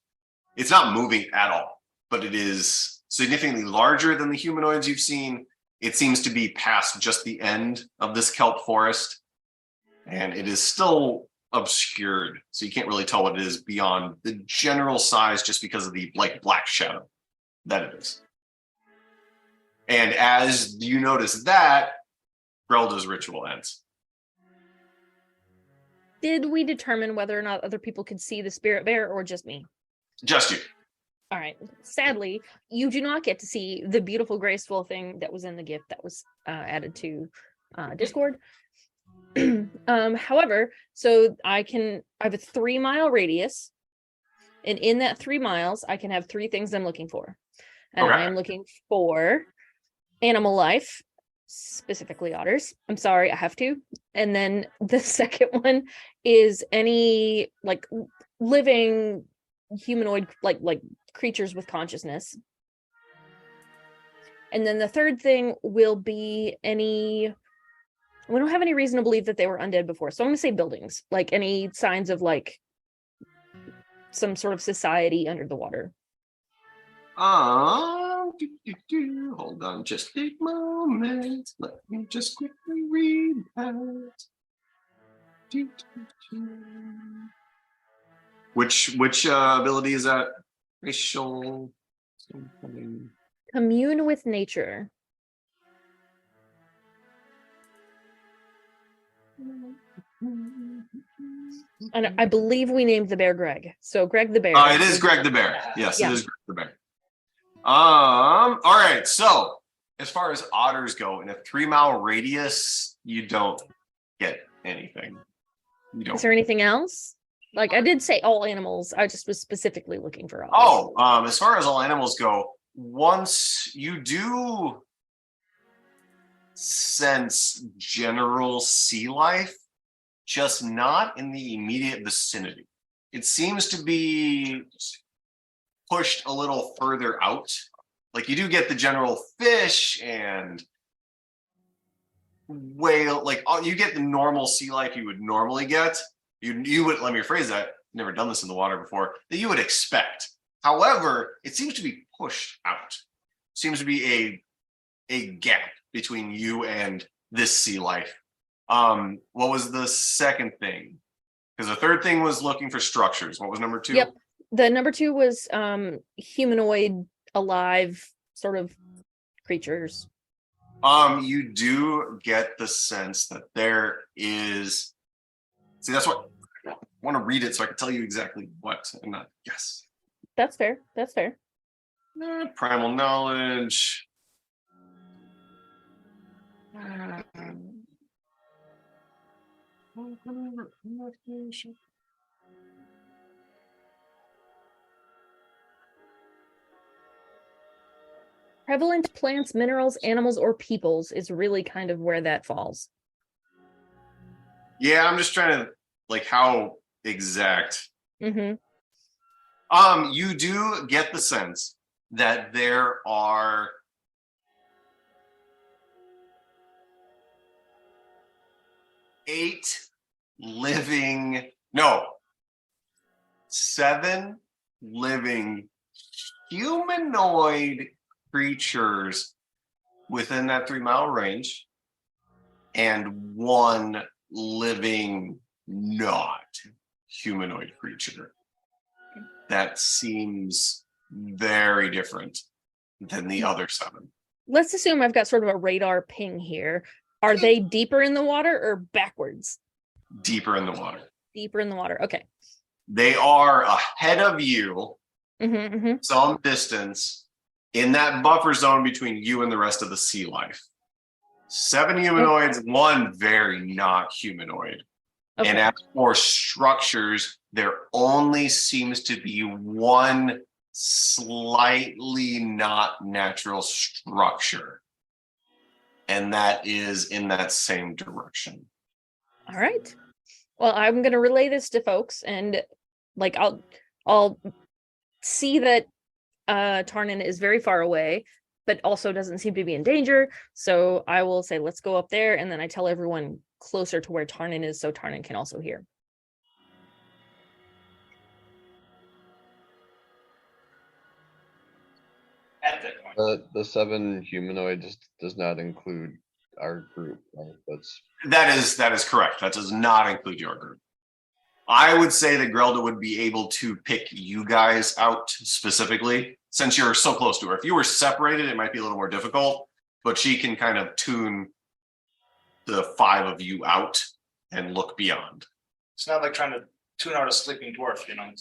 not moving at all, but it is significantly larger than the humanoids you've seen. It seems to be past just the end of this kelp forest, and it is still obscured, so you can't really tell what it is beyond the general size just because of the like black shadow that it is. And as you notice that, Grelda's ritual ends. Did we determine whether or not other people could see the spirit bear or just me? Just you. All right. Sadly, you do not get to see the beautiful, graceful thing that was in the gift that was added to Discord. However, so I have a 3-mile radius, and in that 3 miles, I can have 3 things I'm looking for. And Okay. I am looking for animal life, specifically otters. I'm sorry, I have to. And then the second one is any like living humanoid, like creatures with consciousness. And then the third thing will be we don't have any reason to believe that they were undead before. So I'm going to say buildings, like any signs of like some sort of society under the water. Hold on just a moment. Let me just quickly read that. Which ability is that? Racial something. Commune with nature. And I believe we named the bear Greg. So Greg the bear. It is Greg the bear. Yes, Yeah. It is Greg the bear. All right. So as far as otters go, in a 3-mile radius, you don't get anything. You don't. Is there anything else? Like I did say all animals. I just was specifically looking for otters. As far as all animals go, once you do sense general sea life, just not in the immediate vicinity. It seems to be pushed a little further out. Like you do get the general fish and whale, like you get the normal sea life you would normally get. You would, let me rephrase that, never done this in the water before, that you would expect. However, it seems to be pushed out. Seems to be a gap between you and this sea life. What was the second thing? Because the third thing was looking for structures. What was number 2? Yep. The number 2 was humanoid, alive sort of creatures. You do get the sense that there is. See, that's what I want to read it so I can tell you exactly what and not guess. That's fair. That's fair. Primal knowledge. Prevalent plants, minerals, animals, or peoples is really kind of where that falls. Yeah, I'm just trying to like how exact. Mm-hmm. You do get the sense that there are 7 living humanoid creatures within that 3-mile range, and 1 living not humanoid creature. That seems very different than the other 7. Let's assume I've got sort of a radar ping here. Are they deeper in the water or backwards? Deeper in the water. Deeper in the water. Okay. They are ahead of you, Mm-hmm. some distance, in that buffer zone between you and the rest of the sea life. 7 humanoids, 1 very not humanoid. Okay. And as for structures, there only seems to be 1 slightly not natural structure. And that is in that same direction. All right. Well, I'm going to relay this to folks, and like I'll see that Tarnin is very far away, but also doesn't seem to be in danger. So I will say, let's go up there, and then I tell everyone closer to where Tarnin is, so Tarnin can also hear. At that point. The 7 humanoids does not include our group, right? That is correct. That does not include your group. I would say that Grelda would be able to pick you guys out specifically, since you're so close to her. If you were separated, it might be a little more difficult, but she can kind of tune the 5 of you out and look beyond. It's not like trying to tune out a sleeping dwarf, you know.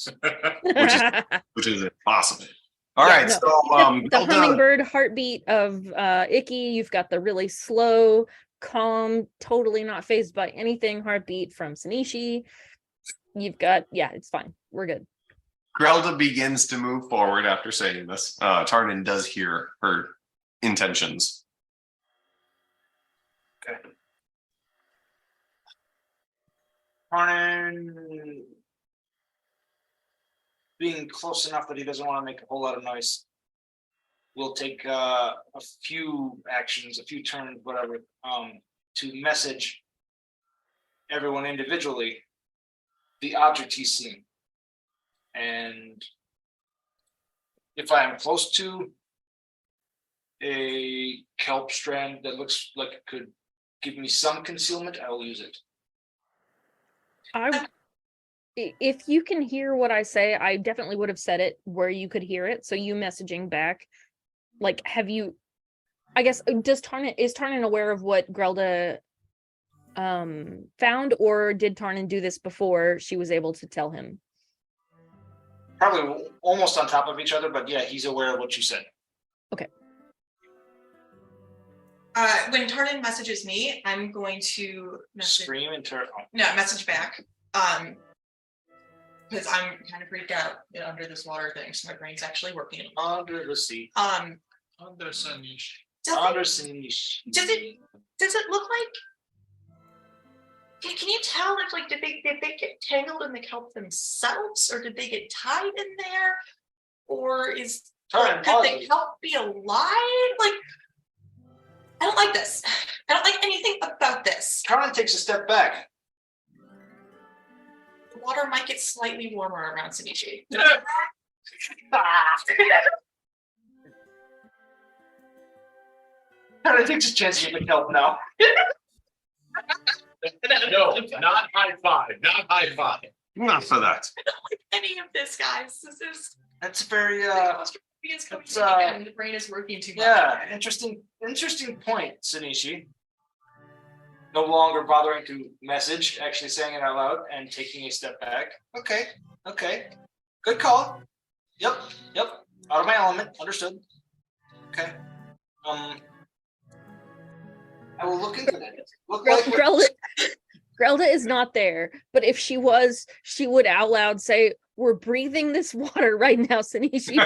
which is impossible. All right, no. so the Grelda, hummingbird heartbeat of Icky. You've got the really slow, calm, totally not fazed by anything heartbeat from Sanishi. You've got, yeah, it's fine. We're good. Grelda begins to move forward after saying this. Tarnin does hear her intentions. Okay. Tarnin, being close enough that he doesn't want to make a whole lot of noise, will take a few actions, a few turns, whatever, to message everyone individually the object he's seen. And if I am close to a kelp strand that looks like it could give me some concealment, I will use it. If you can hear what I say, I definitely would have said it where you could hear it. So you messaging back, like, have you, I guess, is Tarnin aware of what Grelda found, or did Tarnin do this before she was able to tell him? Probably almost on top of each other, but yeah, he's aware of what you said. Okay. When Tarnin messages me, I'm going to Scream and turn. message back. Because I'm kind of freaked out under this water thing, so my brain's actually working. Under the sea. Under Sanish. Does it look like? Can you tell if, like, did they get tangled in the kelp themselves, or did they get tied in there, or could the kelp be alive? Like, I don't like this. I don't like anything about this. Tarnin takes a step back. The water might get slightly warmer around Sanishi. Tarnin takes a chance to get the kelp now. No, not high five. Not high five. Not for that. I don't like any of this, guys. This is That's very it's coming It's, to me again. The brain is working too much. yeah, interesting point, Sanishi. No longer bothering to message, actually saying it out loud and taking a step back. Okay. Good call. Yep. Out of my element. Understood. Okay. I will look into that. Grelda is not there, but if she was, she would out loud say, "We're breathing this water right now, Sanishi."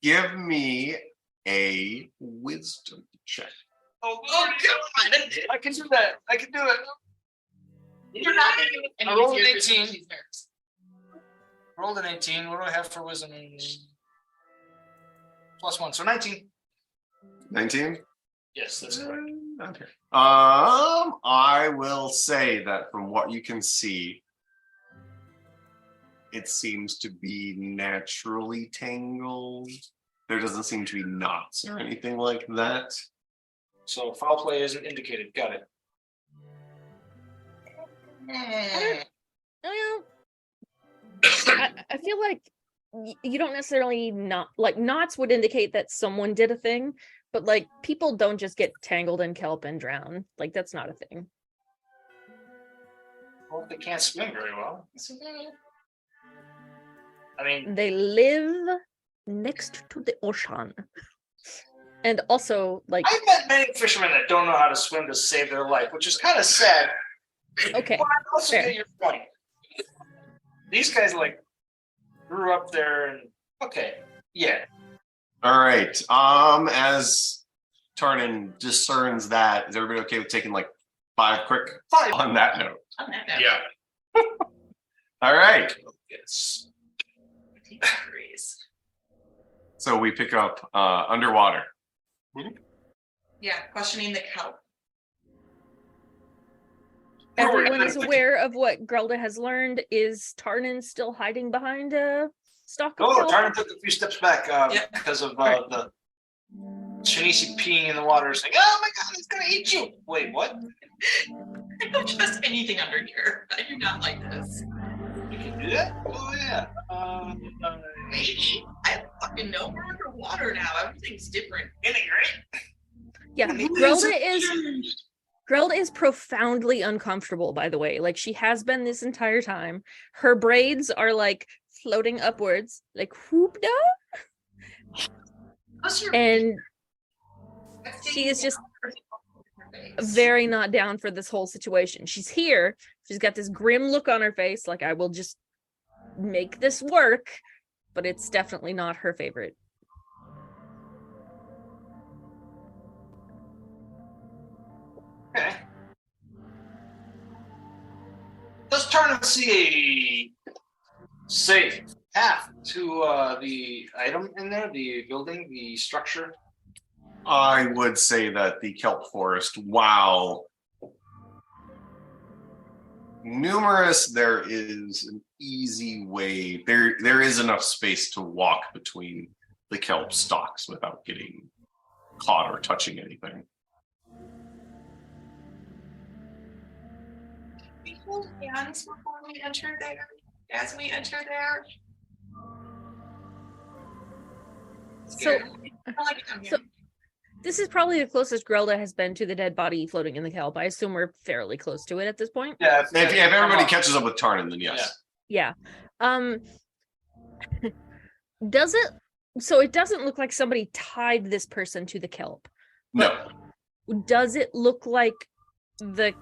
Give me a wisdom check. Oh God! I can do that. I can do it. You're not making it I rolled any an easier 18. for these nerves. Rolled an 18. What do I have for wisdom? +1, so 19. 19? Yes, that's correct. Okay. I will say that from what you can see, it seems to be naturally tangled. There doesn't seem to be knots or anything like that. So foul play isn't indicated. Got it. I feel like you don't necessarily not like knots would indicate that someone did a thing, but like people don't just get tangled in kelp and drown. Like that's not a thing. Well, they can't swim very well. I mean, They live next to the ocean. And also, like, I've met many fishermen that don't know how to swim to save their life, which is kind of sad. okay, But I also fair. get your point. These guys like grew up there, and okay, yeah. All right. As Tarnin discerns that, is everybody okay with taking like 5 quick 5. on that note? On that note, Yeah. All right. Yes. degrees. So we pick up underwater. Yeah, questioning the kelp. Everyone is aware of what Grelda has learned. Is Tarnin still hiding behind a stalk of Oh, kelp? Tarnin took a few steps back because of the Shanisi peeing in the water, saying, "Oh my God, it's gonna eat you!" Wait, what? I don't trust anything under here. I do not like this. You can do that? Oh yeah. Maybe. I don't fucking know. We're underwater now. Everything's different. Isn't it great? Yeah, Grelda is profoundly uncomfortable, by the way. Like she has been this entire time. Her braids are like floating upwards, like whoop da. Plus you're And she is just very not down for this whole situation. She's here. She's got this grim look on her face, like I will just make this work, but it's definitely not her favorite. Okay. Let's turn and see a safe path to the item in there, the building, the structure. I would say that the kelp forest, while numerous, there is an easy way. There is enough space to walk between the kelp stalks without getting caught or touching anything. We hold hands before we enter there. As we enter there. So, I like it down here. so this is probably the closest Grelda has been to the dead body floating in the kelp. I assume we're fairly close to it at this point. Yeah. If everybody catches up with Tarnin, then yes. Yeah. Does it? So it doesn't look like somebody tied this person to the kelp. No. Does it look like the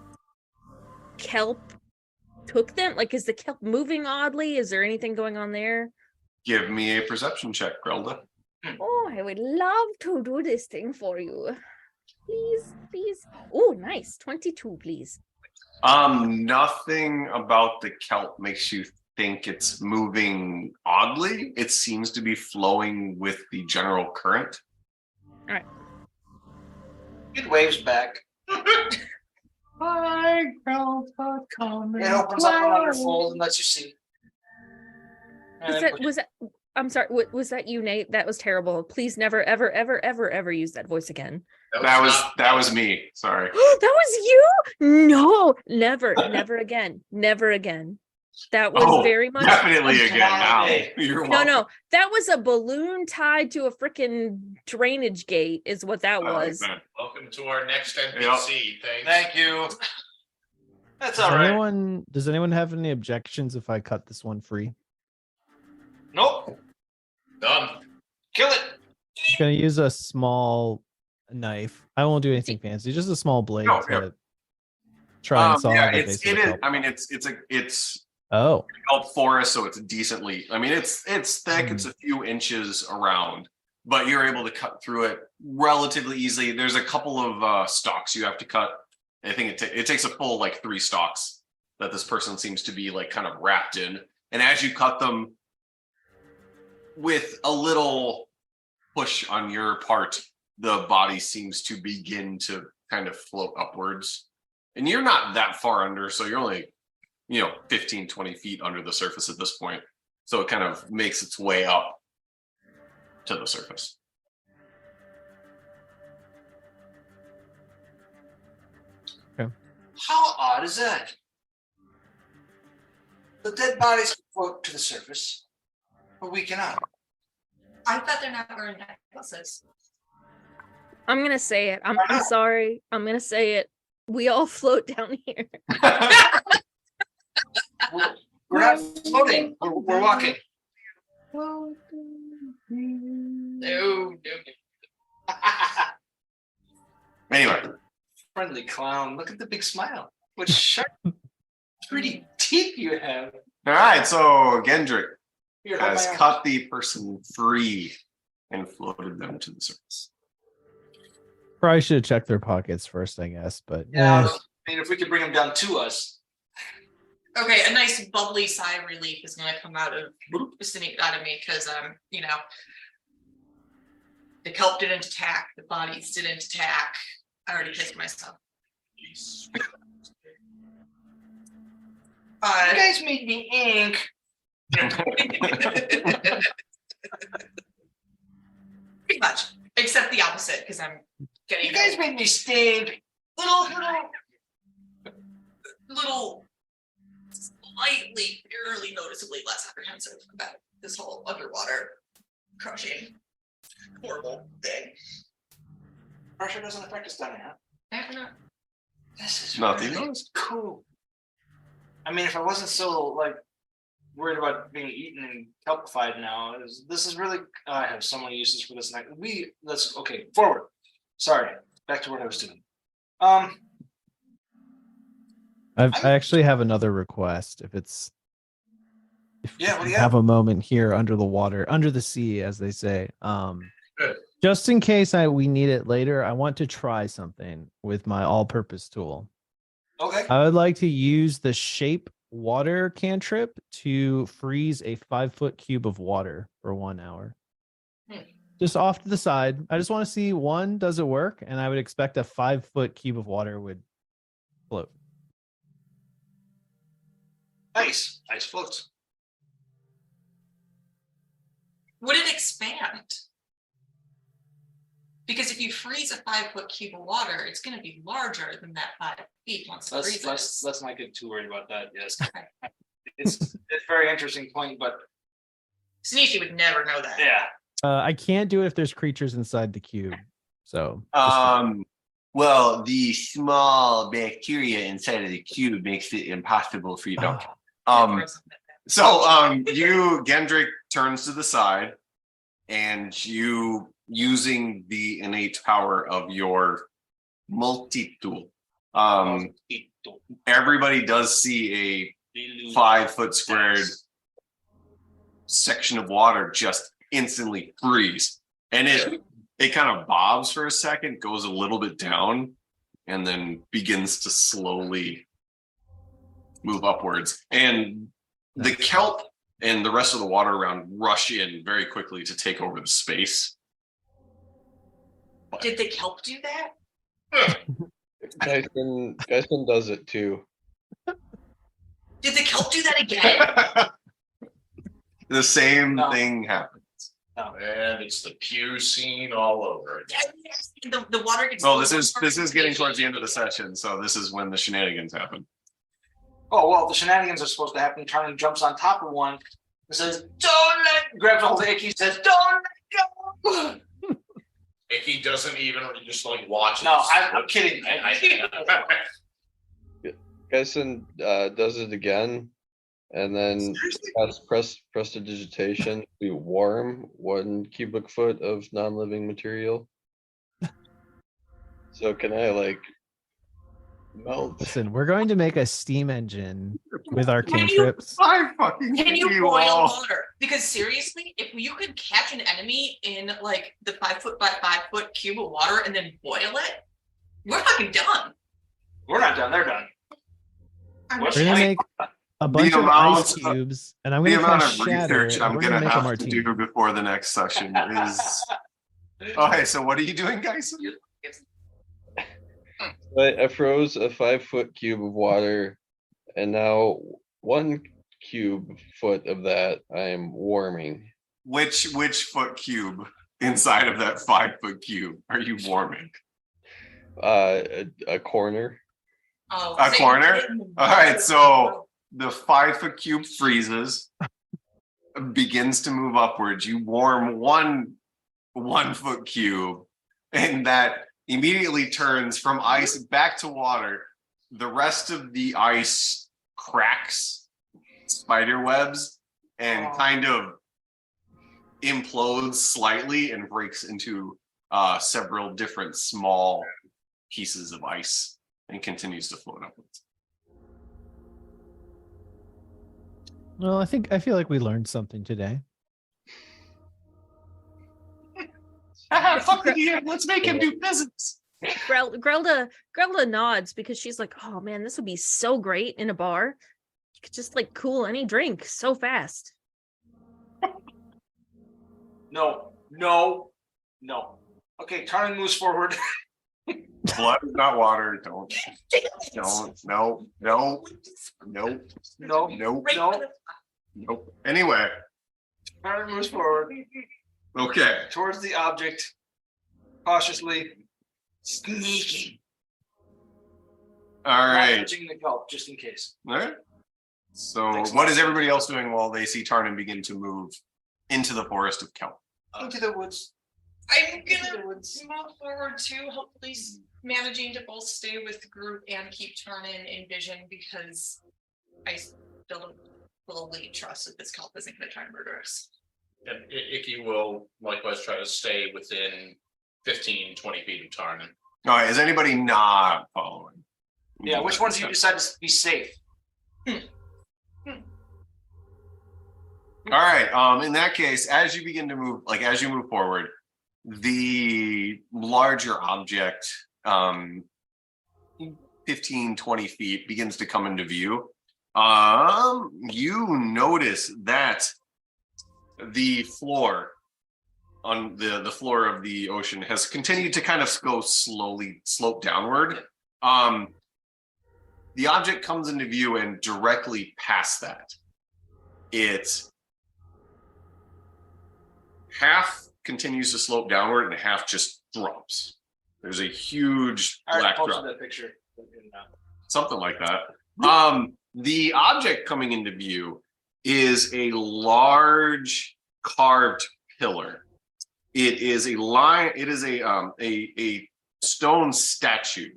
kelp took them? Like, is the kelp moving oddly? Is there anything going on there? Give me a perception check, Grelda. Oh, I would love to do this thing for you. Please, please. Oh, nice. 22, please. Nothing about the kelp makes you think it's moving oddly. It seems to be flowing with the general current. All right. It waves back. Hi, Grelda, come It opens up another fold and lets you see. Was that I'm sorry, was that you, Nate? That was terrible. Please never, ever, ever, ever, ever use that voice again. That was me. Sorry. That was you? No, never, never again. Never again. That was very much definitely again now. You're welcome. No, that was a balloon tied to a freaking drainage gate, is what that was. Like that. Welcome to our next NPC. Yep. Thanks. Thank you. That's all right. Does anyone have any objections if I cut this one free? Nope. Done. Kill it. I'm gonna use a small knife. I won't do anything fancy, just a small blade Oh, to try and saw yeah, the it base of the is. kelp. I mean, it's Oh, kelp forest, so it's decently. I mean, it's thick. It's a few inches around, but you're able to cut through it relatively easily. There's a couple of stalks you have to cut. I think it takes a full like 3 stalks that this person seems to be like kind of wrapped in. And as you cut them, with a little push on your part, the body seems to begin to kind of float upwards. And you're not that far under, so you're only, 15, 20 feet under the surface at this point. So it kind of makes its way up to the surface. How odd is that? The dead bodies can float to the surface, but we cannot. I thought they're not wearing necklaces. I'm gonna say it. I'm sorry. I'm gonna say it. We all float down here. We're not floating. We're walking. No. Anyway. Friendly clown. Look at the big smile. What sharp, pretty teeth you have. All right, so Gendrick Here, hold has my arm. cut the person free and floated them to the surface. Probably should have checked their pockets first, I guess. But Yeah, I mean, if we could bring them down to us. Okay, a nice bubbly sigh of relief is gonna come out of me because the kelp didn't attack, the bodies didn't attack. I already pissed myself. You guys made me ink. Pretty much, except the opposite because I'm getting You guys made me stink. little slightly, barely noticeably less apprehensive about this whole underwater crushing horrible thing. Pressure doesn't affect us down here, huh? Apparently not. This is Nothing really noticed. cool. I mean, if I wasn't so worried about being eaten and kelpified now, this is really. I have so many uses for this. Let's forward. Sorry, back to what I was doing. I actually have another request. If Yeah, what do you have have? a moment here under the water, under the sea, as they say. Good. Just in case we need it later, I want to try something with my all-purpose tool. Okay. I would like to use the shape water cantrip to freeze a 5-foot cube of water for 1 hour. Just off to the side. I just want to see, one, does it work? And I would expect a 5-foot cube of water would float. Ice floats. Would it expand? Because if you freeze a 5-foot cube of water, it's going to be larger than that 5 feet once it freezes. Let's not get too worried about that. Yes, Okay. it's a very interesting point, but Sneezy would never know that. yeah. I can't do it if there's creatures inside the cube. So Well, the small bacteria inside of the cube makes it impossible for you to. Gendrick turns to the side, and you, using the innate power of your multi-tool, everybody does see a 5-foot squared section of water just instantly freeze, and it kind of bobs for a second, goes a little bit down, and then begins to slowly move upwards. And the kelp and the rest of the water around rush in very quickly to take over the space. Did the kelp do that? Dyson does it too. Did the kelp do that again? The same thing happens. And it's the Pew scene all over again. The water gets. Well, this is getting towards the end of the session, so this is when the shenanigans happen. Oh well, the shenanigans are supposed to happen. Turn jumps on top of one and says, "Don't let." Grabs hold of Icky, says, "Don't let go." Icky doesn't even just watch. No, I'm kidding. Dyson does it again, and then has prestidigitation to warm 1 cubic foot of non-living material. So can I melt? listen, we're going to make a steam engine with our cantrips. Can you boil water? Because seriously, if you could catch an enemy in the 5-foot by 5-foot cube of water and then boil it, we're fucking done. We're not done. They're done. We're gonna make a bunch of ice cubes, and I'm The going to amount cast of shatter. research and I'm we're gonna make a have to martini. do before the next session is. Okay, so what are you doing, guys? I froze a 5-foot cube of water, and now 1 cube foot of that I am warming. Which foot cube inside of that 5-foot cube are you warming? A corner. Oh, A corner? All right, so the 5-foot cube freezes, begins to move upwards. You warm one 1-foot cube, and that immediately turns from ice back to water. The rest of the ice cracks, spider webs, and kind of implodes slightly and breaks into several different small pieces of ice and continues to float upwards. Well, I feel like we learned something today. Fuck the DM, let's make him do physics. Grelda nods because she's like, oh man, this would be so great in a bar. You could just like cool any drink so fast. No. Okay, Tarn moves forward. Blood is not water. Don't. Nope. Anyway. Tarn moves forward Okay. towards the object, cautiously sneaking. All Not right. touching the kelp, just in case. All right. So, what is everybody else doing while they see Tarnan begin to move into the forest of kelp? Into the woods. I'm gonna move forward too, hopefully managing to both stay with the group and keep Tarnan in vision because I still don't fully trust that this kelp isn't gonna try and murder us. And Icky will likewise try to stay within 15, 20 feet of Tarnan. All right. Is anybody not following? Yeah, which ones do you decide to be safe? All right. In that case, as you begin to move, as you move forward, the larger object, 15, 20 feet, begins to come into view. You notice that the floor on the floor of the ocean has continued to kind of go slowly slope downward. The object comes into view, and directly past that, it half continues to slope downward and half just drops. There's a huge black drop. That picture. Something like that. The object coming into view is a large carved pillar. It is a line. It is a stone statue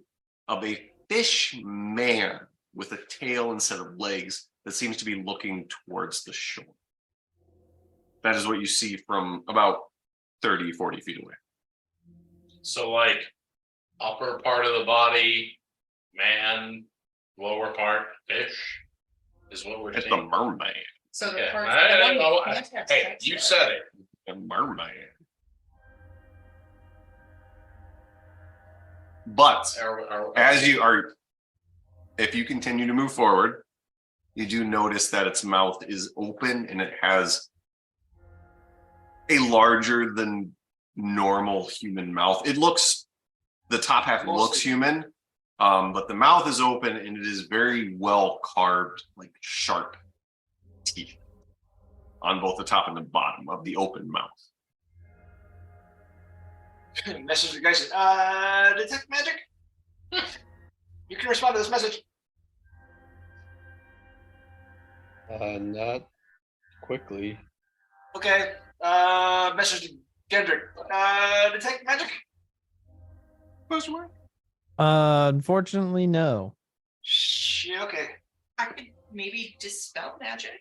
of a fish man with a tail instead of legs that seems to be looking towards the shore. That is what you see from about 30, 40 feet away. So upper part of the body, man, lower part, fish, is what we're It's the seeing. merman. So the Yeah. part Hey, you said it. The merman. But as you are, if you continue to move forward, you do notice that its mouth is open and it has a larger than normal human mouth. The top half looks human, but the mouth is open and it is very well carved, sharp teeth on both the top and the bottom of the open mouth. Message the guys. Detect magic. You can respond to this message. Not quickly. Okay. Message to Gendrick. Detect magic. Question mark? Unfortunately, no. Okay. I could maybe dispel magic.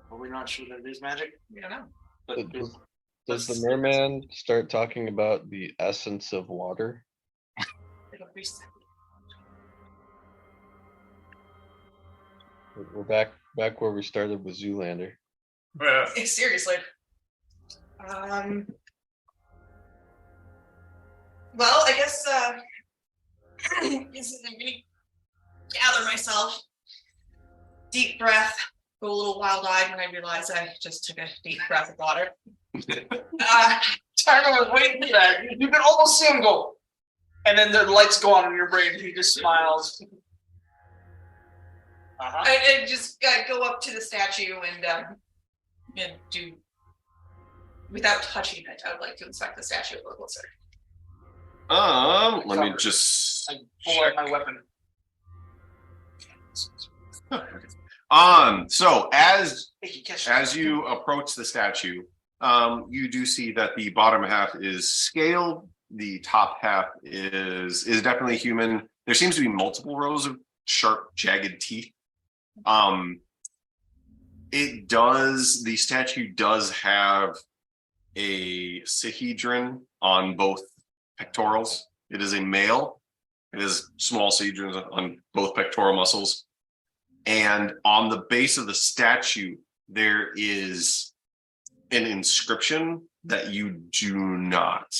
Are we not sure that it is magic? I don't know. But Does the merman start talking about the essence of water? It'll reset. We're back where we started with Zoolander. Yeah. Seriously. Well, I guess I'm gonna gather myself Deep breath. Go a little wild-eyed when I realize I just took a deep breath of water. Tyler was waiting for that. You can almost see him go. And then the lights go on in your brain. He just smiles. I just go up to the statue and do, without touching it, I would like to inspect the statue a little closer. Let me just I pull out my weapon. So as you approach the statue, you do see that the bottom half is scaled, the top half is definitely human. There seems to be multiple rows of sharp, jagged teeth. The statue does have a sahedron on both pectorals. It is a male. It is small sahedrons on both pectoral muscles. And on the base of the statue, there is an inscription that you do not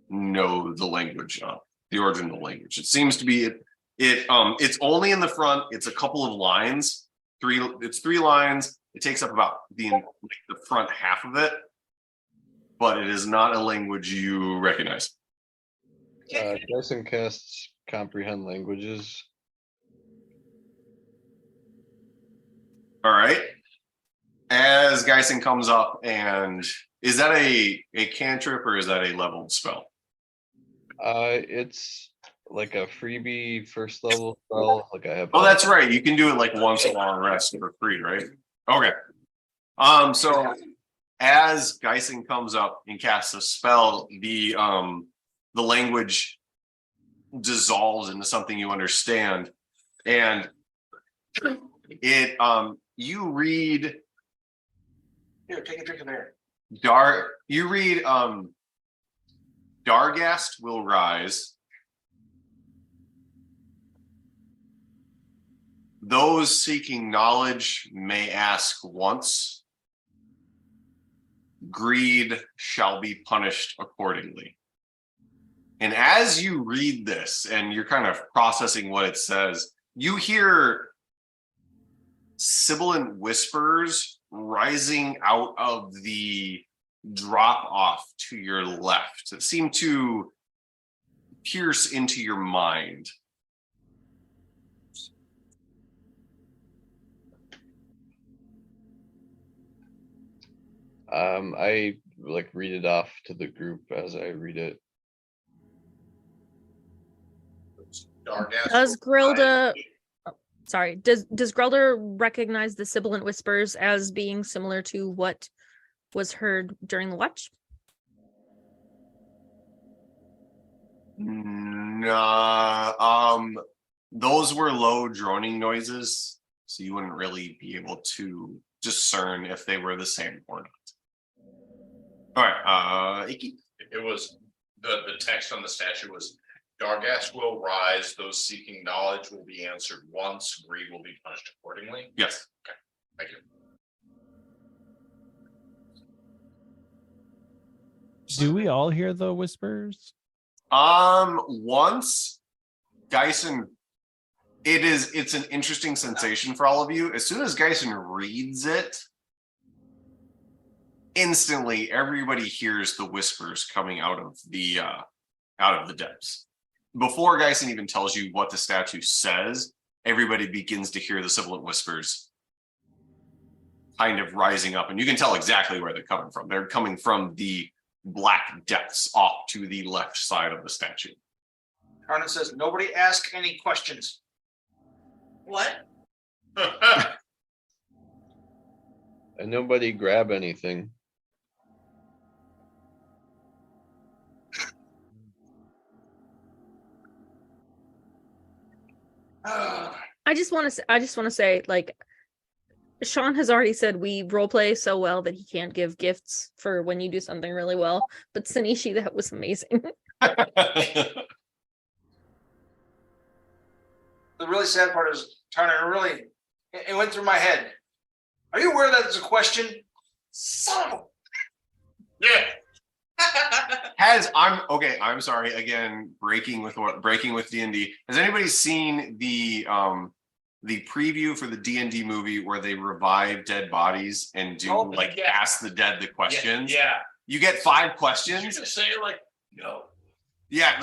know the language of, the origin of the language. It seems to be it's only in the front. It's a couple of lines. It's 3 lines. It takes up about the front half of it, but it is not a language you recognize. Dyson casts comprehend languages. All right. As Geisen comes up, and is that a cantrip or is that a leveled spell? It's like a freebie first level spell. Like I have. Oh, that's right. You can do it like once a long rest for free, right? Okay. So as Geisen comes up and casts a spell, the language dissolves into something you understand, and it you read. Here, take a drink of air. You read Dargast will rise. Those seeking knowledge may ask once. Greed shall be punished accordingly. And as you read this and you're kind of processing what it says, you hear sibilant whispers rising out of the drop off to your left that seem to pierce into your mind. I like read it off to the group as I read it. Does Grilda does Grilda recognize the sibilant whispers as being similar to what was heard during the watch? No, those were low droning noises, so you wouldn't really be able to discern if they were the same or not. All right, Iki. It was the text on the statue was Dargast will rise, those seeking knowledge will be answered once, greed will be punished accordingly. Yes. Okay, thank you. Do we all hear the whispers? Once Geisen, it's an interesting sensation for all of you. As soon as Geisen reads it, instantly everybody hears the whispers coming out of the depths. Before Geisen even tells you what the statue says, everybody begins to hear the sibilant whispers kind of rising up, and you can tell exactly where they're coming from. They're coming from the black depths off to the left side of the statue. Arnon says, nobody ask any questions. What? And nobody grab anything. I just want to say, like, Sean has already said we role play so well that he can't give gifts for when you do something really well. But Sanishi, that was amazing. The really sad part is, Turner, it went through my head. Are you aware that there's a question? Son of a... Yeah. I'm sorry again, breaking with D&D. Has anybody seen the the preview for the D&D movie where they revive dead bodies and do ask the dead the questions. Yeah. You get 5 questions. Did you just say it like no? Yeah,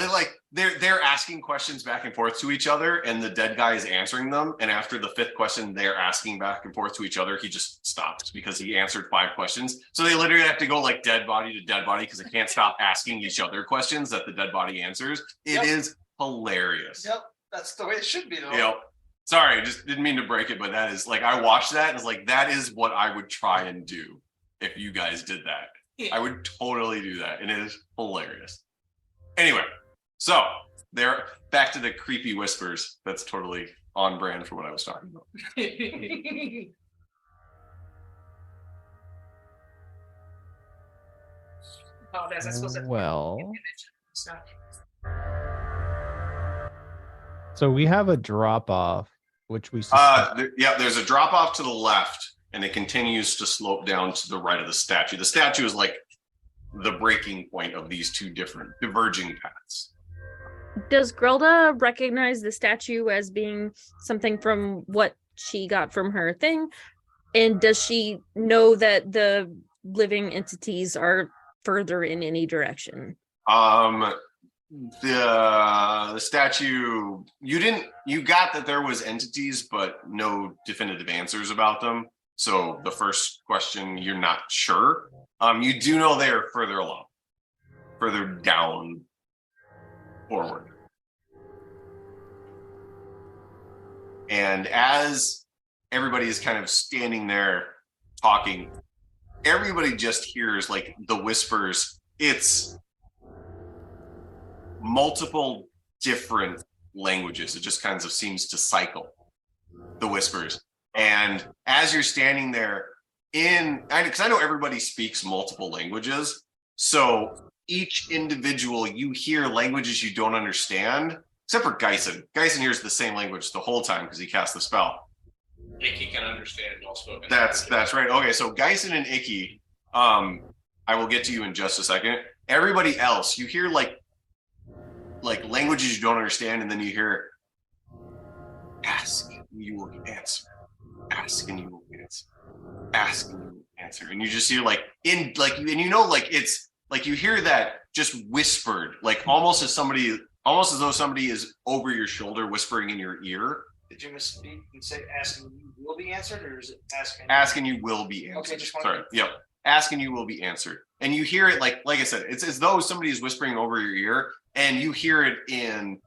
they're asking questions back and forth to each other, and the dead guy is answering them. And after the 5th question, they're asking back and forth to each other. He just stops because he answered 5 questions. So they literally have to go like dead body to dead body because they can't stop asking each other questions that the dead body answers. It is hilarious. Yep, that's the way it should be, though. Yep. Sorry, I just didn't mean to break it, but that is like I watched that and it's like that is what I would try and do if you guys did that. Yeah. I would totally do that, and it is hilarious. Anyway, so they're back to the creepy whispers. That's totally on brand for what I was talking about. Oh, that's I suppose that's Well, stuff. so we have a drop off, which we There's a drop off to the left, and it continues to slope down to the right of the statue. The statue is like the breaking point of these two different diverging paths. Does Grelda recognize the statue as being something from what she got from her thing? And does she know that the living entities are further in any direction? The statue, you got that there was entities, but no definitive answers about them. So the first question, you're not sure. You do know they are further along, further down, forward. And as everybody is kind of standing there talking, everybody just hears like the whispers. It's multiple different languages. It just kind of seems to cycle the whispers. And as you're standing there because I know everybody speaks multiple languages. So each individual, you hear languages you don't understand, except for Geisen. Geisen hears the same language the whole time because he cast the spell. Icky can understand all spoken. That's right. Okay, so Geisen and Icky, I will get to you in just a second. Everybody else, you hear like languages you don't understand, and then you hear ask and you will answer. Ask and you will answer. Ask and you will answer. And you just hear it's like you hear that just whispered, like almost as though somebody is over your shoulder whispering in your ear. Did you misspeak and say asking you will be answered, or is it asking? Asking you will be answered. Okay, just sorry. Yep. Asking you will be answered. And you hear it like I said, it's as though somebody is whispering over your ear, and you hear it in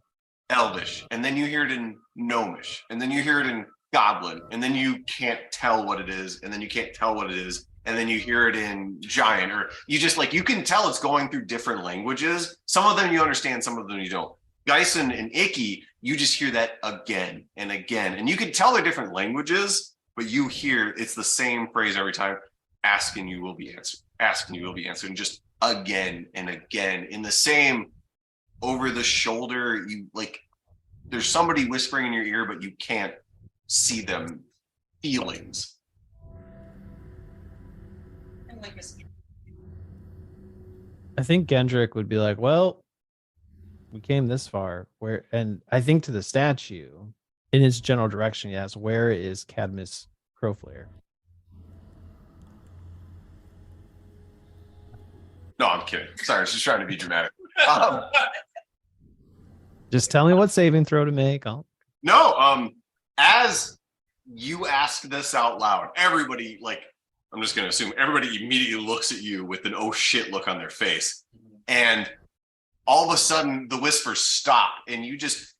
Elvish, and then you hear it in Gnomish, and then you hear it in Goblin, and then you can't tell what it is, and then you can't tell what it is, and then you hear it in Giant, or you just you can tell it's going through different languages. Some of them you understand, some of them you don't. Geisen and Icky, you just hear that again and again, and you can tell they're different languages, but you hear it's the same phrase every time. Ask and you will be answered. Ask and you will be answered, and just again and again in the same over the shoulder. You there's somebody whispering in your ear, but you can't see them feelings. I think Gendrick would be like, well, we came this far. Where? And I think to the statue, in its general direction, he asks, where is Cadmus Crowflare? No, I'm kidding. Sorry, I was just trying to be dramatic. Just tell me what saving throw to make. As you ask this out loud, everybody, I'm just going to assume everybody immediately looks at you with an oh shit look on their face. And all of a sudden the whispers stop and you just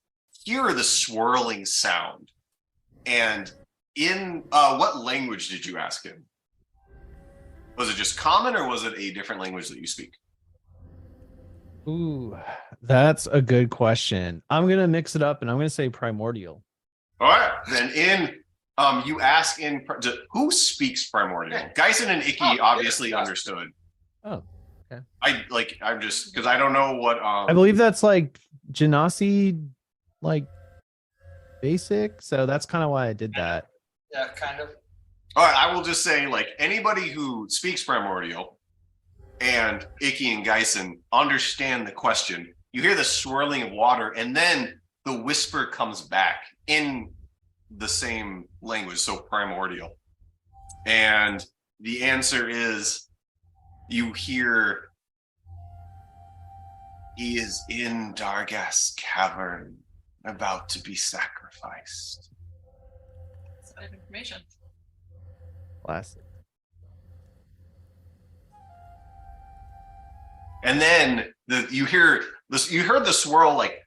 hear the swirling sound. And in what language did you ask him? Was it just common, or was it a different language that you speak? Ooh, that's a good question. I'm going to mix it up and I'm going to say primordial. All right, then you ask who speaks primordial? Geisen and Icky obviously understood. Oh, okay. I'm just because I don't know what. I believe that's Genasi, basic. So that's kind of why I did that. Yeah, kind of. All right, I will just say anybody who speaks primordial and Icky and Geisen understand the question. You hear the swirling of water, and then the whisper comes back in the same language, so primordial. And the answer is, you hear, he is in Dargas Cavern, about to be sacrificed. That's good information. Classic. And then you heard the swirl, like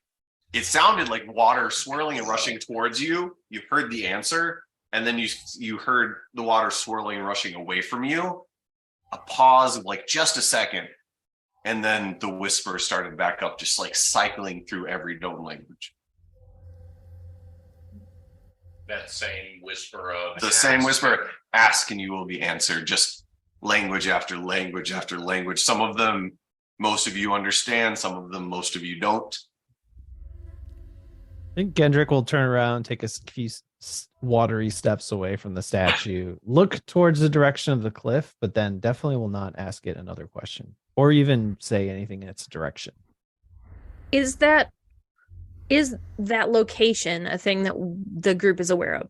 it sounded like water swirling and rushing towards you. You heard the answer, and then you heard the water swirling and rushing away from you. A pause of like just a second, and then the whisper started back up, just like cycling through every known language. That same whisper of The same whisper, ask and you will be answered. Just language after language after language. Some of them most of you understand, some of them most of you don't. I think Gendrick will turn around, take a few watery steps away from the statue, look towards the direction of the cliff, but then definitely will not ask it another question or even say anything in its direction. Is that location a thing that the group is aware of?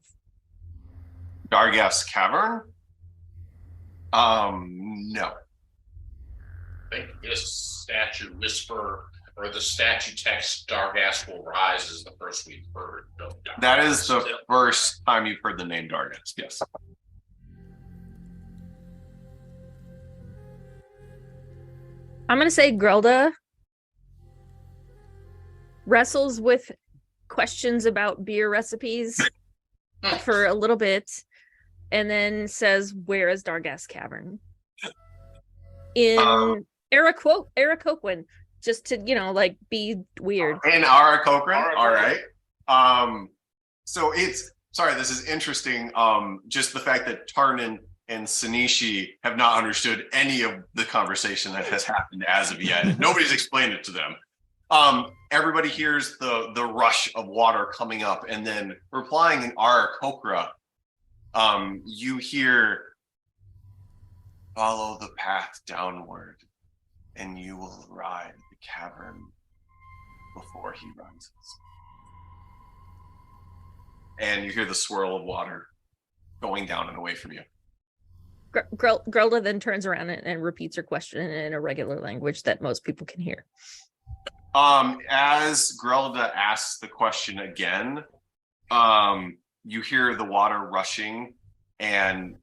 Dargas Cavern? No. I think this statue whisper or the statue text Dargas will rise is the first we've heard of Dargas. That is the first time you've heard the name Dargas, yes. I'm going to say Grelda wrestles with questions about beer recipes for a little bit and then says, where is Dargas Cavern? In Arakoquin, just to, like, be weird. In Arakoquin, all right. So this is interesting. Just the fact that Tarnan and Sanishi have not understood any of the conversation that has happened as of yet. Nobody's explained it to them. Everybody hears the rush of water coming up, and then replying in Arakokra, you hear, follow the path downward, and you will arrive at the cavern before he rises. And you hear the swirl of water going down and away from you. Grelda then turns around and repeats her question in a regular language that most people can hear. As Grelda asks the question again, you hear the water rushing, and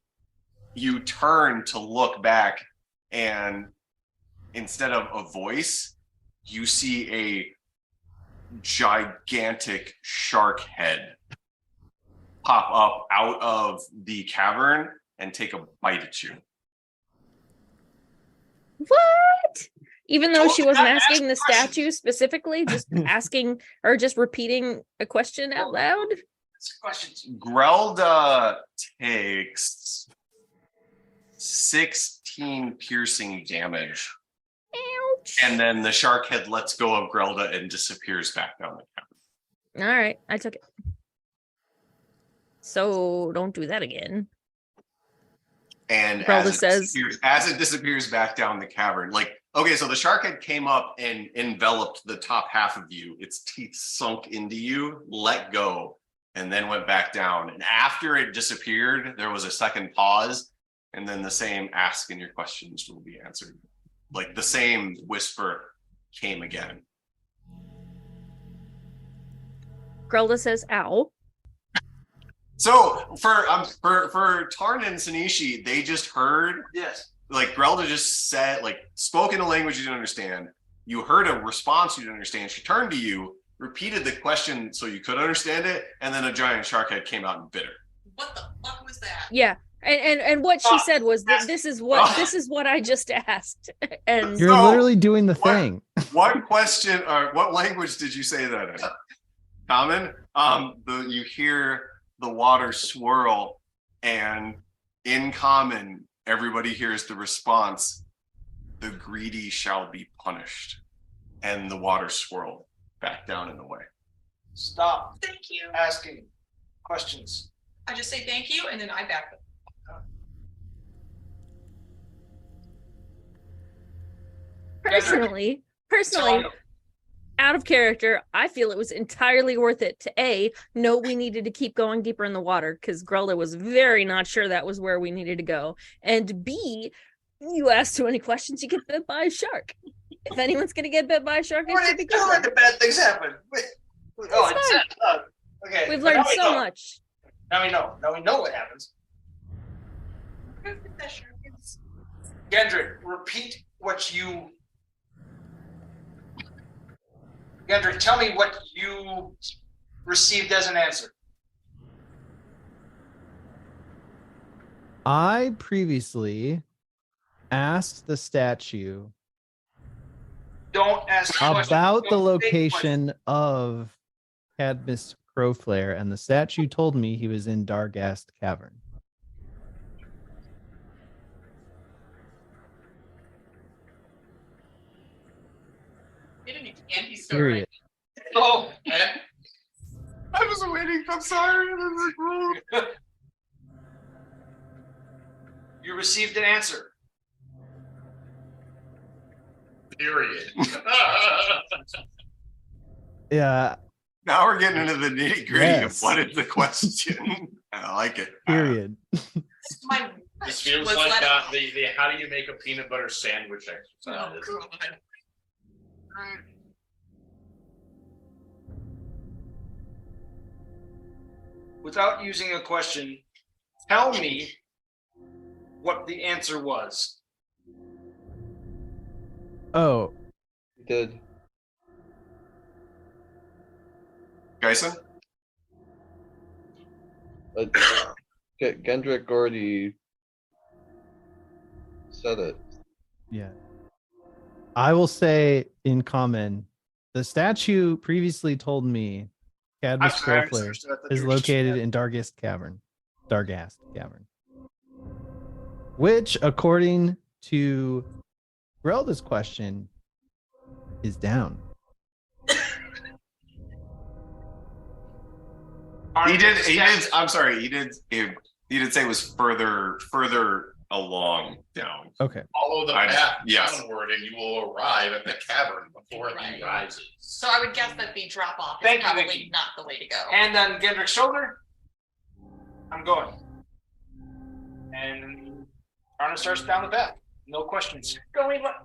you turn to look back, and instead of a voice, you see a gigantic shark head pop up out of the cavern and take a bite at you. What? Even though she wasn't asking the statue specifically, just asking or just repeating a question out loud? Questions. Grelda takes 16 piercing damage. Ouch. And then the shark head lets go of Grelda and disappears back down the cavern. All right, I took it. So don't do that again. And as it disappears back down the cavern, so the shark head came up and enveloped the top half of you. Its teeth sunk into you, let go, and then went back down. And after it disappeared, there was a second pause, and then the same ask and your questions will be answered. Like the same whisper came again. Grelda says, ow. So for Tarn and Sanishi, they just heard, Yes. like Grelda just said, like spoke in a language you didn't understand. You heard a response you didn't understand. She turned to you, repeated the question so you could understand it, and then a giant shark head came out and bit her. What the fuck was that? Yeah. And what she said was that this is what I just asked. And You're literally doing the thing. What question or what language did you say that in? Common? You hear the water swirl, and in common, everybody hears the response, the greedy shall be punished. And the water swirled back down and away. Stop Thank you. asking questions. I just say thank you, and then I back up. personally, out of character, I feel it was entirely worth it to A, know we needed to keep going deeper in the water because Grelda was very not sure that was where we needed to go. And B, you ask too many questions, you get bit by a shark. If anyone's going to get bit by a shark, What it are should be you doing? Grelda. The bad things happen. Okay. We've but learned now we so know. much. Now we know. Now we know what happens. Gendrick, repeat what you. Gendrick, tell me what you received as an answer. I previously asked the statue Don't ask questions. about the Don't say questions. location of Cadmus Crowflare, and the statue told me he was in Dargast Cavern. Get a new candy store. Period. Oh, I was waiting. I'm sorry. you received an answer. Period. Yeah, Now we're getting into the nitty gritty Yes. of what is the question. I like it. period. My This feels was like let- the how do you make a peanut butter sandwich Oh, exercise. God. Without using a question, tell me what the answer was. Oh, Did Gyson? Gendrick already said it. yeah. I will say in common, the statue previously told me Cadmus sorry, I Crowflare misunderstood. I thought is you were just- located in Dargast Cavern. Which, according to Grelda's question, is down. He did. I'm sorry. He did say it was further along down. Okay. Follow the I- path yes. downward, and you will arrive at the cavern before Right. he rises. So I would guess that the drop off is Thank you, probably Vicky. not the way to go. Hand on Gendrick's shoulder. I'm going. And Arna starts down the path. No questions. Going left.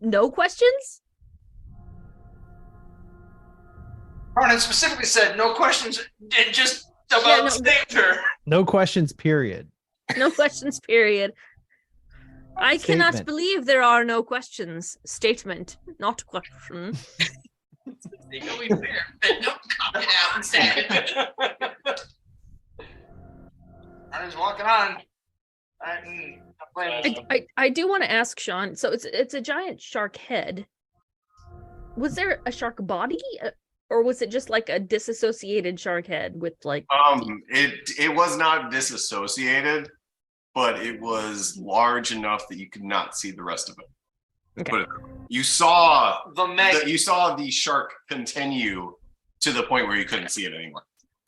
No questions? Arna specifically said no questions and just about Yeah, no, saved her. No questions, period. No questions, period. I cannot Statement. believe there are no questions. Statement, not question. Legally fair, but don't cop it out and say it. Arna's walking on. I'm playing this. I do want to ask Sean. So it's a giant shark head. Was there a shark body, or was it just like a disassociated shark head with like? It was not disassociated, but it was large enough that you could not see the rest of it. Okay. But you saw The you saw the shark continue to the point where you couldn't see it anymore.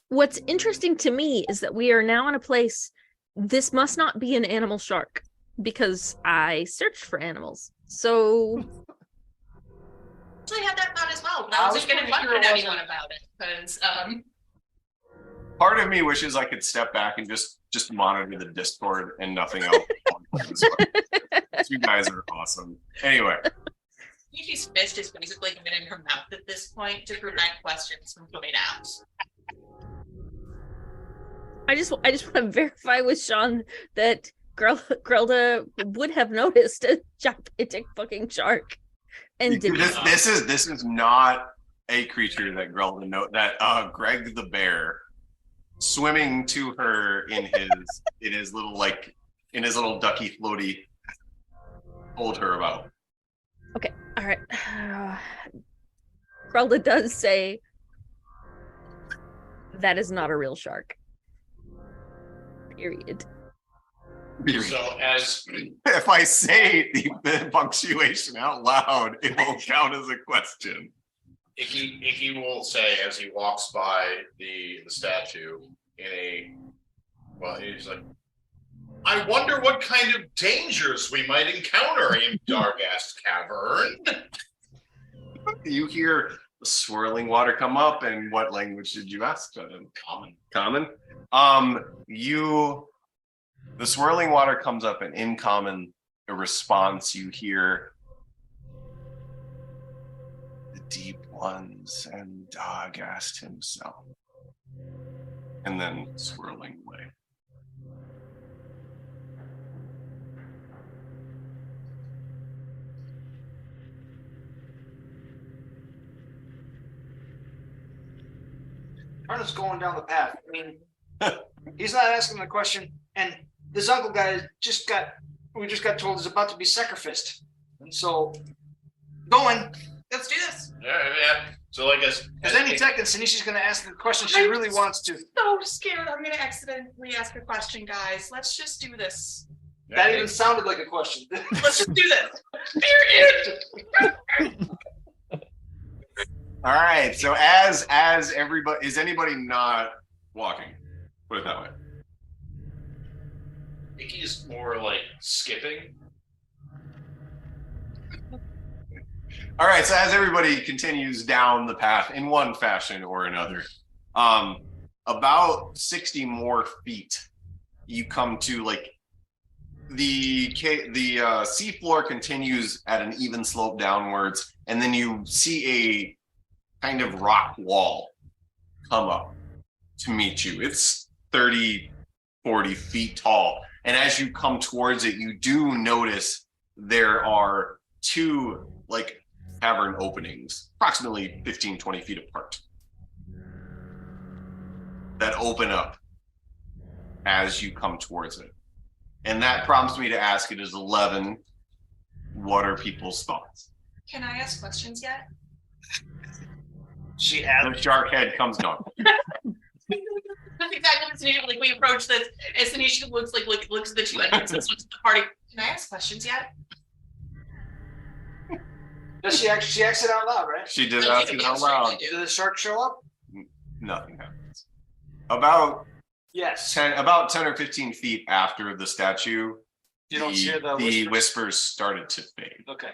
What's interesting to me is that we are now in a place. This must not be an animal shark because I searched for animals. So Actually, had that thought as well, but I I was wasn't going to pretty sure question it anyone wasn't. about it because Part of me wishes I could step back and just monitor the Discord and nothing else. You guys are awesome. Anyway, Yuki's fist is basically going in her mouth at this point to prevent questions from coming out. I just want to verify with Sean that Grelda would have noticed a gigantic fucking shark and didn't. this is not a creature that Greg the bear swimming to her in his little ducky floaty told her about. Okay, all right. Grelda does say that is not a real shark. Period. So as If I say the punctuation out loud, it won't count as a question. Icky will say as he walks by the statue he's like, I wonder what kind of dangers we might encounter in Dargast Cavern. You hear the swirling water come up, and what language did you ask? Common. Common. The swirling water comes up, and in common, a response you hear. The deep ones and Dargast himself, and then swirling away. Arnold's going down the path. I mean, he's not asking the question. And this uncle guy we just got told is about to be sacrificed. And so, going. Let's do this. Yeah. So like as any second, Sinishi's going to ask the question she really wants to. So scared. I'm going to accidentally ask a question, guys. Let's just do this. That even sounded like a question. Let's just do this. Period. All right. So as everybody, is anybody not walking? Put it that way. I think he's more like skipping. All right, so as everybody continues down the path in one fashion or another, about 60 more feet, you come to like the seafloor continues at an even slope downwards, and then you see a kind of rock wall come up to meet you. It's 30, 40 feet tall, and as you come towards it, you do notice there are two like cavern openings, approximately 15, 20 feet apart, that open up as you come towards it. And that prompts me to ask, it is 11. What are people's thoughts? Can I ask questions yet? She The asked. shark head comes down. That's exactly what Tanisha, like we approach this, and Tanisha looks at the two entrances, looks at the party. Can I ask questions yet? Does she actually ask it out loud, right? She did ask it out loud. Did the shark show up? Nothing happens. About Yes. 10 or 15 feet after the statue, You don't hear the the whispers? whispers started to fade. Okay.